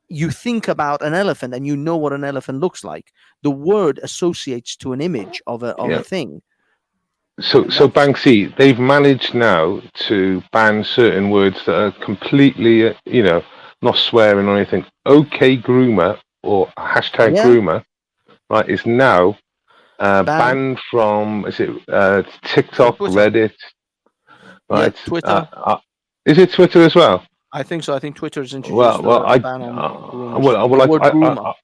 you think about an elephant and you know what an elephant looks like. The word associates to an image of a thing. So Banksy, they've managed now to ban certain words that are completely, not swearing or anything. OK groomer or hashtag groomer, right, is now banned from, is it TikTok, Reddit, right? Twitter. Is it Twitter as well? I think so. I think Twitter's introduced a ban on groomers.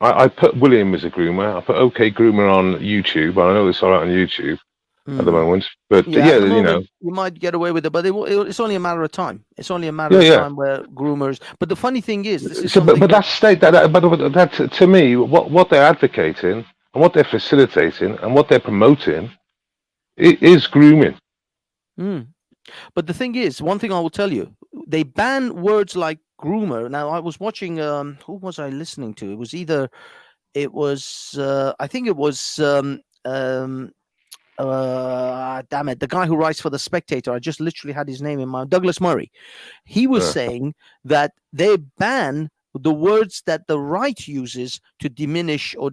I put William as a groomer. I put OK groomer on YouTube. I know it's all right on YouTube at the moment, but at the moment, you might get away with it, but it's only a matter of time. It's only a matter of time where groomers. But the funny thing is, this is but that's to me what they're advocating and what they're facilitating and what they're promoting is grooming. But the thing is, one thing I will tell you, they ban words like groomer. Now, I was watching, who was I listening to? I think it was, damn it, the guy who writes for The Spectator. I just literally had his name in mind, Douglas Murray. He was saying that they ban the words that the right uses to diminish or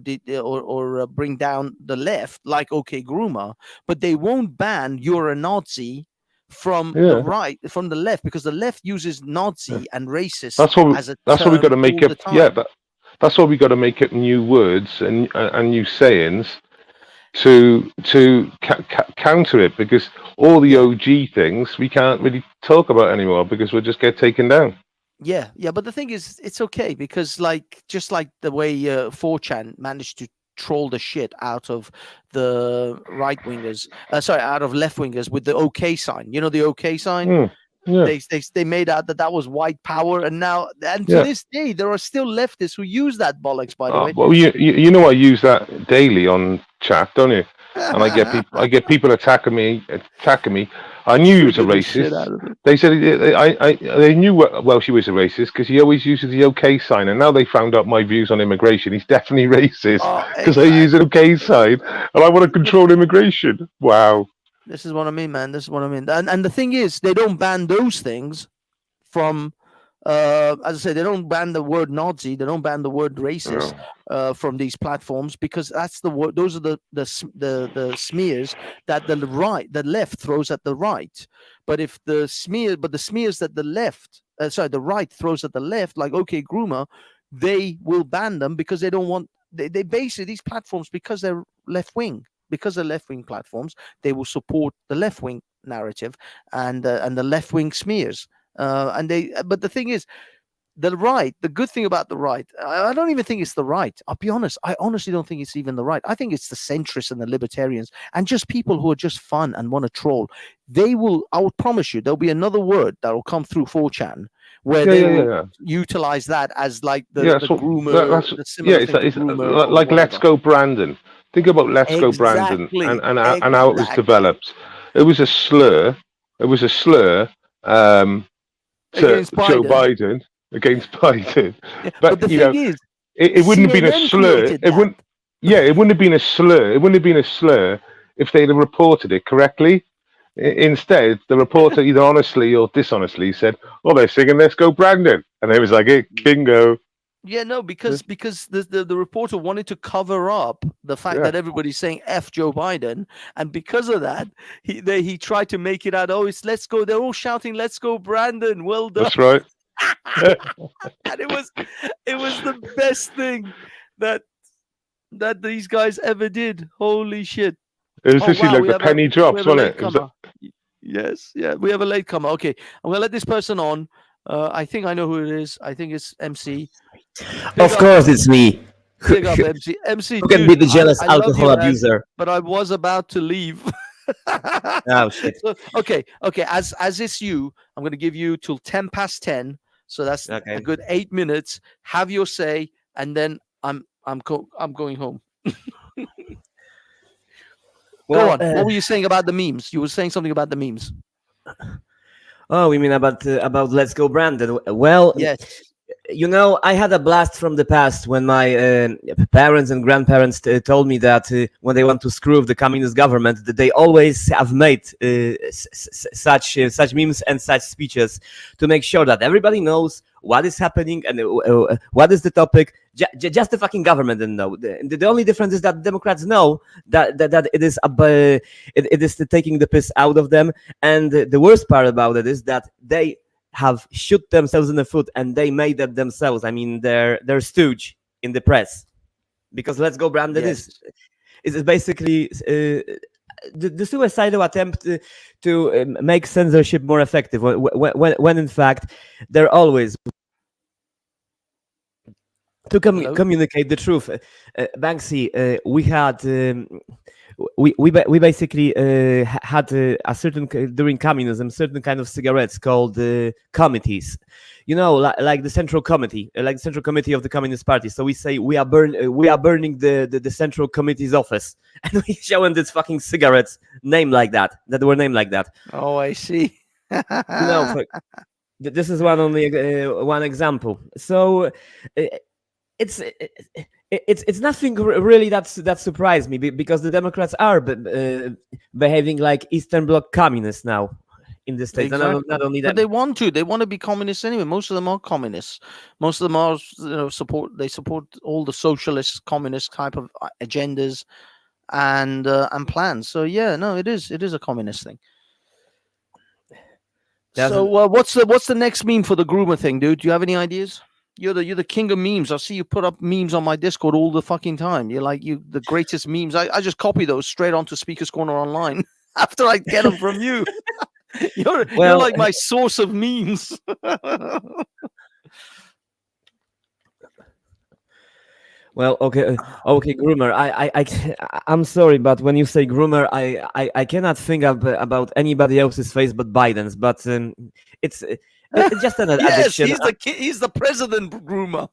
bring down the left, like OK groomer, but they won't ban "you're a Nazi" from the right, from the left, because the left uses Nazi and racist as a term. That's what we got to make it. Yeah, that's why we got to make up new words and new sayings to counter it, because all the OG things we can't really talk about anymore because we'll just get taken down. Yeah, but the thing is, it's okay, because just like the way 4chan managed to troll the shit out of the right wingers, out of left wingers with the OK sign. You know the OK sign? They made out that was white power, and to this day there are still leftists who use that bollocks. By the way, well, you know I use that daily on chat, don't you? And I get people attacking me. I knew he was a racist. They said they knew Welsh was a racist because he always uses the OK sign, and now they found out my views on immigration. He's definitely racist because I use an OK sign, and I want to control immigration. Wow. This is what I mean, man. This is what I mean. And the thing is, they don't ban those things from, as I say, they don't ban the word Nazi. They don't ban the word racist from these platforms, because that's the word. Those are the smears that the left throws at the right. But if the smears that the right throws at the left, like OK groomer, they will ban them because they don't want. They basically, these platforms, because they're left wing. Because they're left-wing platforms, they will support the left-wing narrative and the left-wing smears. But the thing is, the right. The good thing about the right, I don't even think it's the right. I'll be honest. I honestly don't think it's even the right. I think it's the centrists and the libertarians and just people who are just fun and want to troll. They will. I will promise you, there'll be another word that will come through 4chan where they will utilize that as like the groomer. It's like Let's Go Brandon. Think about Let's Go Brandon and how it was developed. It was a slur. It was a slur to Joe Biden, against Biden. Yeah, but the thing is, it wouldn't have been a slur. It wouldn't have been a slur. It wouldn't have been a slur if they'd have reported it correctly. Instead, the reporter either honestly or dishonestly said, "Oh, they're singing Let's Go Brandon," and it was like, "Hey, Kingo." Yeah, no, because the reporter wanted to cover up the fact that everybody's saying F Joe Biden, and because of that, he tried to make it out. Oh, it's Let's Go. They're all shouting, "Let's go, Brandon!" Well done. That's right. And it was the best thing that these guys ever did. Holy shit! It was literally like the penny drops, wasn't it? Yes, yeah. We have a latecomer. Okay, I'm gonna let this person on. I think I know who it is. I think it's MC. Of course, it's me. Big up, MC. MC, who can be the jealous alcohol abuser? But I was about to leave. Oh shit. So, okay. As it's you, I'm going to give you till 10 past 10 So that's a good 8 minutes. Have your say, and then I'm going home. Go on. What were you saying about the memes? You were saying something about the memes. Oh, you mean about Let's Go Brandon? Well, yes. You know, I had a blast from the past when my parents and grandparents told me that when they want to screw the communist government, that they always have made such memes and such speeches to make sure that everybody knows what is happening and what is the topic. Just the fucking government didn't know. The only difference is that Democrats know that it is it is taking the piss out of them, and the worst part about it is that they have shoot themselves in the foot, and they made that themselves. I mean, they're stooge in the press, because Let's Go Brandon is basically the suicidal attempt to make censorship more effective. When in fact they're always to communicate the truth. Banksy, we had. We basically had a certain during communism certain kind of cigarettes called committees, you know, like the Central Committee, like the Central Committee of the Communist Party. So we say we are burning the Central Committee's office, and we showing this fucking cigarettes named like that were named like that. Oh, I see. You know, this is one example. So it's nothing really that surprised me, because the Democrats are behaving like Eastern Bloc communists now in the States. Exactly. And not only that, but they want to be communists anyway. Most of them are communists. Most of them are, support all the socialist, communist type of agendas and plans. So yeah, no, it is a communist thing. So what's the next meme for the groomer thing, dude? Do you have any ideas? You're the king of memes. I see you put up memes on my Discord all the fucking time. You're like the greatest memes. I just copy those straight onto Speaker's Corner Online after I get them from you. You're like my source of memes. Well, okay, groomer. I'm sorry, but when you say groomer, I cannot think about anybody else's face but Biden's. But it's just an addiction. He's the president groomer.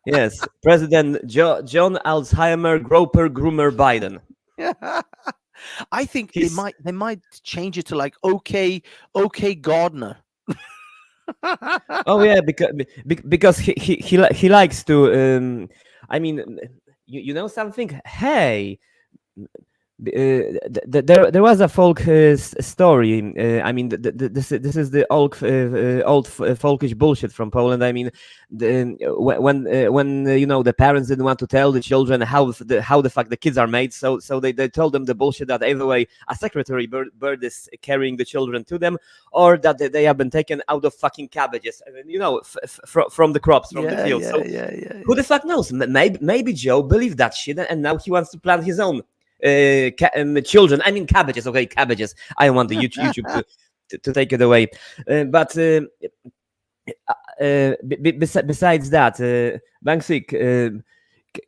Yes, President John Alzheimer Groper Groomer Biden. Yeah. I think they might change it to like okay Gardner. Oh yeah, because he likes to. I mean, you know something? Hey, there was a folk story. I mean, this is the old folkish bullshit from Poland. I mean, when the parents didn't want to tell the children how the fuck the kids are made, so they told them the bullshit that either way a secretary bird is carrying the children to them, or that they have been taken out of fucking cabbages, from the crops, from the fields. Who the fuck knows? Maybe Joe believed that shit, and now he wants to plant his own children. I mean cabbages. Okay, cabbages. I want the YouTube to take it away. But besides that, Banksy,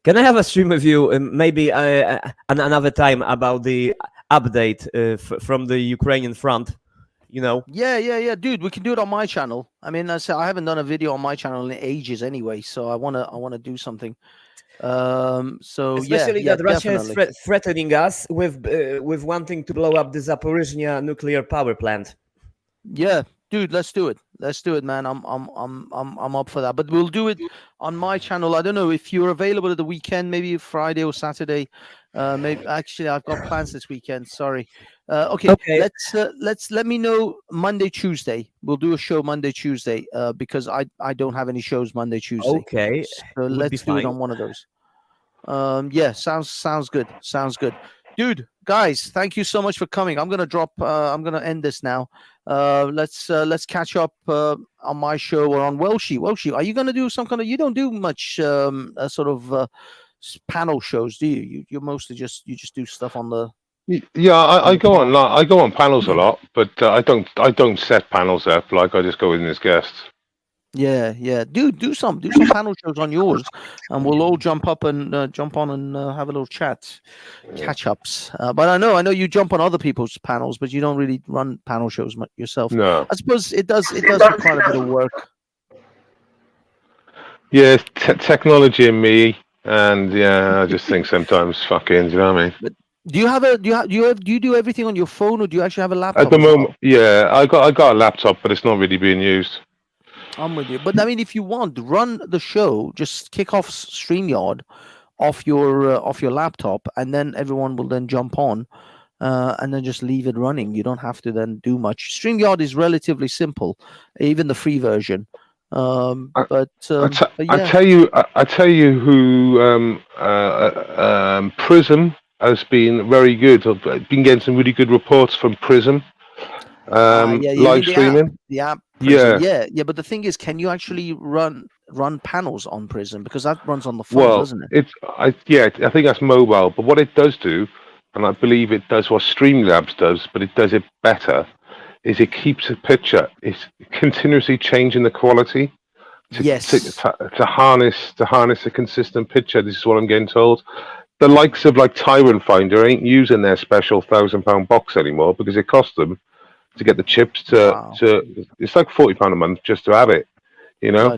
can I have a stream with you maybe another time about the update from the Ukrainian front? You know? Yeah, dude. We can do it on my channel. I mean, I haven't done a video on my channel in ages anyway, so I wanna do something. So especially that Russia is threatening us with wanting to blow up the Zaporizhzhia nuclear power plant. Yeah, dude, let's do it, man. I'm up for that, but we'll do it on my channel. I don't know if you're available at the weekend, maybe Friday or Saturday. Maybe actually I've got plans this weekend. Sorry. Okay. Let me know Monday, Tuesday. We'll do a show Monday, Tuesday. Because I don't have any shows Monday, Tuesday. Okay. So let's do it on one of those. Yeah, sounds good. Sounds good. Dude, guys, thank you so much for coming. I'm gonna end this now. Let's catch up on my show or on Welshie. Are you gonna do some kind of? You don't do much sort of panel shows, do you? You mostly just do stuff on the. Yeah, I go on panels a lot, but I don't set panels up. Like I just go in as guests. Yeah. Do some panel shows on yours, and we'll all jump on and have a little chat, catch ups. But I know you jump on other people's panels, but you don't really run panel shows yourself. No, I suppose it does require a bit of work. Yeah, technology and me, and yeah, I just think sometimes fucking. Do you know what I mean? But do you do everything on your phone, or do you actually have a laptop? At the as well? moment, yeah, I got a laptop, but it's not really being used. I'm with you, but I mean, if you want, run the show, just kick off StreamYard off your laptop, and then everyone will then jump on, and then just leave it running. You don't have to then do much. StreamYard is relatively simple, even the free version. But yeah. I tell you who Prism has been very good. I've been getting some really good reports from Prism. Yeah, you live mean streaming. the app Prism. Yeah. Yeah. But the thing is, can you actually run panels on Prism? Because that runs on the phone, Well, doesn't it? I think that's mobile. But what it does do, and I believe it does what Streamlabs does, but it does it better, is it keeps a picture. It's continuously changing the quality. To harness a consistent picture. This is what I'm getting told. The likes of like Tyrant Finder ain't using their special £1,000 box anymore because it costs them to get the chips to it's like £40 a month just to have it, you know.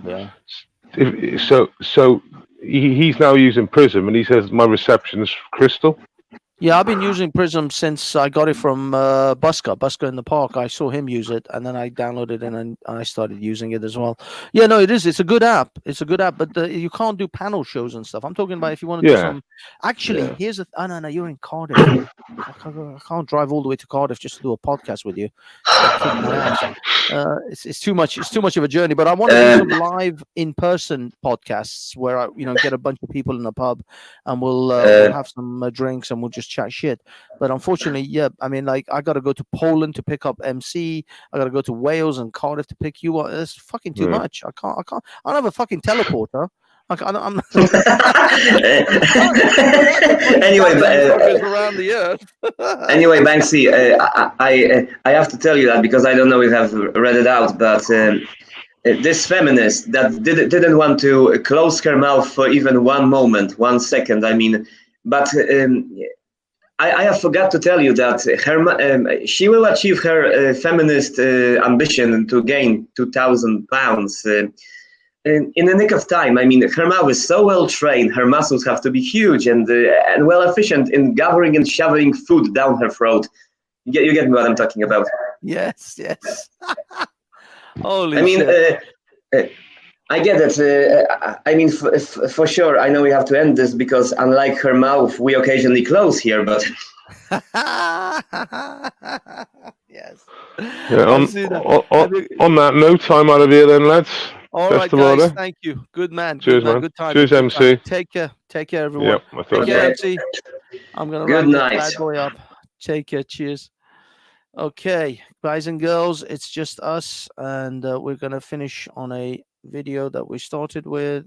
So he's now using Prism, and he says my reception is crystal. Yeah, I've been using Prism since I got it from Busker in the park. I saw him use it, and then I downloaded it and I started using it as well. Yeah, no, it is. It's a good app. But you can't do panel shows and stuff. I'm talking about if you want to do some. Actually, here's a. Oh no, you're in Cardiff. I can't drive all the way to Cardiff just to do a podcast with you. Kick my ass. It's too much. It's too much of a journey. But I want to do some live in-person podcasts where I, get a bunch of people in a pub, and we'll have some drinks and we'll just chat shit. But unfortunately, yeah, I mean, like I got to go to Poland to pick up MC. I got to go to Wales and Cardiff to pick you up. It's fucking too much. I can't. I don't have a fucking teleporter. I'm Anyway, around the earth. Anyway, Banksy, I have to tell you that because I don't know if I've read it out, but this feminist that didn't want to close her mouth for even 1 moment, 1 second. I mean, but I have forgot to tell you that she will achieve her feminist ambition to gain 2,000 pounds. In the nick of time. I mean, her mouth is so well trained, her muscles have to be huge and well efficient in gathering and shoving food down her throat. You get me what I'm talking about? Yes. Holy I mean, shit. I get it. I mean, for sure, I know we have to end this because unlike her mouth, we occasionally close here, but... Yes. Yeah, on that note, I'm out of here then, lads. All right, guys. Thank you. Good man. Cheers, man. Good time. Cheers, MC. Take care, everyone. Yep, Take care, MC. I'm gonna Good run night. this bad boy up. Take care. Cheers. Okay, guys and girls, it's just us, and we're gonna finish on a video that we started with.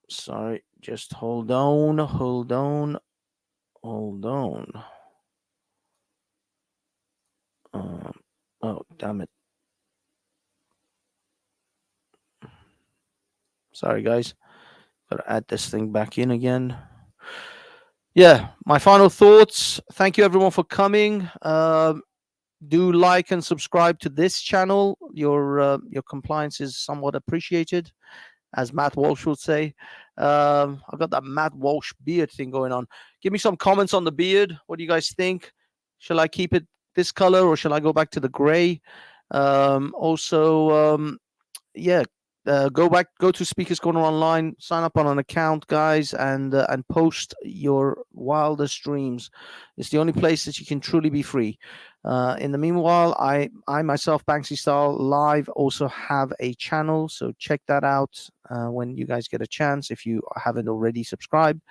Sorry. Just hold on. Oh, damn it. Sorry, guys. Got to add this thing back in again. Yeah, my final thoughts. Thank you, everyone, for coming. Do like and subscribe to this channel. Your compliance is somewhat appreciated, as Matt Walsh would say. I've got that Matt Walsh beard thing going on. Give me some comments on the beard. What do you guys think? Shall I keep it this color or shall I go back to the gray? Go to Speakers Corner Online, sign up on an account, guys, and post your wildest dreams. It's the only place that you can truly be free. In the meanwhile, I myself, Banksy Style Live, also have a channel, so check that out when you guys get a chance if you haven't already subscribed.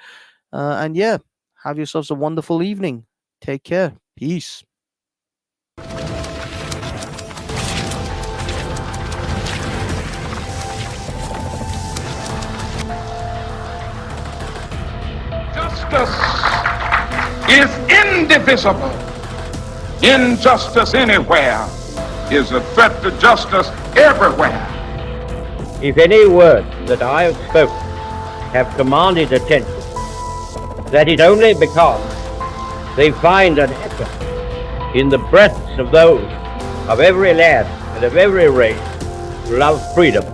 And yeah, have yourselves a wonderful evening. Take care. Peace. Justice is indivisible. Injustice anywhere is a threat to justice everywhere. If any words that I have spoken have commanded attention, that is only because they find an echo in the breasts of those of every lad and of every race who love freedom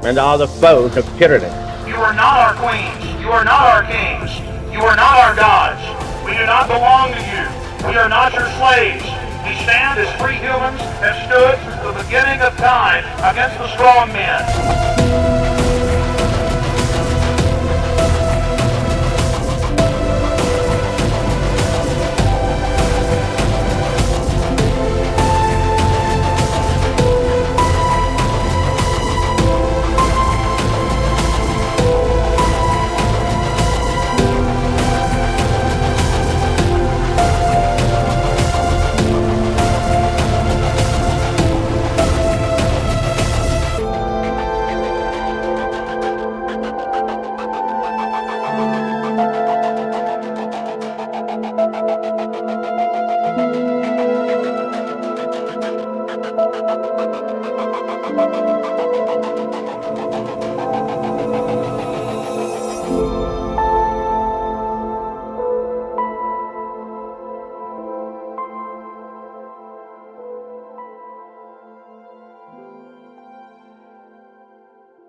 and are the foes of tyranny. You are not our queens. You are not our kings. You are not our gods. We do not belong to you. We are not your slaves. We stand as free humans have stood since the beginning of time against the strong men.